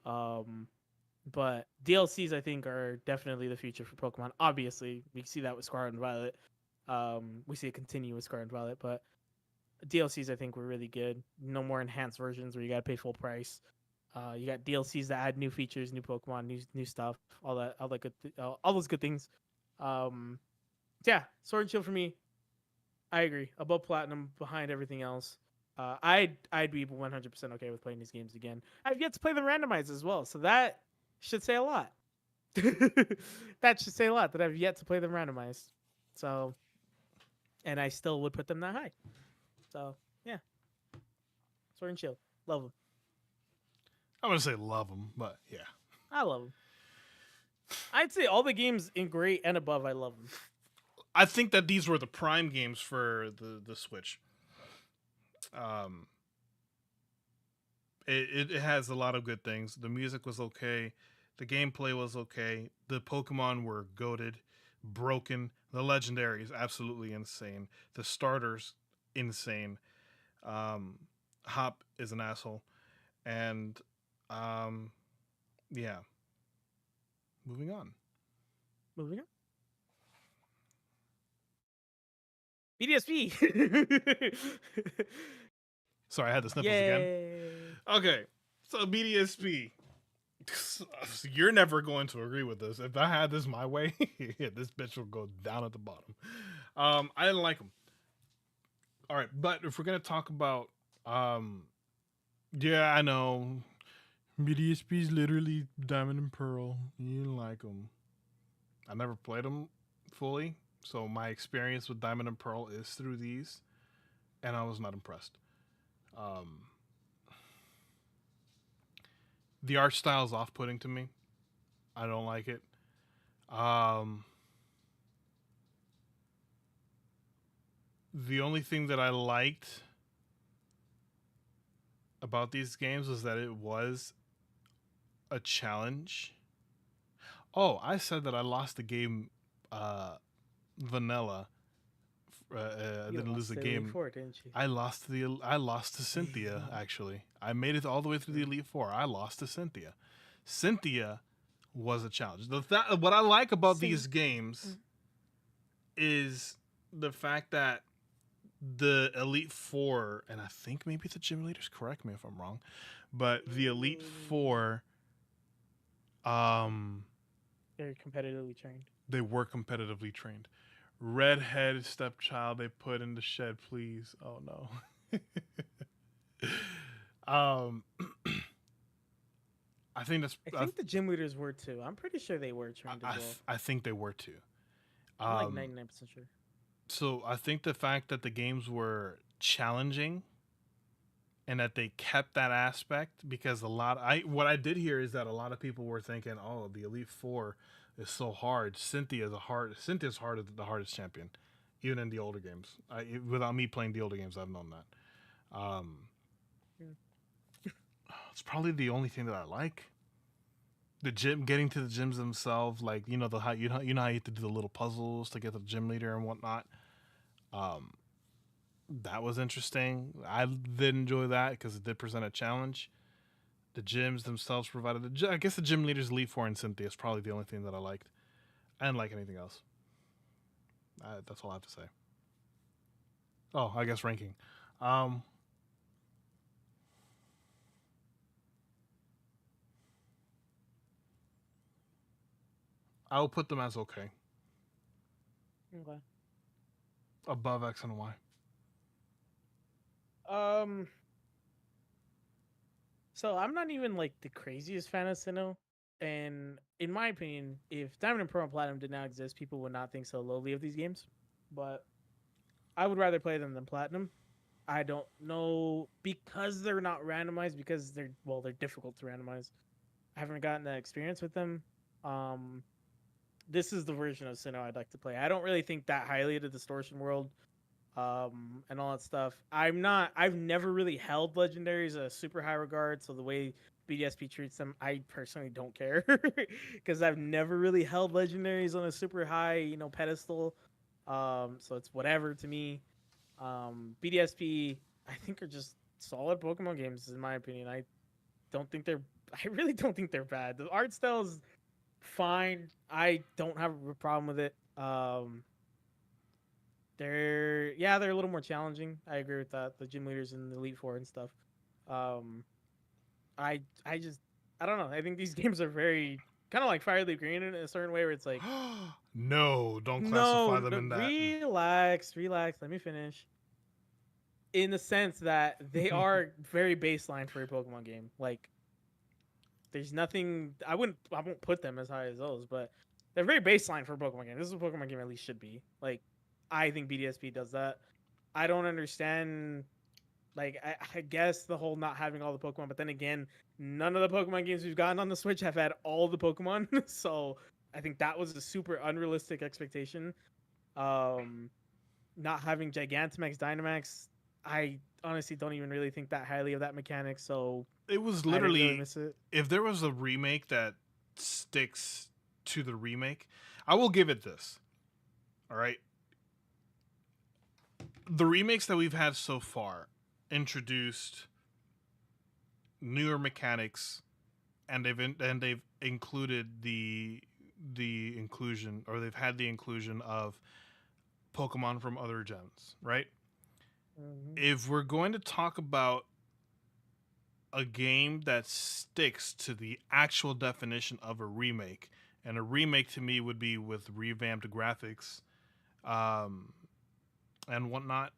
But DLCs, I think, are definitely the future for Pokemon. Obviously, we see that with Scarlet and Violet. We see it continue with Scarlet and Violet, but DLCs I think were really good. No more enhanced versions where you gotta pay full price. You got DLCs that add new features, new Pokemon, new stuff, all that good, all those good things. Yeah, Sword and Shield for me. I agree. Above Platinum, behind everything else. I'd be 100% okay with playing these games again. I've yet to play the randomized as well, so that should say a lot. That should say a lot that I've yet to play them randomized. So, and I still would put them that high. So yeah, Sword and Shield, love them. I'm gonna say love them, but yeah, I love them. I'd say all the games in great and above, I love them. I think that these were the prime games for the Switch. It has a lot of good things. The music was okay, the gameplay was okay, the Pokemon were goated, broken. The legendaries absolutely insane. The starters insane. Hop is an asshole, and yeah. Moving on. Moving on. BDSP. Sorry, I had the sniffles Yay. again. Okay, so BDSP. You're never going to agree with this. If I had this my way, this bitch will go down at the bottom. I didn't like them. All right, but if we're gonna talk about, yeah, I know, BDSP is literally Diamond and Pearl. You didn't like them. I never played them fully, so my experience with Diamond and Pearl is through these, and I was not impressed. The art style is off-putting to me. I don't like it. The only thing that I liked about these games was that it was a challenge. Oh, I said that I lost the game vanilla. I didn't lose the game. Four, didn't you? I lost to Cynthia. Actually, I made it all the way through the Elite Four. I lost to Cynthia. Cynthia was a challenge. What I like about these games is the fact that the Elite Four, and I think maybe the gym leaders, correct me if I'm wrong, but the Elite Four, they're competitively trained. They were competitively trained. Redhead stepchild they put in the shed, please. Oh no. I think the gym leaders were too. I'm pretty sure they were trained as well. I think they were too. I'm like 99% sure. So I think the fact that the games were challenging and that they kept that aspect, because what I did hear is that a lot of people were thinking, oh, the Elite Four is so hard. Cynthia's the hardest champion, even in the older games. Without me playing the older games, I've known that. It's probably the only thing that I like. The gym, getting to the gyms themselves, like you know how you have to do the little puzzles to get the gym leader and whatnot. That was interesting. I did enjoy that because it did present a challenge. The gyms themselves provided. I guess the gym leaders, Elite Four and Cynthia, is probably the only thing that I liked. I didn't like anything else. That's all I have to say. Oh, I guess ranking. I will put them as okay. Okay. Above X and Y. So I'm not even like the craziest fan of Sinnoh, and in my opinion, if Diamond and Pearl and Platinum did not exist, people would not think so lowly of these games. But I would rather play them than Platinum. I don't know because they're not randomized because they're difficult to randomize. I haven't gotten that experience with them. Um, this is the version of Sinnoh I'd like to play. I don't really think that highly of the distortion world, and all that stuff. I've never really held legendaries a super high regard. So the way BDSP treats them, I personally don't care because I've never really held legendaries on a super high, pedestal. So it's whatever to me. BDSP, I think are just solid Pokemon games in my opinion. Don't think they're, I really don't think they're bad. The art style is fine. I don't have a problem with it. They're a little more challenging. I agree with that. The gym leaders in the Elite Four and stuff. Um, I just I don't know. I think these games are very kind of like Fire Leaf Green in a certain way, where it's like, No, don't no, classify them no, in that. relax, relax. Let me finish. In the sense that they are very baseline for a Pokemon game. Like, there's nothing. I won't put them as high as those, but they're very baseline for a Pokemon game. This is a Pokemon game at least should be. Like, I think BDSP does that. I don't understand. Like, I guess the whole not having all the Pokemon, but then again, none of the Pokemon games we've gotten on the Switch have had all the Pokemon. So I think that was a super unrealistic expectation. Um, Not having Gigantamax, Dynamax, I honestly don't even really think that highly of that mechanic. So It was I didn't really literally, miss it. if there was a remake that sticks to the remake, I will give it this. All right. The remakes that we've had so far introduced newer mechanics, and they've included the inclusion, or they've had the inclusion of Pokemon from other gens, right? Mm-hmm. If we're going to talk about a game that sticks to the actual definition of a remake, and a remake to me would be with revamped graphics, um, and whatnot,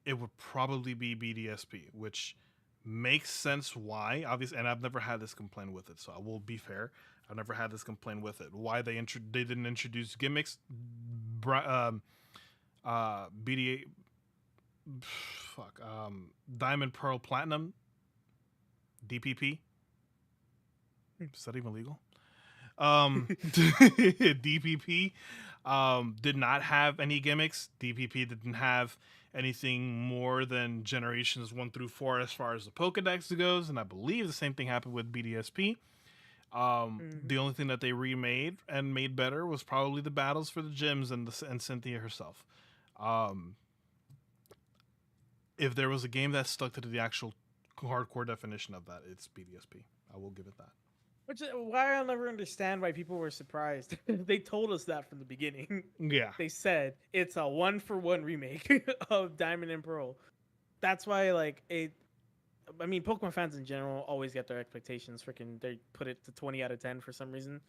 it would probably be BDSP, which makes sense why. Obviously, and I've never had this complaint with it, so I will be fair. I've never had this complaint with it. Why they didn't introduce gimmicks, BDA, Diamond, Pearl, Platinum, DPP. Is that even legal? DPP did not have any gimmicks. DPP didn't have anything more than generations 1 through 4 as far as the Pokedex goes, and I believe the same thing happened with BDSP. Mm-hmm. The only thing that they remade and made better was probably the battles for the gyms and Cynthia herself. Um, if there was a game that stuck to the actual hardcore definition of that, it's BDSP. I will give it that. Which is why I'll never understand why people were surprised. They told us that from the beginning. Yeah. They said it's a 1-for-1 remake of Diamond and Pearl. That's why, like, it. I mean, Pokemon fans in general always get their expectations freaking. They put it to 20 out of 10 for some reason.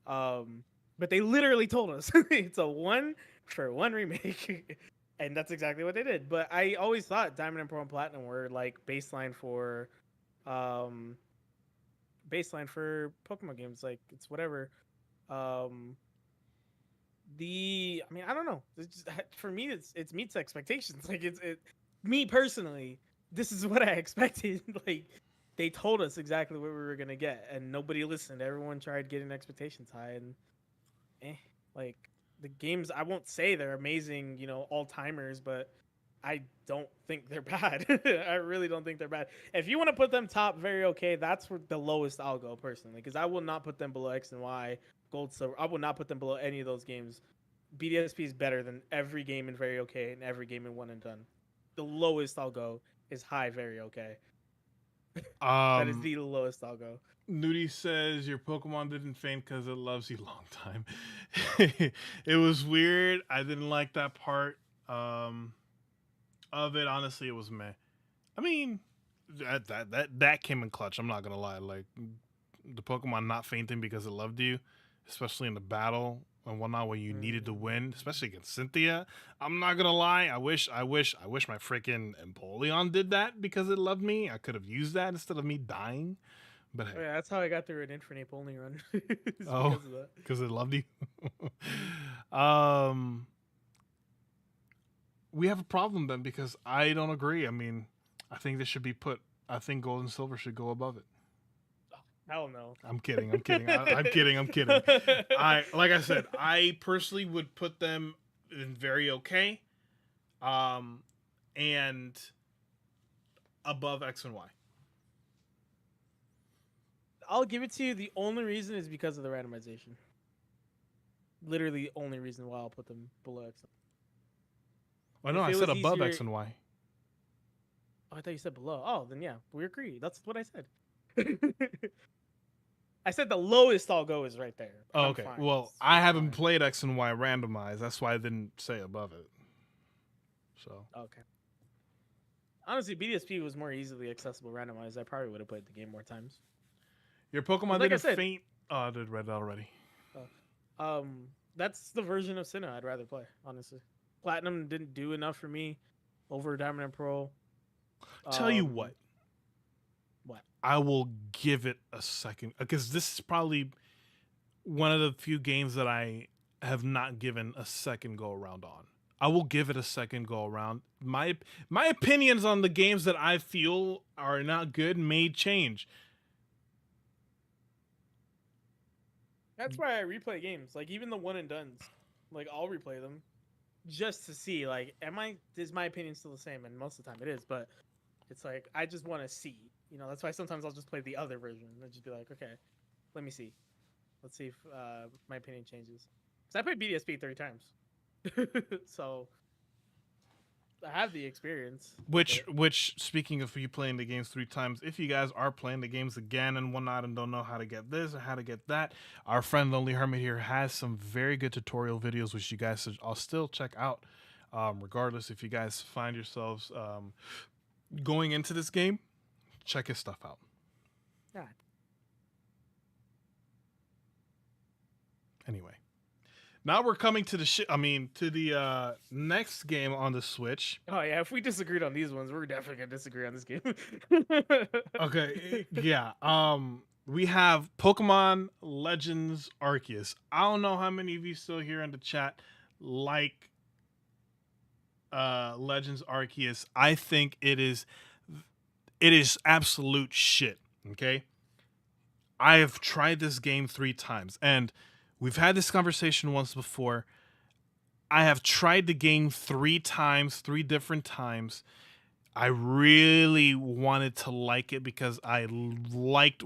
Um, but they literally told us it's a 1-for-1 remake, and that's exactly what they did. But I always thought Diamond and Pearl and Platinum were like um, baseline for Pokemon games. Like, it's whatever. Um, I mean, I don't know. It's just, for me, it's meets expectations. Like, me personally, this is what I expected. Like, they told us exactly what we were gonna get, and nobody listened. Everyone tried getting expectations high, and like, the games. I won't say they're amazing, all timers, but I don't think they're bad. I really don't think they're bad. If you want to put them top, very okay. That's where the lowest I'll go personally, because I will not put them below X and Y, Gold, Silver. I will not put them below any of those games. BDSP is better than every game in very okay and every game in one and done. The lowest I'll go is high, very okay. That is Um, the lowest I'll go. Nudie says your Pokemon didn't faint because it loves you long time. It was weird. I didn't like that part of it. Honestly, it was meh. I mean, that came in clutch. I'm not gonna lie. Like, the Pokemon not fainting because it loved you, especially in the battle. and whatnot when you needed to win, especially against Cynthia. I'm not gonna lie. I wish my freaking Empoleon did that because it loved me. I could have used that instead of me dying. But hey, Yeah, that's how I got through an Infinite only run. It's oh, because of that. because it loved you. Mhm. We have a problem then because I don't agree. I mean, I think this should be put. I think gold and silver should go above it. Hell no. I'm kidding. I'm kidding. I'm kidding. I'm kidding. Like I said, I personally would put them in very okay, and above X and Y. I'll give it to you. The only reason is because of the randomization. Literally, the only reason why I'll put them below X. Well, no, If I it said was above easier- X and Y. Oh, I thought you said below. Oh, then yeah, we agree. That's what I said. I said the lowest I'll go is right there. Oh, I'm okay. fine. Well, It's I haven't fine. played X and Y randomized. That's why I didn't say above it. So Okay. Honestly, BDSP was more easily accessible randomized. I probably would have played the game more times. your Pokemon Like I didn't said- faint. Oh, I did read it already. That's the version of Sinnoh I'd rather play, honestly. Platinum didn't do enough for me over Diamond and Pearl. Tell you what. What? I will give it a second because this is probably one of the few games that I have not given a second go around on. I will give it a second go around. My opinions on the games that I feel are not good may change. That's why I replay games. Like even the one and dones. Like I'll replay them just to see like is my opinion still the same? And most of the time it is, but it's like I just want to see. You know, that's why sometimes I'll just play the other version and just be like, okay, let me see. Let's see if my opinion changes. Cuz I played BDSP 30 times. So I have the experience. Which speaking of you playing the games 3 times, if you guys are playing the games again and whatnot and don't know how to get this or how to get that, our friend Lonely Hermit here has some very good tutorial videos which you guys should all still check out. Regardless if you guys find yourselves going into this game, check his stuff out. God. Anyway, now we're coming to the next game on the Switch. Oh yeah, if we disagreed on these ones, we're definitely gonna disagree on this game. Okay, yeah. We have Pokemon Legends Arceus. I don't know how many of you still here in the chat like Legends Arceus. I think it is absolute shit. Okay, I have tried this game 3 times, and we've had this conversation once before. I have tried the game 3 times, 3 different times. I really wanted to like it because I liked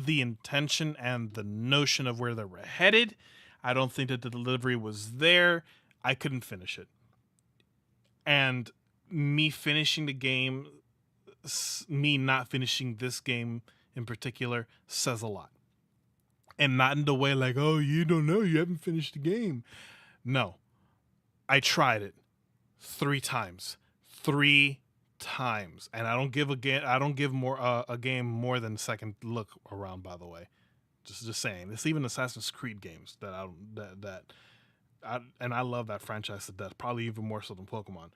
the intention and the notion of where they were headed. I don't think that the delivery was there. I couldn't finish it. And me finishing the game, me not finishing this game in particular, says a lot. And not in the way like, oh, you don't know, you haven't finished the game. No. I tried it 3 times. 3 times, and I don't give a game more than second look around. By the way, just saying. It's even Assassin's Creed games that I love that franchise to death. Probably even more so than Pokemon.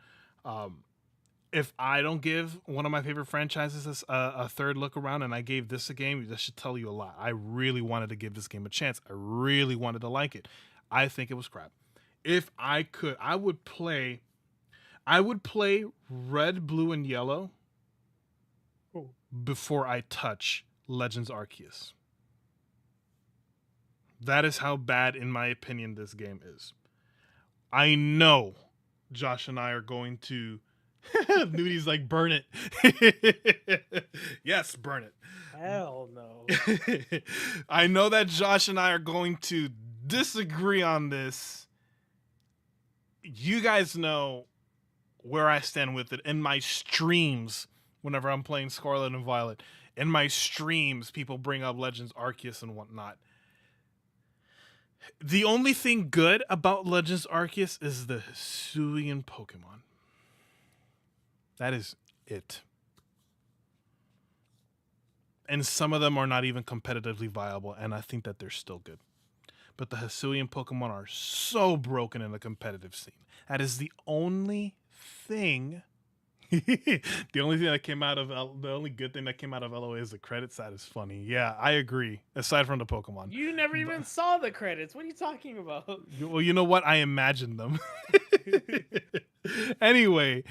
If I don't give one of my favorite franchises a third look around, and I gave this a game, that should tell you a lot. I really wanted to give this game a chance. I really wanted to like it. I think it was crap. If I could, I would play Red, Blue, and Yellow before I touch Legends Arceus. That is how bad, in my opinion, this game is. I know Josh and I are going to... Nudi's like, burn it. Yes, burn it. Hell no. I know that Josh and I are going to disagree on this. You guys know where I stand with it. In my streams, whenever I'm playing Scarlet and Violet, in my streams, people bring up Legends Arceus and whatnot. The only thing good about Legends Arceus is the Hisuian Pokemon. That is it. And some of them are not even competitively viable, and I think that they're still good. but the Hisuian Pokemon are so broken in the competitive scene. That is the only thing. The only thing that came out of the only good thing that came out of LOA is the credit side is funny. Yeah, I agree. Aside from the Pokemon, You never even saw the credits. What are you talking about? well, you know what? I imagined them. Anyway,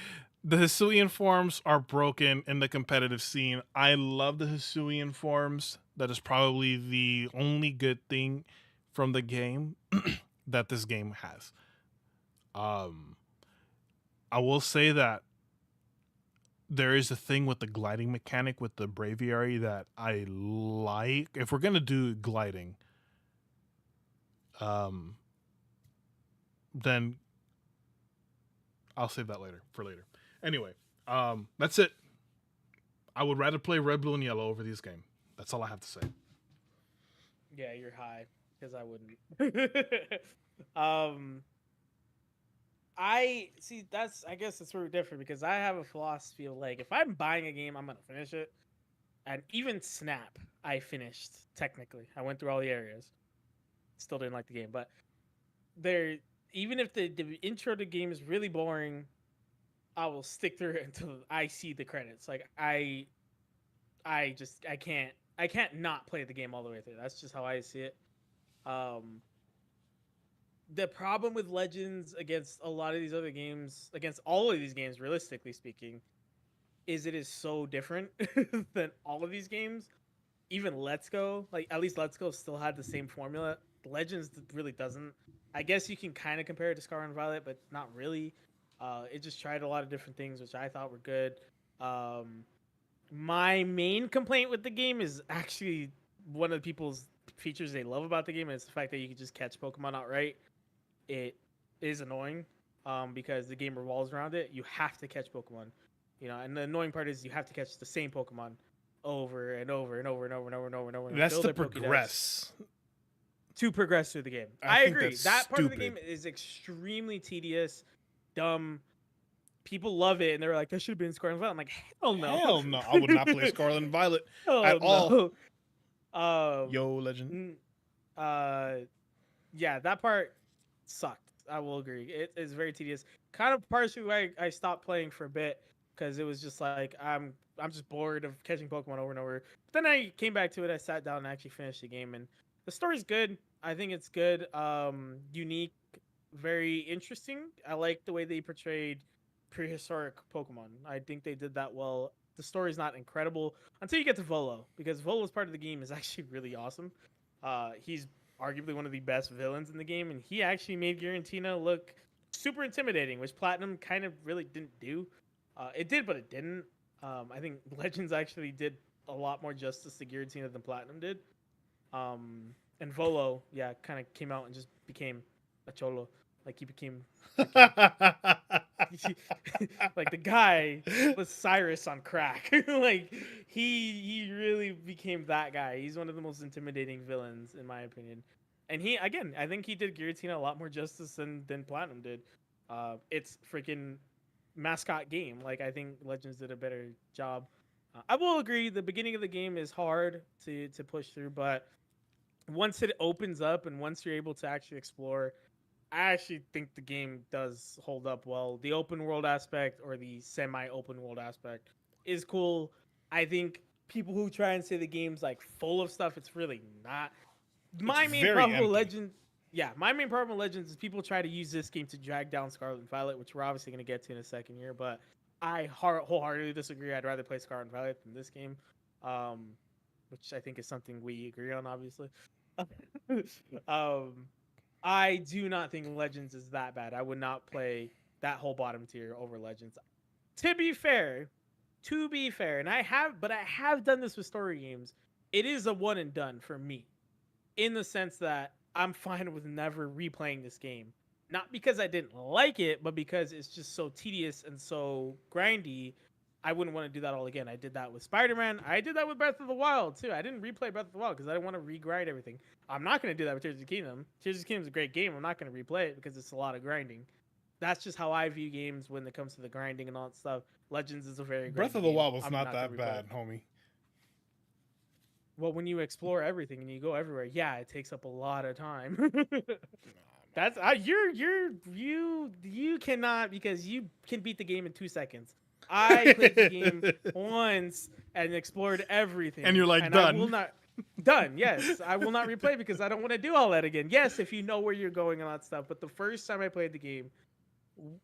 the Hisuian forms are broken in the competitive scene. I love the Hisuian forms. That is probably the only good thing from the game that this game has. Um, I will say that there is a thing with the gliding mechanic with the Braviary that I like. If we're gonna do gliding, um, then I'll save that for later. Anyway, that's it. I would rather play Red, Blue, and Yellow over this game. That's all I have to say. Yeah, you're high because I wouldn't. um, I see. I guess it's sort of different because I have a philosophy of like, if I'm buying a game, I'm gonna finish it. And even Snap, I finished technically. I went through all the areas. Still didn't like the game, but there. Even if the intro to the game is really boring, I will stick through it until I see the credits. Like I can't not play the game all the way through. That's just how I see it. Um, the problem with Legends against a lot of these other games, against all of these games, realistically speaking, is it is so different than all of these games. Even Let's Go, like at least Let's Go still had the same formula. Legends really doesn't. I guess you can kind of compare it to Scarlet and Violet, but not really. It just tried a lot of different things, which I thought were good. Um, my main complaint with the game is actually one of the people's features they love about the game, and it's the fact that you can just catch Pokemon outright. It is annoying because the game revolves around it. You have to catch Pokemon, and the annoying part is you have to catch the same Pokemon over and over and over and over and over and over and over. That's to progress. To progress through the game. I agree. That part of the game is extremely tedious, dumb. People love it, and they're like, "That should have been Scarlet and Violet." I'm like, "Hell no, hell no! I would not play Scarlet and Violet at all." Yo, Legend. Yeah, that part sucked. I will agree. It is very tedious. Kind of partially why I stopped playing for a bit because it was just like I'm just bored of catching Pokemon over and over. But then I came back to it. I sat down and actually finished the game, and the story's good. I think it's good. Unique, very interesting. I like the way they portrayed prehistoric Pokemon. I think they did that well. The story's not incredible until you get to Volo, because Volo's part of the game is actually really awesome. He's arguably one of the best villains in the game, and he actually made Giratina look super intimidating, which Platinum kind of really didn't do. It did, but it didn't. I think Legends actually did a lot more justice to Giratina than Platinum did. And Volo, yeah, kind of came out and just became a cholo. Like he became like the guy was Cyrus on crack. Like he really became that guy. He's one of the most intimidating villains in my opinion. And he, again, I think he did Giratina a lot more justice than Platinum did. It's freaking mascot game. Like I think Legends did a better job. I will agree the beginning of the game is hard to push through, but once it opens up and once you're able to actually explore, I actually think the game does hold up well. The open world aspect or the semi-open world aspect is cool. I think people who try and say the game's like full of stuff, it's really not. My main problem with Legends, my main problem with Legends is people try to use this game to drag down Scarlet and Violet, which we're obviously going to get to in a second here. But I wholeheartedly disagree. I'd rather play Scarlet and Violet than this game, which I think is something we agree on, obviously. I do not think Legends is that bad. I would not play that whole bottom tier over Legends. To be fair, and I have done this with story games. It is a one and done for me, in the sense that I'm fine with never replaying this game. Not because I didn't like it, but because it's just so tedious and so grindy. I wouldn't want to do that all again. I did that with Spider-Man. I did that with Breath of the Wild, too. I didn't replay Breath of the Wild because I didn't want to regrind everything. I'm not going to do that with Tears of the Kingdom. Tears of the Kingdom is a great game. I'm not going to replay it because it's a lot of grinding. That's just how I view games when it comes to the grinding and all that stuff. Legends is a very Breath of the Wild was not that bad, homie. Well, when you explore everything and you go everywhere, yeah, it takes up a lot of time. That's you cannot, because you can beat the game in 2 seconds. I played the game once and explored And everything, you're like, and I will done. not done. Yes, I will not replay because I don't want to do all that again. Yes, if you know where you're going and all that stuff, but the first time I played the game,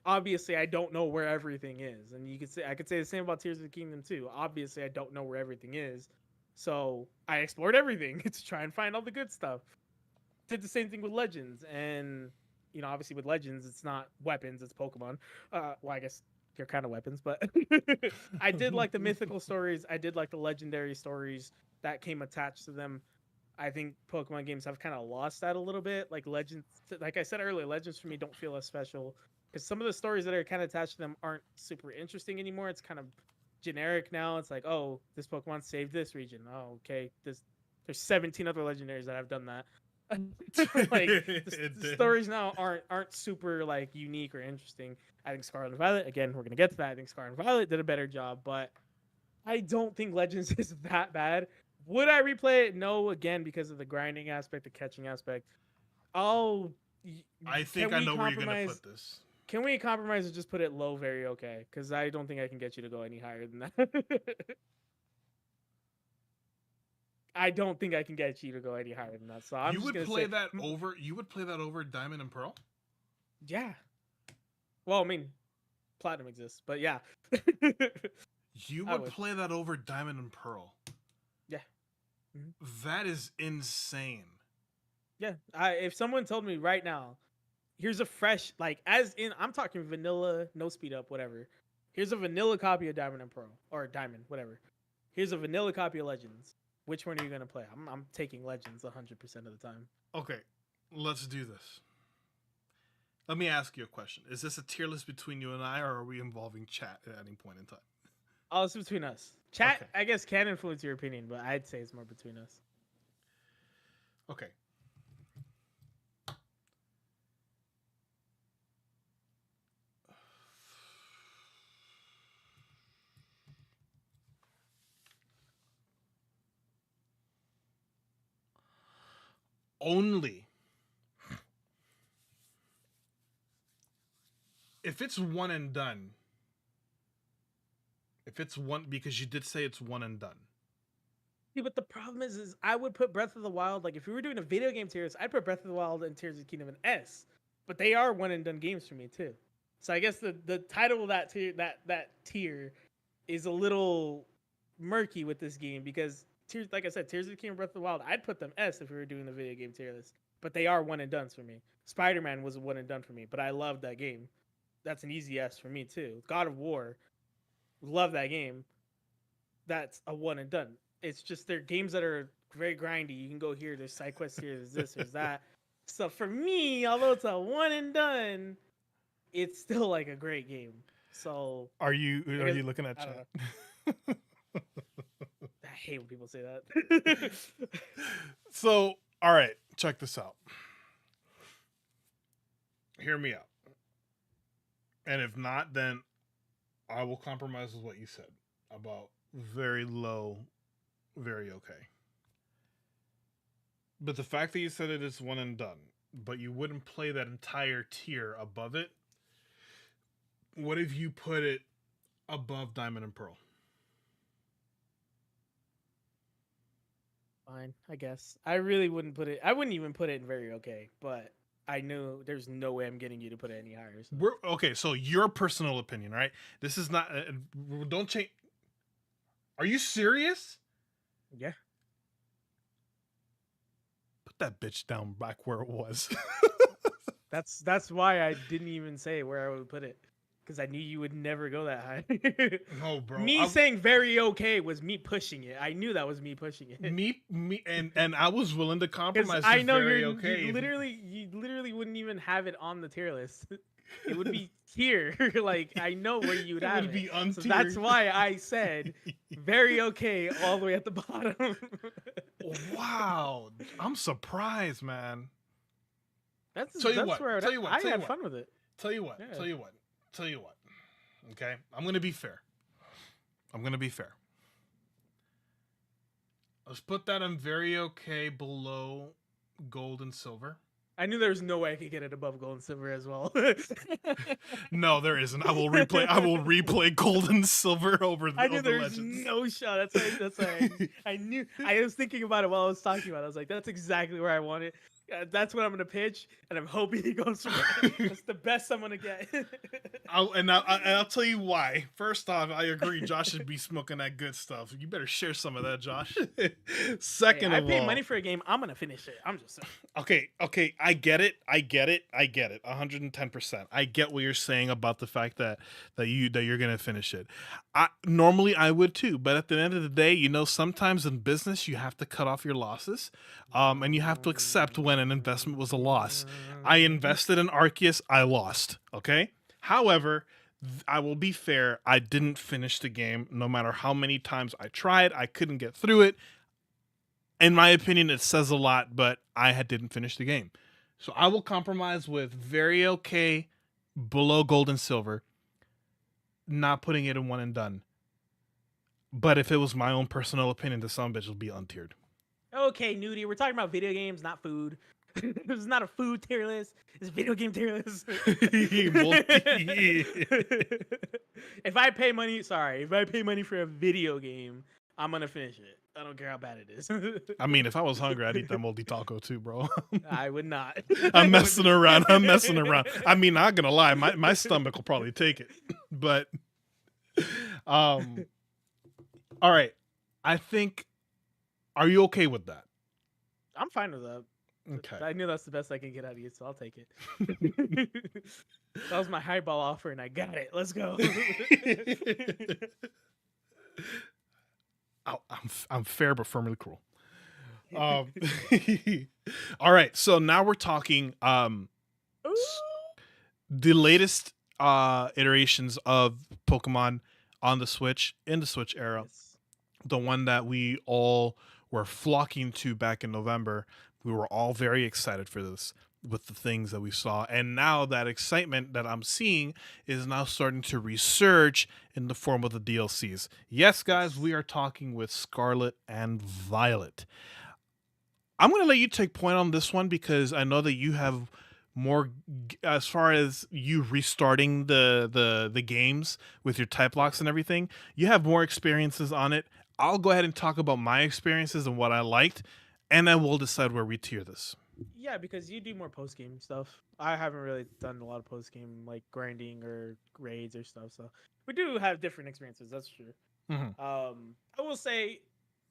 obviously I don't know where everything is, and you could say I could say the same about Tears of the Kingdom too. Obviously, I don't know where everything is, so I explored everything to try and find all the good stuff. Did the same thing with Legends, and obviously with Legends, it's not weapons, it's Pokemon. Well, I guess they're kind of weapons, but I did like the mythical stories. I did like the legendary stories that came attached to them. I think Pokemon games have kind of lost that a little bit. Like Legends, like I said earlier, Legends for me don't feel as special because some of the stories that are kind of attached to them aren't super interesting anymore. It's kind of generic now. It's like, oh, this Pokemon saved this region. Oh, okay. There's 17 other legendaries that have done that. Like the stories now aren't super like unique or interesting. I think Scarlet and Violet, again, we're gonna get to that. I think Scarlet and Violet did a better job, but I don't think Legends is that bad. Would I replay it? No, again, because of the grinding aspect, the catching aspect. Oh, I think I know where you're gonna put this. Can we compromise and just put it low, very okay? Because I don't think I can get you to go any higher than that. I don't think I can get you to go any higher than that. So I'm You just would gonna play say, that over. You would play that over Diamond and Pearl. yeah. Well, I mean, Platinum exists, but yeah. You would play that over Diamond and Pearl. Yeah. Mm-hmm. That is insane. Yeah. If someone told me right now, here's a fresh, like, as in, I'm talking vanilla, no speed up, whatever. Here's a vanilla copy of Diamond and Pearl, or Diamond, whatever. Here's a vanilla copy of Legends. Which one are you gonna play? I'm taking Legends 100% of the time. Okay, let's do this. Let me ask you a question. Is this a tier list between you and I, or are we involving chat at any point in time? Oh, it's between us. Chat, okay. I guess, can influence your opinion, but I'd say it's more between us. Okay. Only if it's one and done. If it's one, because you did say it's one and done. Yeah, but the problem is I would put Breath of the Wild, like if we were doing a video game tiers, I'd put Breath of the Wild and Tears of the Kingdom in S. But they are one and done games for me too. So I guess the title of that tier is a little murky with this game because Tears, like I said, Tears of the Kingdom, Breath of the Wild, I'd put them S if we were doing the video game tier list. But they are one and done for me. Spider-Man was a one and done for me, but I loved that game. That's an easy S for me too. God of War, love that game. That's a one and done. It's just they're games that are very grindy. You can go here, there's side quests here, there's this, there's that. So for me, although it's a one and done, it's still like a great game. So are you looking at chat? I hate when people say that. So, all right, check this out. Hear me out. And if not, then I will compromise with what you said about very low, very okay. But the fact that you said it is one and done, but you wouldn't play that entire tier above it, what if you put it above Diamond and Pearl? Fine, I guess. I really wouldn't put it. I wouldn't even put it in very okay, but I knew there's no way I'm getting you to put it any higher. So. Okay, so your personal opinion, right? This is not. Don't change. Are you serious? Yeah. Put that bitch down back where it was. That's why I didn't even say where I would put it. Because I knew you would never go that high. No, bro. Me saying very okay was me pushing it. I knew that was me pushing it. Me, and I was willing to compromise. I know very you literally wouldn't even have it on the tier list. It would be here. Like I know where you would have it. Be untiered. So that's why I said very okay all the way at the bottom. Wow, I'm surprised, man. That's tell you what. I had fun with it. Tell you what. Okay, I'm gonna be fair. Let's put that in very okay below gold and silver. I knew there was no way I could get it above gold and silver as well. No, there isn't. I will replay gold and silver over I knew over there was Legends. no shot. That's why I knew. I was thinking about it while I was talking about it. I was like, that's exactly where I want it. That's what I'm gonna pitch, and I'm hoping he goes for it. That's the best I'm gonna get. I'll tell you why. First off, I agree. Josh should be smoking that good stuff. You better share some of that, Josh. Second Hey, I of pay all, money for a game. I'm gonna finish it. I'm just saying. okay. I get it. 110%. I get what you're saying about the fact that you're gonna finish it. Normally I would too, but at the end of the day, sometimes in business you have to cut off your losses, and you have to accept when an investment was a loss. I invested in Arceus, I lost. Okay. However, I will be fair. I didn't finish the game. No matter how many times I tried, I couldn't get through it. In my opinion, it says a lot, but didn't finish the game. So I will compromise with very okay below gold and silver, not putting it in one and done. But if it was my own personal opinion, the son bitch will be untiered. Okay, Nudie, we're talking about video games, not food. This is not a food tier list. It's a video game tier list. If I pay money for a video game, I'm gonna finish it. I don't care how bad it is. I mean, if I was hungry, I'd eat that multi taco too, bro. I would not. I'm messing around. I mean, not gonna lie, my stomach will probably take it. But all right. I think, are you okay with that? I'm fine with that. Okay. I knew that's the best I can get out of you, so I'll take it. That was my highball offer, and I got it. Let's go. I'm fair but firmly cruel. All right, so now we're talking the latest iterations of Pokemon on the Switch, in the Switch era. Yes. The one that we all were flocking to back in November. We were all very excited for this with the things that we saw. And now that excitement that I'm seeing is now starting to resurge in the form of the DLCs. Yes, guys, we are talking with Scarlet and Violet. I'm going to let you take point on this one because I know that you have more, as far as you restarting the games with your type locks and everything, you have more experiences on it. I'll go ahead and talk about my experiences and what I liked, and then we'll decide where we tier this. Yeah, because you do more post game stuff. I haven't really done a lot of post game like grinding or raids or stuff. So we do have different experiences. That's true. Mm-hmm. I will say,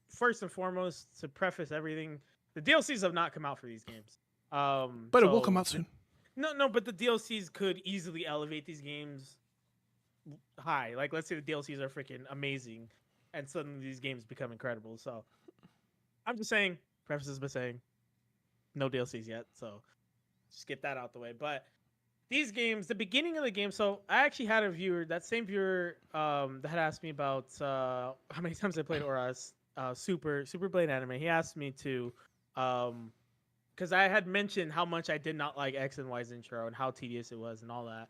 first and foremost, to preface everything, the DLCs have not come out for these games. But it will come out soon. No, but the DLCs could easily elevate these games high. Like, let's say the DLCs are freaking amazing, and suddenly these games become incredible. So I'm just saying, prefaces by saying, no DLCs yet, so just get that out the way. But these games, the beginning of the game, so I actually had a viewer, that same viewer that had asked me about how many times I played Auras, Super Blade Anime. He asked me to, because I had mentioned how much I did not like X and Y's intro and how tedious it was and all that.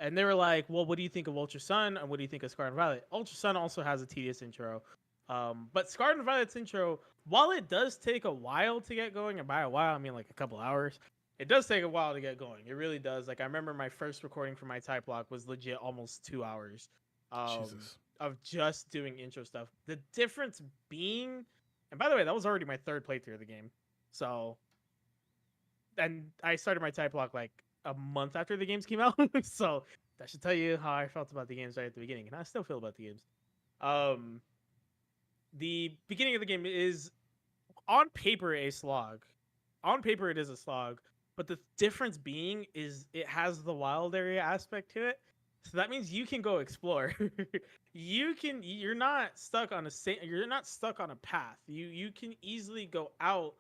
And they were like, well, what do you think of Ultra Sun? And what do you think of Scarlet and Violet? Ultra Sun also has a tedious intro. But Scarlet and Violet's intro, while it does take a while to get going, and by a while I mean like a couple hours, it does take a while to get going. It really does. Like, I remember my first recording for my type lock was legit almost 2 hours of just doing intro stuff. The difference being, and by the way, that was already my third playthrough of the game. So, and I started my type lock like a month after the games came out. So that should tell you how I felt about the games right at the beginning, and I still feel about the games. The beginning of the game is on paper a slog. On paper it is a slog, but the difference being is it has the wild area aspect to it. So that means you can go explore. You're not stuck on a path. You can easily go out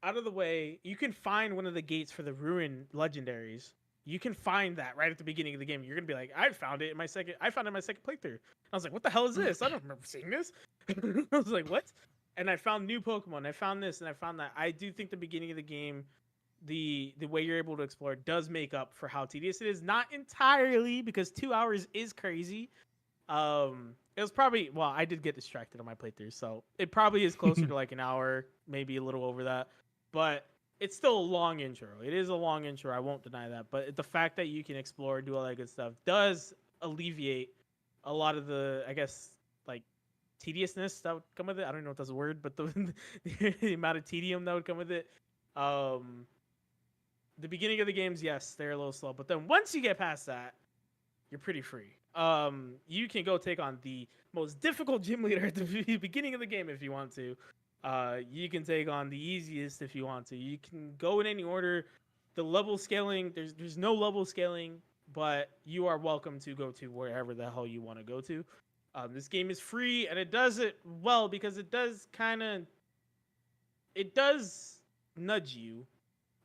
of the way. You can find one of the gates for the ruin legendaries. You can find that right at the beginning of the game. You're gonna be like, I found it in my second playthrough. I was like, what the hell is this? I don't remember seeing this. I was like, what? And I found new Pokemon. I found this and I found that. I do think the beginning of the game, the way you're able to explore does make up for how tedious it is. Not entirely, because 2 hours is crazy. It was probably, well, I did get distracted on my playthrough, so it probably is closer to like an hour, maybe a little over that. But it's still a long intro. It is a long intro. I won't deny that. But the fact that you can explore and do all that good stuff does alleviate a lot of the, I guess, like tediousness that would come with it. I don't know if that's a word, but the amount of tedium that would come with it. Um, the beginning of the games, yes, they're a little slow, but then once you get past that, you're pretty free. You can go take on the most difficult gym leader at the beginning of the game if you want to. You can take on the easiest if you want to. You can go in any order. The level scaling, there's no level scaling, but you are welcome to go to wherever the hell you want to go to. This game is free and it does it well because it does nudge you.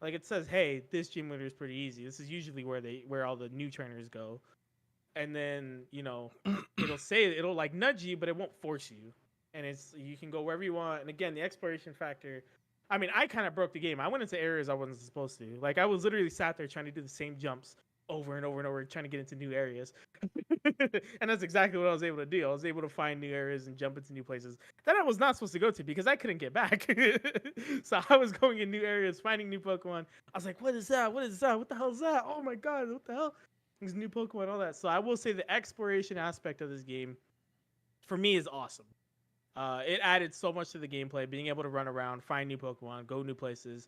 Like it says, hey, this gym leader is pretty easy. This is usually where all the new trainers go, and then it'll like nudge you, but it won't force you, and you can go wherever you want. And again, the exploration factor. I mean, I kind of broke the game. I went into areas I wasn't supposed to. Like I was literally sat there trying to do the same jumps over and over and over, trying to get into new areas. And that's exactly what I was able to do. I was able to find new areas and jump into new places that I was not supposed to go to because I couldn't get back. So I was going in new areas, finding new Pokemon. I was like, what is that? What is that? What the hell is that? Oh my God, what the hell? These new Pokemon, all that. So I will say the exploration aspect of this game, for me, is awesome. It added so much to the gameplay, being able to run around, find new Pokemon, go new places.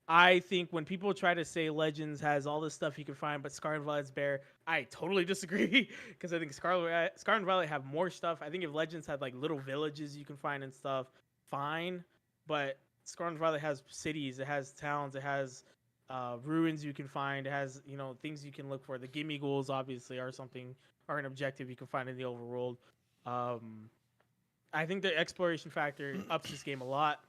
I think when people try to say Legends has all this stuff you can find, but Scarlet and Violet's bare, I totally disagree because I think Scarlet and Violet have more stuff. I think if Legends had like little villages you can find and stuff, fine. But Scarlet and Violet has cities, it has towns, it has ruins you can find, it has things you can look for. The gimme ghouls obviously are an objective you can find in the overworld. I think the exploration factor ups this game a lot.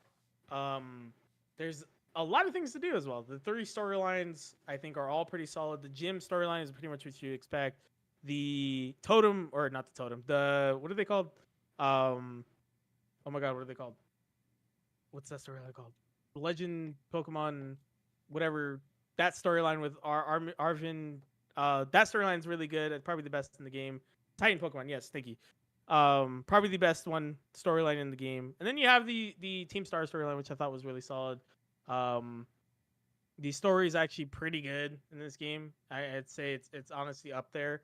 There's a lot of things to do as well. The 3 storylines I think are all pretty solid. The gym storyline is pretty much what you expect. The totem, or not the totem, the what are they called? Oh my God, what are they called? What's that storyline called? Legend Pokemon, whatever. That storyline with Arvin, that storyline's really good. It's probably the best in the game. Titan Pokemon, yes, thank you. Probably the best one storyline in the game. And then you have the Team Star storyline, which I thought was really solid. Um, the story is actually pretty good in this game. I'd say it's honestly up there.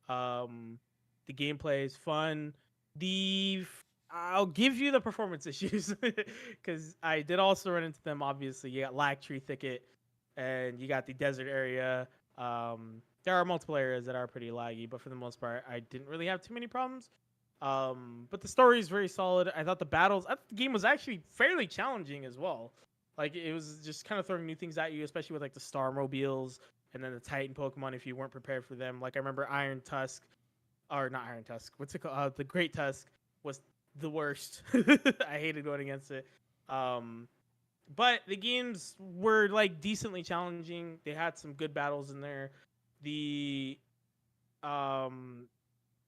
The gameplay is fun. I'll give you the performance issues because I did also run into them. Obviously, you got Lac Tree Thicket, and you got the desert area. There are multiple areas that are pretty laggy, but for the most part, I didn't really have too many problems. But the story is very solid. I thought the game was actually fairly challenging as well. Like it was just kind of throwing new things at you, especially with like the Star Mobiles and then the Titan Pokemon if you weren't prepared for them. Like I remember Iron Tusk, or not Iron Tusk. What's it called? The Great Tusk was the worst. I hated going against it. But the games were like decently challenging. They had some good battles in there. The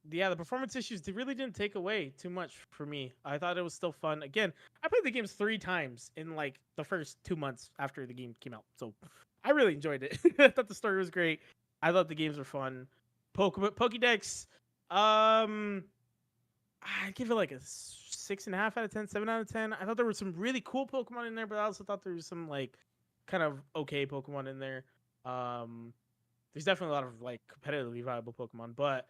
the performance issues, they really didn't take away too much for me. I thought it was still fun. Again, I played the games 3 times in like the first 2 months after the game came out, so I really enjoyed it. I thought the story was great. I thought the games were fun. Pokédex, I'd give it like a 6.5 out of 10, 7 out of 10. I thought there were some really cool Pokemon in there, but I also thought there was some like kind of okay Pokemon in there. There's definitely a lot of like competitively viable Pokemon, but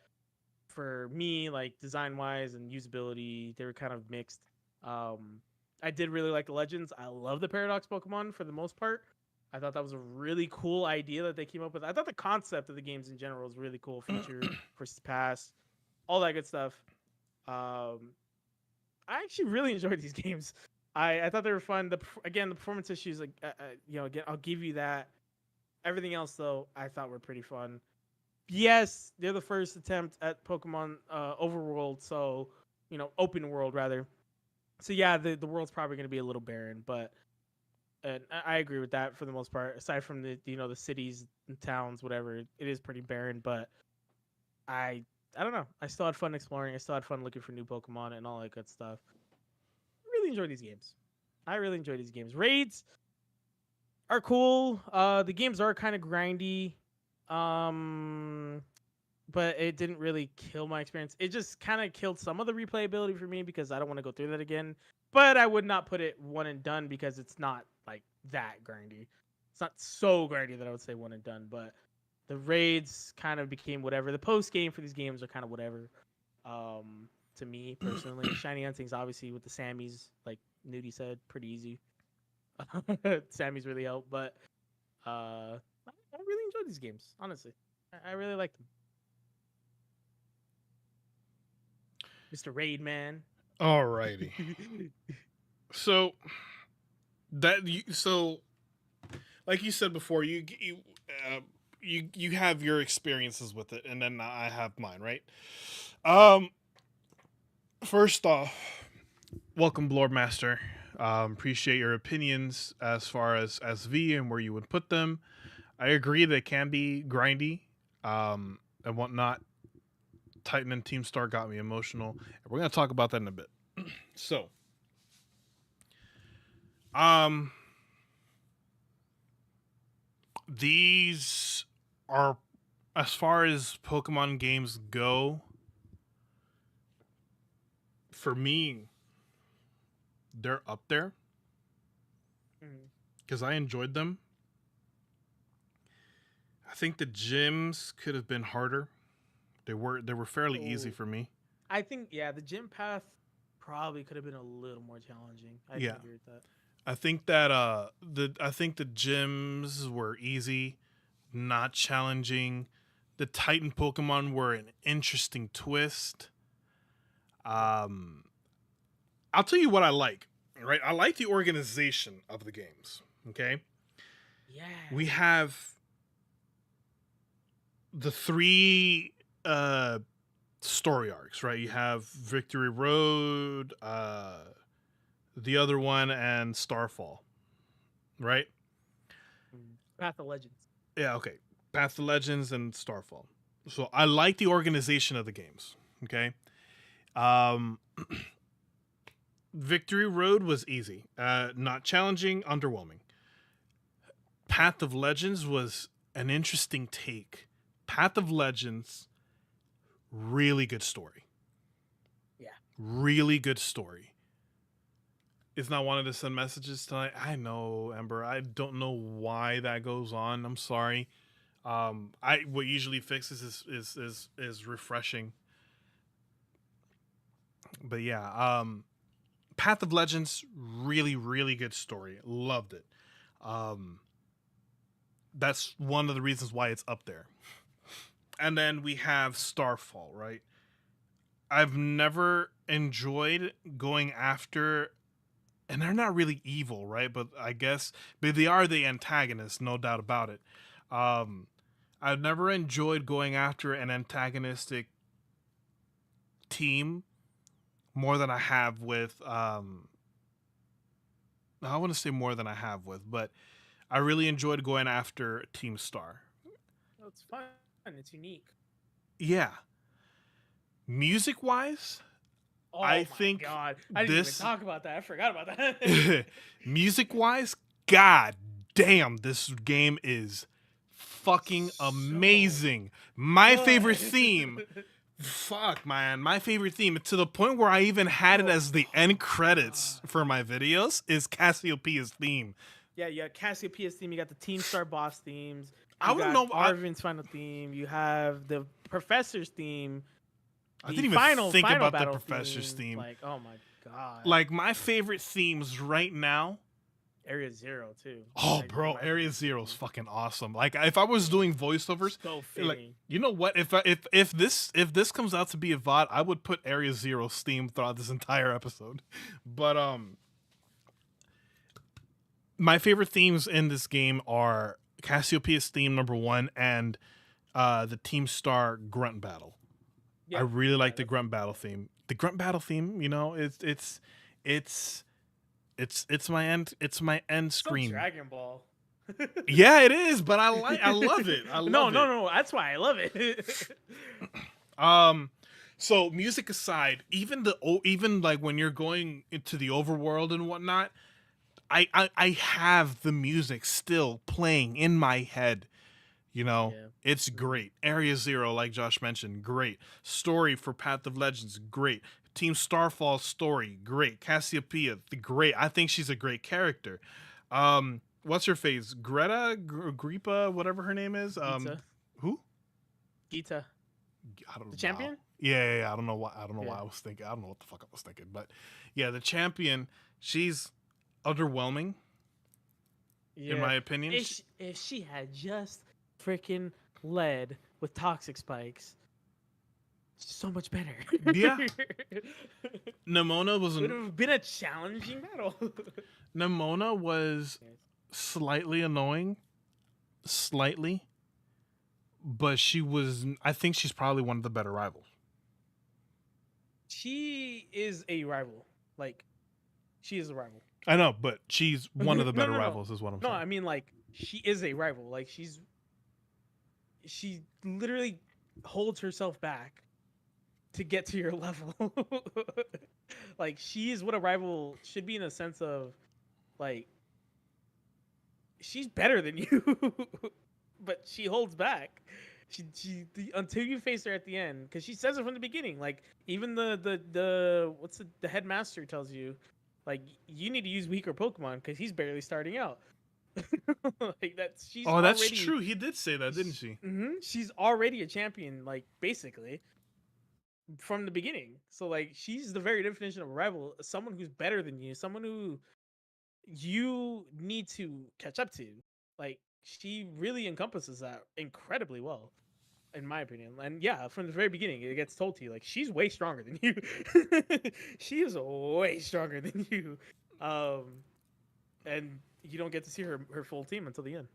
for me, like design wise and usability, they were kind of mixed. I did really like the Legends. I love the Paradox Pokemon for the most part. I thought that was a really cool idea that they came up with. I thought the concept of the games in general was really cool. Future versus past, all that good stuff. I actually really enjoyed these games. I thought they were fun. The performance issues, like again, I'll give you that. Everything else, though, I thought were pretty fun. Yes, they're the first attempt at Pokemon overworld, so open world rather. So yeah, the world's probably going to be a little barren, but and I agree with that for the most part. Aside from the the cities and towns, whatever, it is pretty barren. But I don't know. I still had fun exploring. I still had fun looking for new Pokemon and all that good stuff. I really enjoy these games. Raids are cool. The games are kind of grindy. but it didn't really kill my experience. It just kind of killed some of the replayability for me because I don't want to go through that again. But I would not put it one and done because it's not like that grindy. It's not so grindy that I would say one and done. But the raids kind of became whatever. The post game for these games are kind of whatever. To me personally, shiny hunting's obviously with the Sammys, like Nudie said, pretty easy. Sammy's really helped, but I really enjoy these games. Honestly, I really like them. Mr. Raid Man. Alrighty. So so like you said before, you have your experiences with it, and then I have mine, right? First off, welcome, Lord Master. Appreciate your opinions as far as SV and where you would put them. I agree that it can be grindy, and whatnot. Titan and Team Star got me emotional. We're gonna talk about that in a bit. So, these are, as far as Pokemon games go, for me, they're up there because I enjoyed them. I think the gyms could have been harder. They were fairly easy for me. I think the gym path probably could have been a little more challenging. I Yeah. agree with that. I think that the gyms were easy, not challenging. The Titan Pokemon were an interesting twist. I'll tell you what I like. Right, I like the organization of the games. Okay, Yeah. we have the 3 story arcs. Right, you have Victory Road, the other one, and Starfall. Right. Path of Legends. Yeah, okay. Path of Legends and Starfall. So I like the organization of the games. Okay. Victory Road was easy. Not challenging, underwhelming. Path of Legends was an interesting take. Path of Legends, really good story. Yeah. Really good story. It's not wanting to send messages tonight. I know, Ember. I don't know why that goes on. I'm sorry. What usually fixes is refreshing. But yeah, Path of Legends, really, really good story. Loved it. That's one of the reasons why it's up there. And then we have Starfall, right? I've never enjoyed going after, and they're not really evil, right? But I guess they are the antagonists, no doubt about it. I've never enjoyed going after an antagonistic team more than I have with I want to say more than I have with, but I really enjoyed going after Team Star. Well, it's fun. It's unique. Yeah. Music wise, Oh I my think God. I didn't this even talk about that. I forgot about that. music wise, god damn, this game is fucking So amazing. My favorite good. theme. Fuck, man. My favorite theme, to the point where I even had it as the end credits for my videos, is Cassiopeia's theme. Yeah, Cassiopeia's theme. You got the Team Star boss themes. I wouldn't know. Arvin's final theme. You have the Professor's theme. I didn't even think about the Professor's theme. Like, oh my God. Like, my favorite themes right now. Area Zero too. Oh, Like, bro, my Area favorite Zero is theme. fucking awesome. Like, if I was doing voiceovers, So fitting. like, you know what? If this comes out to be a VOD, I would put Area Zero's theme throughout this entire episode. But my favorite themes in this game are Cassiopeia's theme #1 and the Team Star grunt battle. Yeah, I really like the grunt battle theme. The grunt battle theme, you know, it's my end screen. Dragon Ball. Yeah, it is, but I love it. I love it. No. That's why I love it. So music aside, even like when you're going into the overworld and whatnot, I have the music still playing in my head. You know, Yeah. it's Mhm. great. Area Zero, like Josh mentioned, great. Story for Path of Legends, great. Team Starfall story, great. Cassiopeia, great. I think she's a great character. What's her face? Greta, Gripa, whatever her name is. Gita. Who? Gita. I don't. The Wow. champion? Yeah. I don't know why. I don't know why Yeah. I was thinking. I don't know what the fuck I was thinking. But yeah, the champion. She's underwhelming in Yeah. my opinion. If she had just freaking led with toxic spikes, so much better. Yeah, Nemona was Would have been a challenging battle. Nemona was Yes. slightly annoying, slightly, but she was. I think she's probably one of the better rivals. She is a rival. Like, she is a rival. I know, but she's one of the no, better no, no. rivals, is what I'm No, saying. I mean, like, she is a rival. Like, she literally holds herself back to get to your level. Like, she is what a rival should be, in a sense of, like, she's better than you, but she holds back. Until you face her at the end, because she says it from the beginning. Like, even the what's the headmaster tells you, like, you need to use weaker Pokemon because he's barely starting out. Like, that's she's Oh, that's already true. He did say that, didn't she? she's already a champion, like, basically from the beginning. So, like, she's the very definition of a rival, someone who's better than you, someone who you need to catch up to. Like, she really encompasses that incredibly well, in my opinion. And yeah, from the very beginning, it gets told to you, like, she's way stronger than you. She is way stronger than you. Um, and you don't get to see her full team until the end.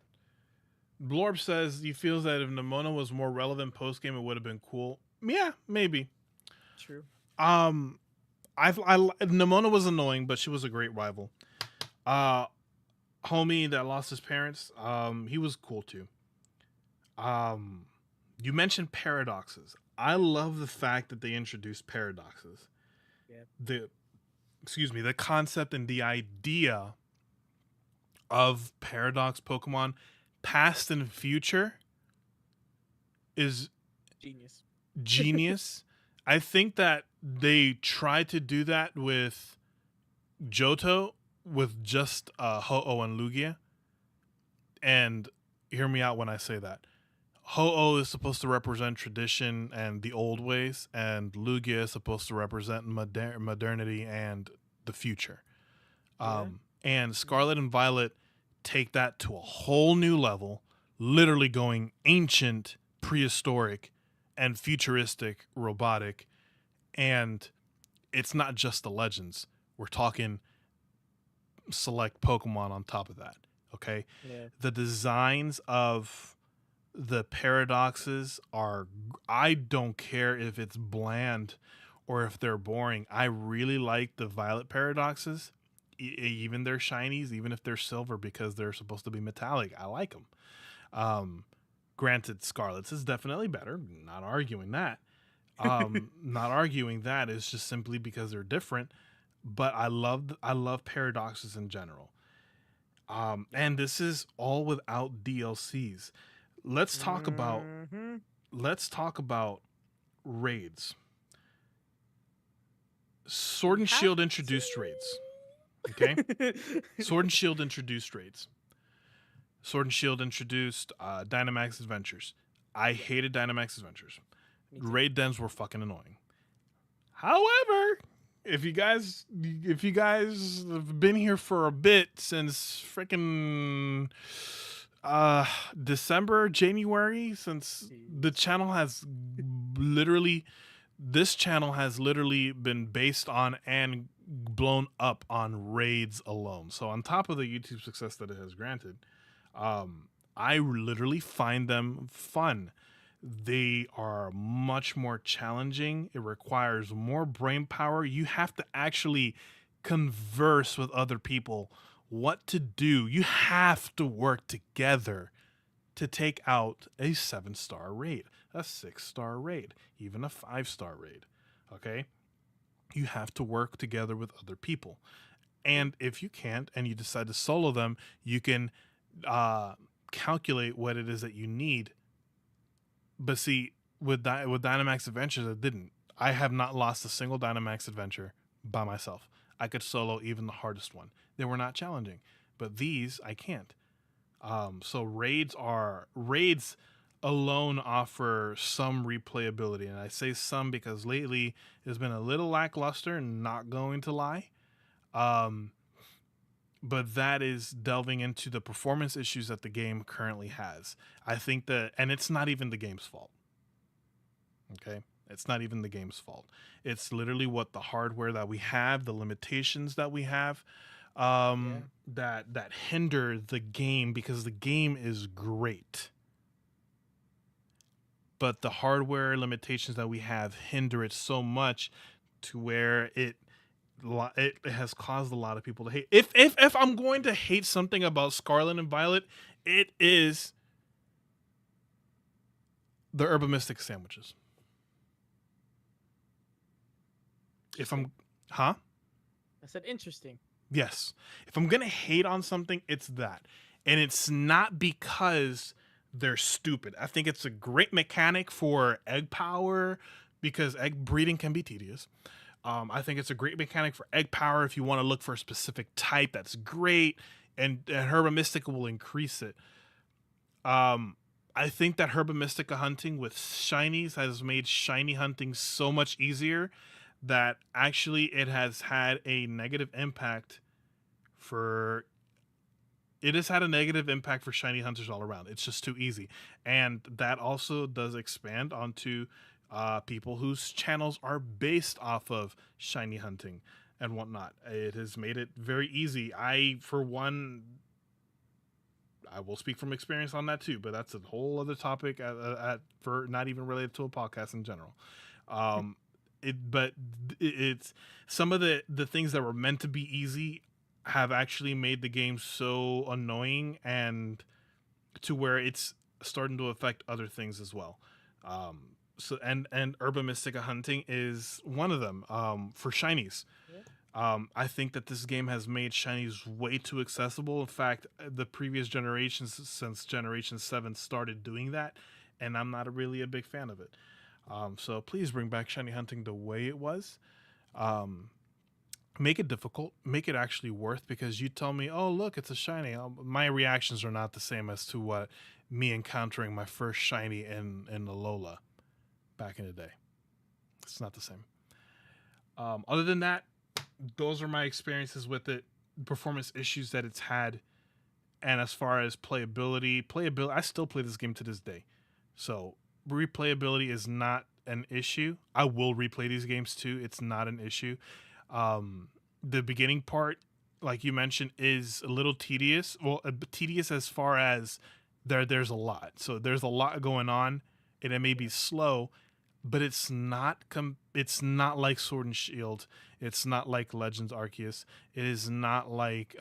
Blorb says he feels that if Nemona was more relevant post game, it would have been cool. Yeah, maybe. True. Um, Nemona was annoying, but she was a great rival. Uh, Homie that lost his parents, he was cool too. Um, you mentioned paradoxes. I love the fact that they introduced paradoxes. Yeah. The concept and the idea of paradox Pokemon, past and future, is Genius. genius. I think that they tried to do that with Johto with just Ho-Oh and Lugia. And hear me out when I say that. Ho-Oh is supposed to represent tradition and the old ways, and Lugia is supposed to represent modernity and the future. Yeah. And Scarlet and Violet take that to a whole new level, literally going ancient, prehistoric, and futuristic, robotic. And it's not just the legends. We're talking select Pokemon on top of that. Okay. Yeah. The designs of the paradoxes are, I don't care if it's bland or if they're boring. I really like the Violet paradoxes, even their shinies, even if they're silver, because they're supposed to be metallic. I like them. Granted, Scarlet's is definitely better. Not arguing that. Not arguing that. It's just simply because they're different. But I love paradoxes in general. And this is all without DLCs. Let's talk about Mm-hmm. let's talk about raids. We Sword and have Shield introduced raids. Okay? to. Sword and Shield introduced raids. Sword and Shield introduced Dynamax Adventures. I Yeah, hated Dynamax Adventures. me too. Raid dens were fucking annoying. However, if you guys have been here for a bit since freaking December, January, since the Jeez. channel has literally this channel has literally been based on and blown up on raids alone. So on top of the YouTube success that it has granted, I literally find them fun. They are much more challenging. It requires more brain power. You have to actually converse with other people what to do. You have to work together to take out a 7-star raid, a 6-star raid, even a 5-star raid. Okay? You have to work together with other people. And if you can't and you decide to solo them, you can calculate what it is that you need. But see, with Dynamax Adventures, it didn't. I have not lost a single Dynamax Adventure by myself. I could solo even the hardest one. They were not challenging, but these I can't. So raids alone offer some replayability, and I say some because lately it's been a little lackluster. Not going to lie, but that is delving into the performance issues that the game currently has. I think that, and it's not even the game's fault. Okay, it's not even the game's fault. It's literally what the hardware that we have, the limitations that we have, that hinder the game, because the game is great, but the hardware limitations that we have hinder it so much to where it has caused a lot of people to hate. If I'm going to hate something about Scarlet and Violet, it is the Herba Mystic sandwiches. If I'm, huh? I said interesting. Yes. If I'm gonna hate on something, it's that, and it's not because they're stupid. I think it's a great mechanic for egg power because egg breeding can be tedious. I think it's a great mechanic for egg power if you want to look for a specific type. That's great, and Herba Mystica will increase it. I think that Herba Mystica hunting with shinies has made shiny hunting so much easier that actually it has had a negative impact for shiny hunters all around. It's just too easy, and that also does expand onto people whose channels are based off of shiny hunting and whatnot. It has made it very easy. For one, I will speak from experience on that too, but that's a whole other topic for not even related to a podcast in general. It's some of the things that were meant to be easy have actually made the game so annoying, and to where it's starting to affect other things as well. So Herba Mystica hunting is one of them for shinies. I think that this game has made shinies way too accessible. In fact, the previous generations, since Generation 7, started doing that, and I'm not really a big fan of it. So please bring back shiny hunting the way it was. Make it difficult, make it actually worth, because you tell me, oh, look, it's a shiny. My reactions are not the same as to what me encountering my first shiny in the Alola back in the day. It's not the same. Other than that, those are my experiences with it, performance issues that it's had, and as far as playability, I still play this game to this day. So replayability is not an issue. I will replay these games too. It's not an issue. The beginning part, like you mentioned, is a little tedious. Well, tedious as far as there's a lot. So there's a lot going on, and it may be slow, but it's not like Sword and Shield. It's not like Legends Arceus. It is not like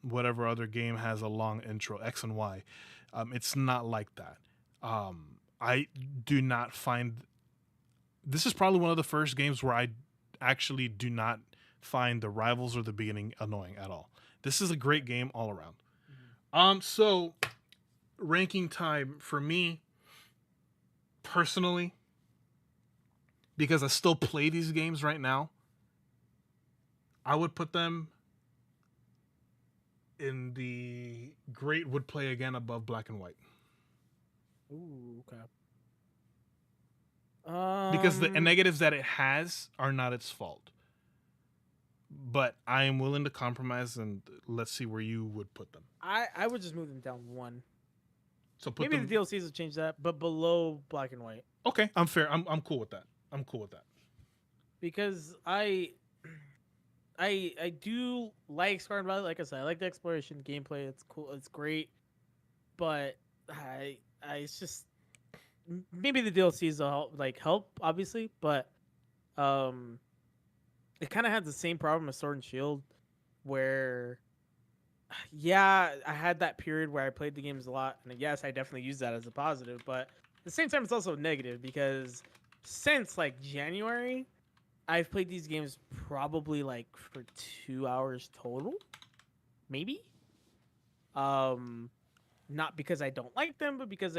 whatever other game has a long intro, X and Y. It's not like that. I do not find this is probably one of the first games where I actually do not find the rivals or the beginning annoying at all. This is a great game all around. So ranking time for me personally, because I still play these games right now, I would put them in the great would play again above Black and White. Ooh, okay. Because the negatives that it has are not its fault. But I am willing to compromise, and let's see where you would put them. I would just move them down one. So put maybe them... the DLCs will change that, but below Black and White. Okay, I'm fair. I'm cool with that. Because I do like Scarlet and Violet. Like I said, I like the exploration gameplay. It's cool. It's great. But it's just maybe the DLCs will help obviously, but it kind of had the same problem as Sword and Shield, where I had that period where I played the games a lot, and yes, I definitely use that as a positive, but at the same time it's also negative because since January, I've played these games probably for 2 hours total, maybe. not because I don't like them, but because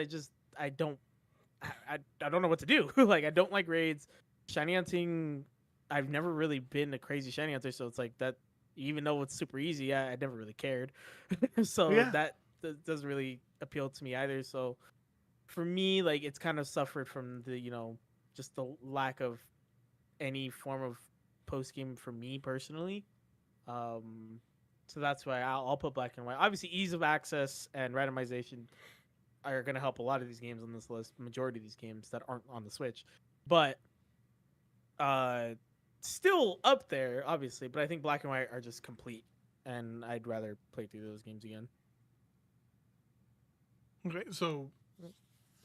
I don't I don't know what to do. Like I don't like raids, shiny hunting. I've never really been a crazy shiny hunter, so it's like that. Even though it's super easy, I never really cared. So Yeah. that doesn't really appeal to me either. So for me, like it's kind of suffered from the just the lack of any form of post game for me personally. Um, so that's why I'll put black and white. Obviously, ease of access and randomization are going to help a lot of these games on this list. Majority of these games that aren't on the Switch, but uh, still up there, obviously. But I think black and white are just complete, and I'd rather play through those games again. Okay. So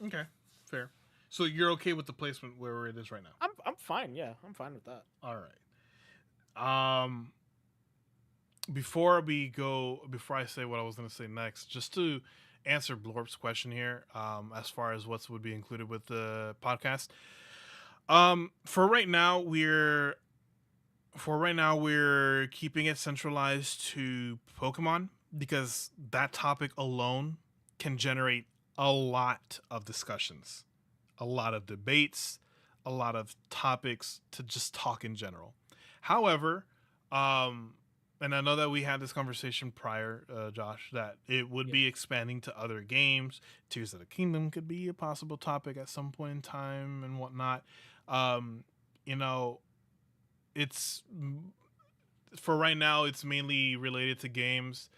okay, fair. So you're okay with the placement where it is right now? I'm fine. Yeah, I'm fine with that. All right. Before I say what I was going to say next, just to answer Blorp's question here, as far as what would be included with the podcast. For right now, we're keeping it centralized to Pokemon because that topic alone can generate a lot of discussions, a lot of debates, a lot of topics to just talk in general. However, um, and I know that we had this conversation prior, Josh, that it would Yeah. be expanding to other games. Tears of the Kingdom could be a possible topic at some point in time and whatnot. Um, you know, it's for right now. It's mainly related to games,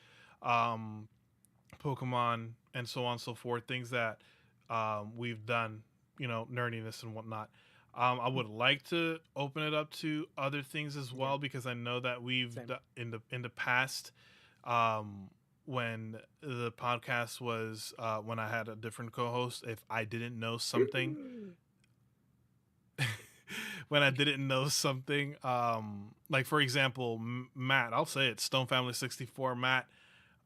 um, Pokemon, and so on and so forth. Things that we've done, nerdiness and whatnot. I would like to open it up to other things as Yeah. well because I know that Same. in the past, um, when the podcast was when I had a different co-host, if I didn't know something, when I didn't know something, like for example, Matt, I'll say it, Stone Family 64, Matt,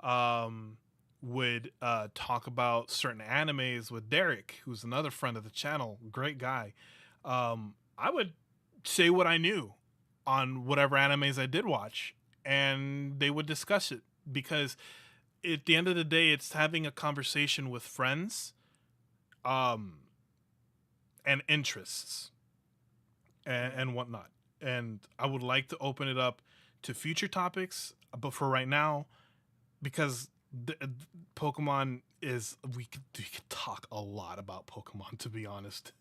um, would talk about certain animes with Derek, who's another friend of the channel, great guy. I would say what I knew on whatever animes I did watch, and they would discuss it because at the end of the day, it's having a conversation with friends, um, and interests Yeah. and whatnot. And I would like to open it up to future topics, but for right now, because the, Pokemon is we could talk a lot about Pokemon to be honest.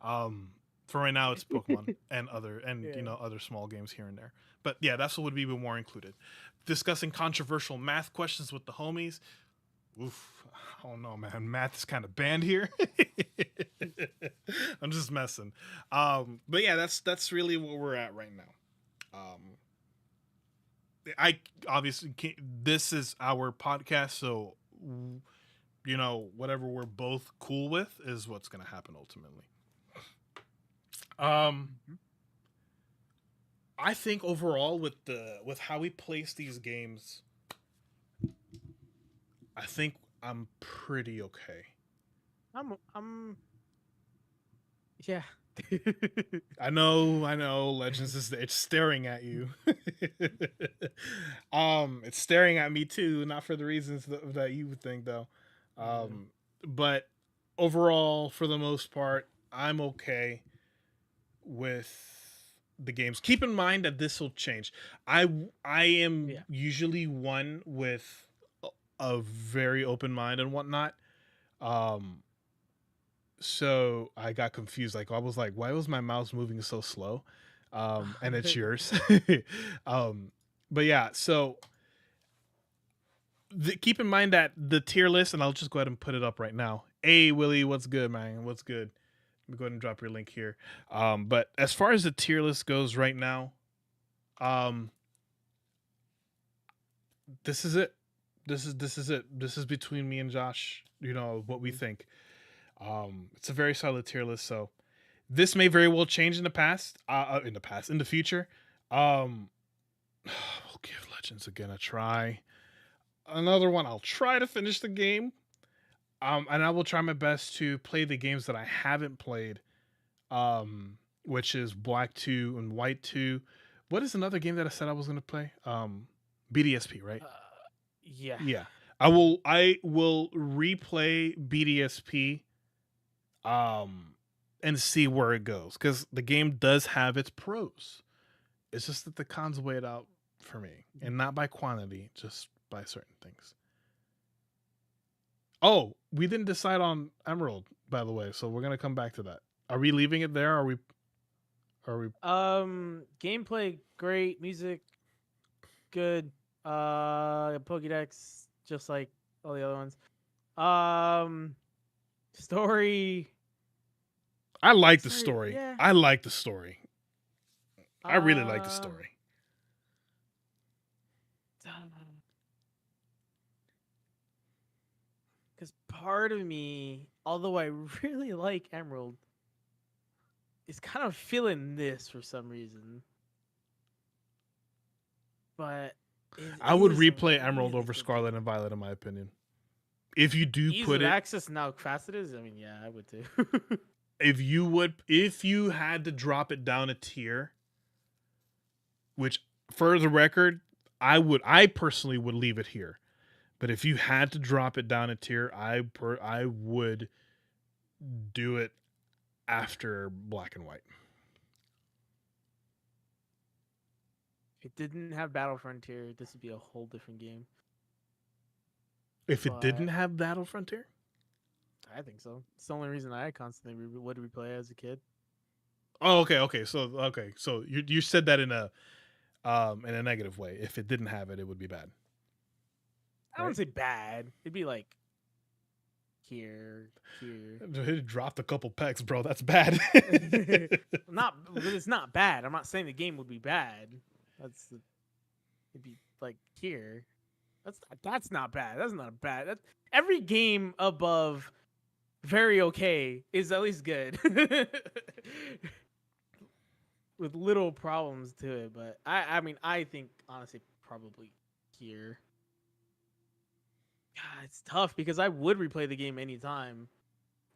For right now, it's Pokemon and Yeah. other small games here and there. But yeah, that's what would be more included. Discussing controversial math questions with the homies. Oof, I don't know, man. Math is kind of banned here. I'm just messing. But yeah, that's really where we're at right now. I obviously can't, this is our podcast, so whatever we're both cool with is what's going to happen ultimately. Mhm. I think overall with how we place these games, I think I'm pretty okay. I'm yeah. I know. Legends is it's staring at you. It's staring at me too, not for the reasons that you would think though. Yeah. Um, but overall, for the most part, I'm okay with the games. Keep in mind that this will change. I am Yeah. usually one with a very open mind and whatnot. Um, so I got confused. Like I was like, why was my mouse moving so slow? And it's yours. um, but yeah, so keep in mind that the tier list, and I'll just go ahead and put it up right now. Hey Willie, what's good, man? What's good? Let me go ahead and drop your link here. But as far as the tier list goes right now, um, this is it. This is it. This is between me and Josh. What we Mhm. think. It's a very solid tier list. So this may very well change in the past. In the future. We'll give Legends again a try. Another one. I'll try to finish the game. And I will try my best to play the games that I haven't played. Which is Black 2 and White 2. What is another game that I said I was going to play? BDSP, right? Yeah. Yeah. I will replay BDSP and see where it goes, because the game does have its pros. It's just that the cons weigh it out for me, and not by quantity, just by certain things. Oh, we didn't decide on Emerald, by the way, so we're gonna come back to that. Are we leaving it there? Are we? Are we? Gameplay great, music good. Pokédex just like all the other ones. Um, story. I like the Sorry, story. yeah. I like the story. I really like the Uh, story. Because part of me, although I really like Emerald, is kind of feeling this for some reason. But it I would is a replay Emerald really over good Scarlet game. and Violet, in my opinion. If you do Ease put of it, access and how fast it is. I mean, yeah, I would too. if you had to drop it down a tier, which for the record, I personally would leave it here. But if you had to drop it down a tier, I would do it after Black and White. If it didn't have Battle Frontier, this would be a whole different game. If it didn't But have Battle Frontier, I think so. It's the only reason I constantly would replay as a kid. oh, so you said that in a negative way. If it didn't have it, it would be bad. I wouldn't say bad. It'd be like here. It dropped a couple pecs, bro. That's bad. Not, it's not bad. I'm not saying the game would be bad. It'd be like here. That's not bad. That's not bad. Every game above very okay is at least good. With little problems to it, but I mean I think honestly probably here. God, it's tough because I would replay the game anytime,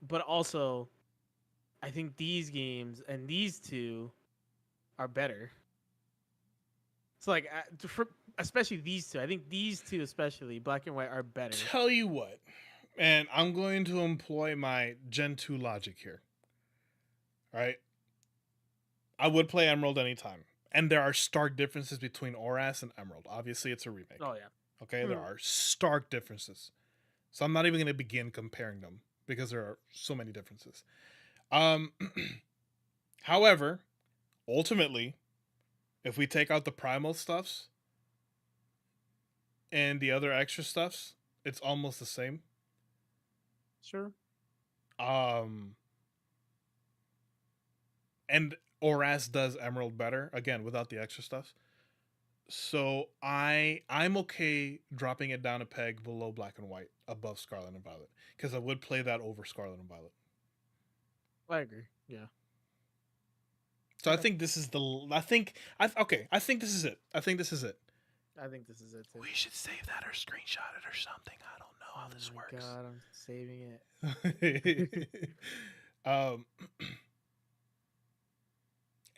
but also I think these games and these two are better. So like especially these two, I think these two especially Black and White are better. Tell you what, and I'm going to employ my Gen 2 logic here. All right. I would play Emerald anytime. And there are stark differences between Oras and Emerald. Obviously, it's a remake. Oh yeah. Okay, there are stark differences. So I'm not even going to begin comparing them because there are so many differences. However, ultimately, if we take out the primal stuffs and the other extra stuffs, it's almost the same. Sure. And Oras does Emerald better, again, without the extra stuff. So I'm okay dropping it down a peg below Black and White, above Scarlet and Violet, because I would play that over Scarlet and Violet. I agree. Yeah. So I think this is the. I think this is it. I think this is it. I think this is it too. We should save that or screenshot it or something. I don't know how this works. God, I'm saving it.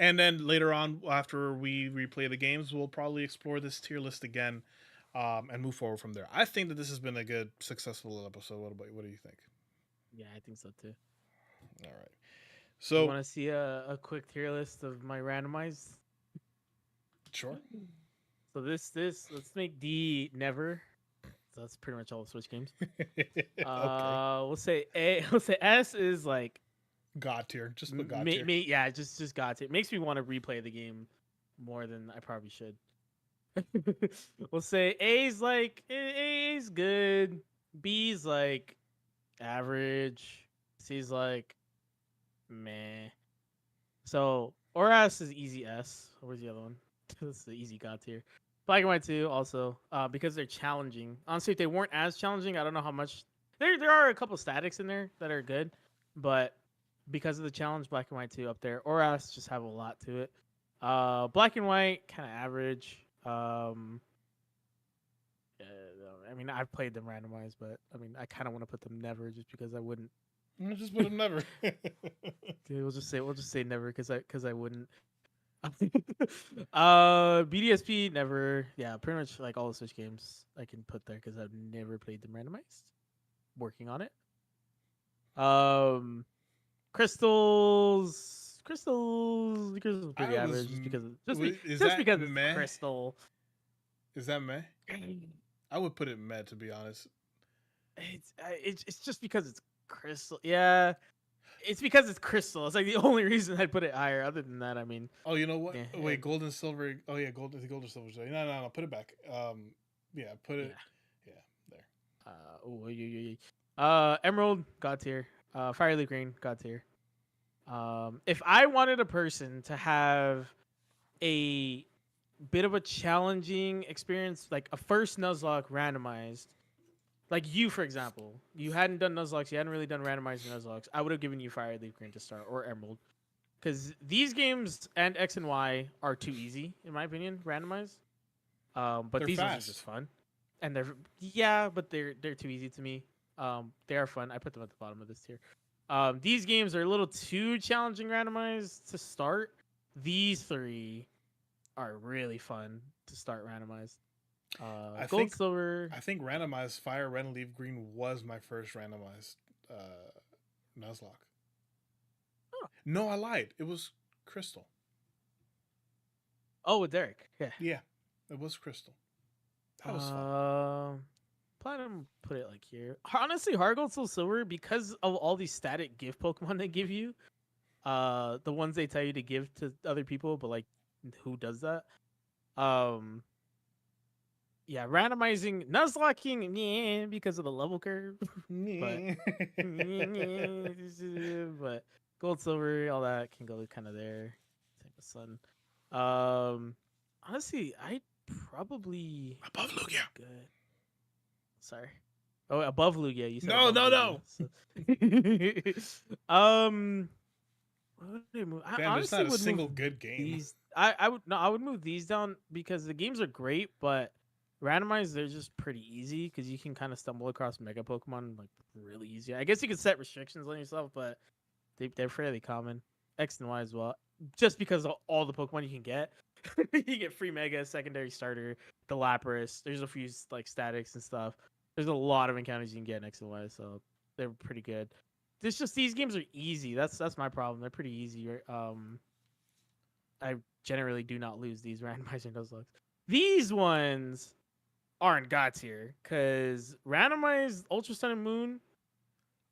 And then later on, after we replay the games, we'll probably explore this tier list again, and move forward from there. I think that this has been a good, successful episode. What do you think? Yeah, I think so too. All right. So you want to see a quick tier list of my randomized? Sure. So this let's make D never. So that's pretty much all the Switch games. Okay. We'll say A. We'll say S is like God tier. Just put God tier. yeah, just God tier. It makes me want to replay the game more than I probably should. We'll say A's like A's good. B's like average. C's like meh. So Oras is easy S. Where's the other one? This is the easy God tier. Black and White 2 also, because they're challenging. Honestly, if they weren't as challenging, I don't know how much. There are a couple statics in there that are good, but because of the challenge, Black and White 2 up there. Oras just have a lot to it. Black and White kind of average. I mean, I've played them randomized, but I mean, I kind of want to put them never just because I wouldn't. Just put them never. Dude, we'll just say never because I wouldn't. BDSP never. Yeah, pretty much like all the Switch games I can put there because I've never played them randomized. Working on it. Um, Crystal's pretty I was. average just because Is just that because it's meh? Crystal. Is that meh? I would put it meh, to be honest. It's just because it's Crystal. Yeah, it's because it's Crystal. It's like the only reason I'd put it higher. Other than that, I mean, Oh, you know what? yeah, Wait, gold and silver. Oh yeah, gold and silver. No. Put it back. Yeah, put it. yeah. Yeah, there. Emerald God tier. Fire Leaf Green God tier. If I wanted a person to have a bit of a challenging experience, like a first Nuzlocke randomized, like you, for example, you hadn't done Nuzlocks, you hadn't really done randomized Nuzlocks, I would have given you Fire Leaf Green to start or Emerald. Because these games and X and Y are too easy, in my opinion, randomized. But They're these ones are fast. just fun. And but they're too easy to me. They are fun. I put them at the bottom of this tier. These games are a little too challenging randomized to start. These three are really fun to start randomized. I Gold, think silver. I think randomized fire, red, and leaf green was my first randomized Nuzlocke. Oh, No, I lied. It was crystal. oh, with Derek. Yeah. Yeah, it was crystal. That was fun. Platinum, put it like here. Honestly, Hard Gold, Soul Silver, because of all these static gift Pokemon they give you, the ones they tell you to give to other people, but like, who does that? Um, yeah, randomizing Nuzlocking, yeah, because of the level curve, but but gold, silver, all that can go kind of there. Same with Sun. Honestly, I probably Above Lugia. good. Sorry. Oh, above Lugia. You said No, above no, Lugia. no. So. I Damn, there's honestly not a would move single good game. these. I would move these down because the games are great, but randomized they're just pretty easy because you can kind of stumble across mega Pokemon like really easy. I guess you could set restrictions on yourself, but they're fairly common. X and Y as well, just because of all the Pokemon you can get. You get free Mega, secondary starter, the Lapras. There's a few like statics and stuff. There's a lot of encounters you can get in X and Y, so they're pretty good. It's just these games are easy. That's my problem. They're pretty easy. I generally do not lose these randomizer Nuzlocke. These ones aren't God tier because randomized Ultra Sun and Moon.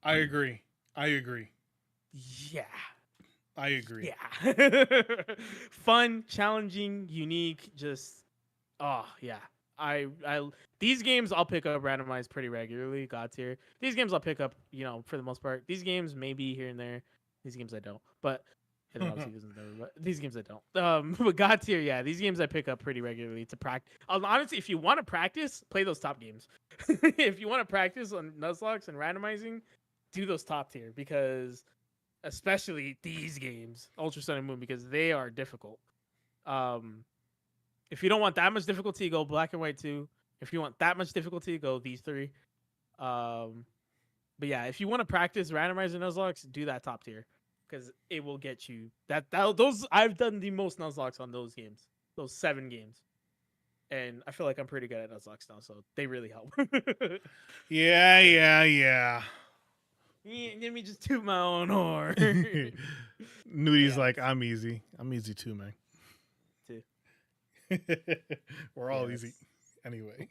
I agree. Yeah, I agree. yeah. Fun, challenging, unique. Just yeah. I these games I'll pick up randomized pretty regularly. God tier. These games I'll pick up, for the most part. These games maybe here and there. These games I don't. But and then obviously doesn't never. But these games I don't. But God tier, yeah. These games I pick up pretty regularly to practice. Honestly, if you want to practice, play those top games. If you want to practice on Nuzlocks and randomizing, do those top tier because especially these games, Ultra Sun and Moon, because they are difficult. If you don't want that much difficulty, go Black and White 2. If you want that much difficulty, go these three. But yeah, if you want to practice randomizing Nuzlocke, do that top tier because it will get you those. I've done the most Nuzlocke on those games, those 7 games, and I feel like I'm pretty good at Nuzlocke now, so they really help. Yeah. Let me just toot my own horn. Nudi's Yeah. like, I'm easy. I'm easy too, man. Too. We're all Yes. easy anyway.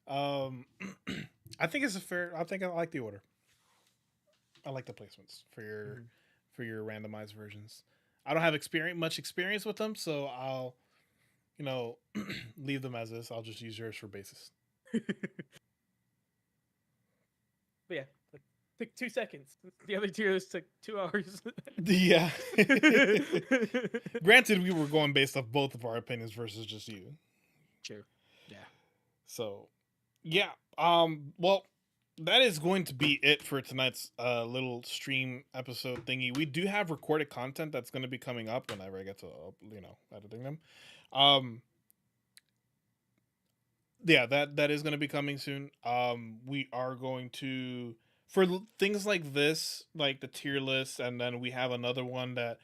I think it's I think I like the order. I like the placements for your randomized versions. I don't have much experience with them, so I'll leave them as is. I'll just use yours for basis. But yeah, it took 2 seconds. The other tiers took 2 hours. Yeah. Granted, we were going based off both of our opinions versus just you. True. Yeah. So, yeah. Well, that is going to be it for tonight's little stream episode thingy. We do have recorded content that's going to be coming up whenever I get to editing them. Yeah, that is going to be coming soon. We are going to for things like this, like the tier list, and then we have another one that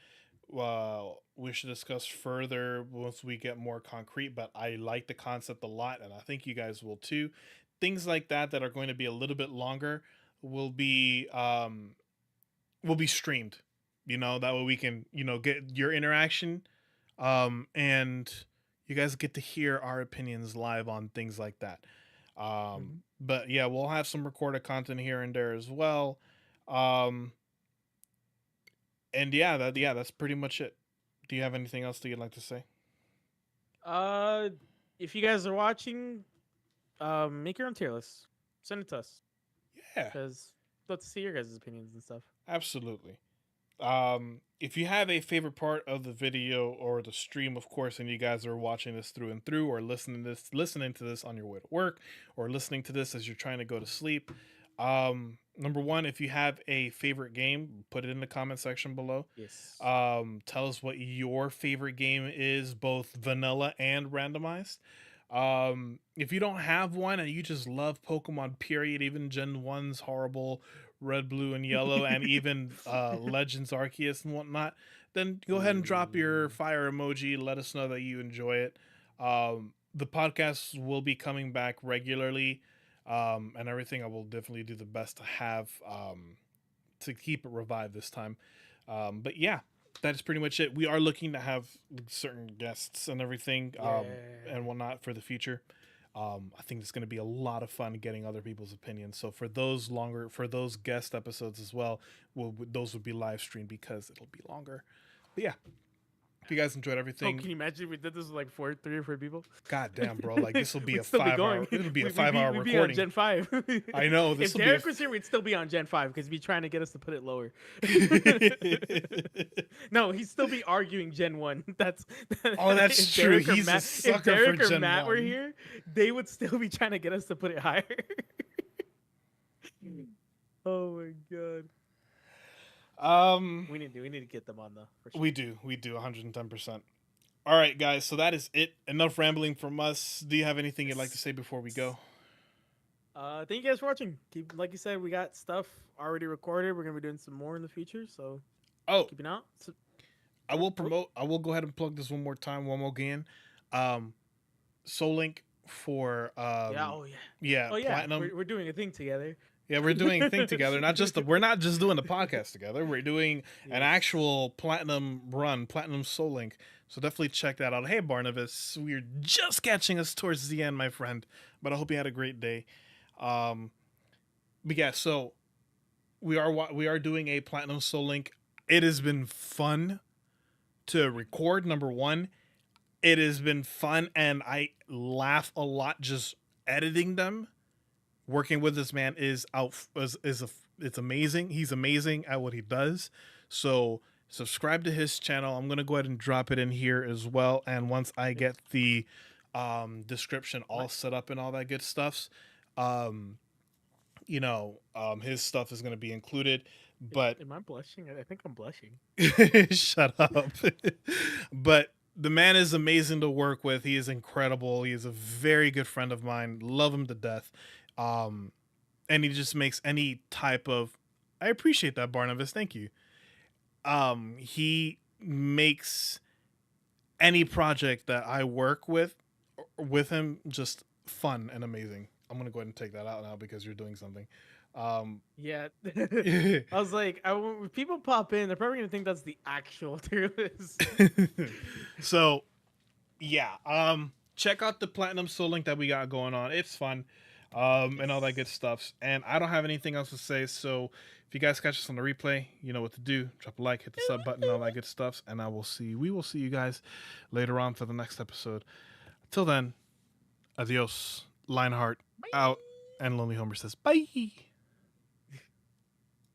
we should discuss further once we get more concrete. But I like the concept a lot, and I think you guys will too. Things like that that are going to be a little bit longer will be streamed. That way we can get your interaction, and you guys get to hear our opinions live on things like that. Mhm. But yeah, we'll have some recorded content here and there as well. Um, and that's pretty much it. Do you have anything else that you'd like to say? Uh, if you guys are watching, make your own tier list. Send it to us Yeah, because let's see your guys' opinions and stuff. absolutely. If you have a favorite part of the video or the stream, of course, and you guys are watching this through and through, or listening to this on your way to work, or listening to this as you're trying to go to sleep, number one, if you have a favorite game, put it in the comment section below. Yes. Tell us what your favorite game is, both vanilla and randomized. If you don't have one and you just love Pokemon, period, even Gen 1's horrible red, blue, and yellow, and even Legends Arceus and whatnot, then go ahead and drop your Ooh. fire emoji. Let us know that you enjoy it. The podcast will be coming back regularly, and everything. I will definitely do the best to have to keep it revived this time. But yeah, that is pretty much it. We are looking to have certain guests and everything, Yeah. and whatnot for the future. I think it's going to be a lot of fun getting other people's opinions. So for those guest episodes as well, those would be live streamed because it'll be longer. But yeah, if you guys enjoyed Oh, everything, can you imagine if we did this with like 3 or 4 people? god damn, bro, like this will be We'd a still be 5 hour. going. It'll be a We'd 5 hour we'd be on recording. Gen 5. I know this If will be. Derek was here, we'd still be on Gen 5 because he'd be trying to get us to put it lower. No, he'd still be arguing Gen 1. That's Oh, that's if true. Derek or He's a Matt, sucker if Derek for or Gen Matt were 1. here, they would still be trying to get us to put it higher. Oh my god. We need to get them on though. For sure. We do 110%. All right, guys. So that is it. Enough rambling from us. Do you have anything you'd like to say before we go? Thank you guys for watching. Keep, like you said, we got stuff already recorded. We're gonna be doing some more in the future, so keep it out. So, I will promote. I will go ahead and plug this one more time, one more again. SoulLink for yeah. yeah, Oh yeah. platinum. We're doing a thing together. Yeah, we're doing a thing together. We're not just doing the podcast together. We're doing an Yes. actual platinum run, platinum SoulLink. So definitely check that out. Hey Barnabas, we're just catching us towards the end, my friend. But I hope you had a great day. But yeah, so we are doing a platinum SoulLink. It has been fun to record. Number one, it has been fun, and I laugh a lot just editing them. Working with this man is it's amazing. He's amazing at what he does. So subscribe to his channel. I'm gonna go ahead and drop it in here as well. And once I get the description all set up and all that good stuffs, his stuff is gonna be included. But Am I blushing? I think I'm blushing. shut up. But the man is amazing to work with. He is incredible. He is a very good friend of mine. Love him to death. And he just makes any type of. I appreciate that, Barnabas. Thank you. He makes any project that I work with him just fun and amazing. I'm gonna go ahead and take that out now because you're doing something. Yeah. I was like, when people pop in, they're probably gonna think that's the actual tier list. So yeah, check out the platinum SoulLink that we got going on. It's fun, and all that good stuff. And I don't have anything else to say. So if you guys catch us on the replay, you know what to do. Drop a like, hit the sub button, all that good stuff. And we will see you guys later on for the next episode. Till then, adios. Lionheart out, and Lonely Homer says bye.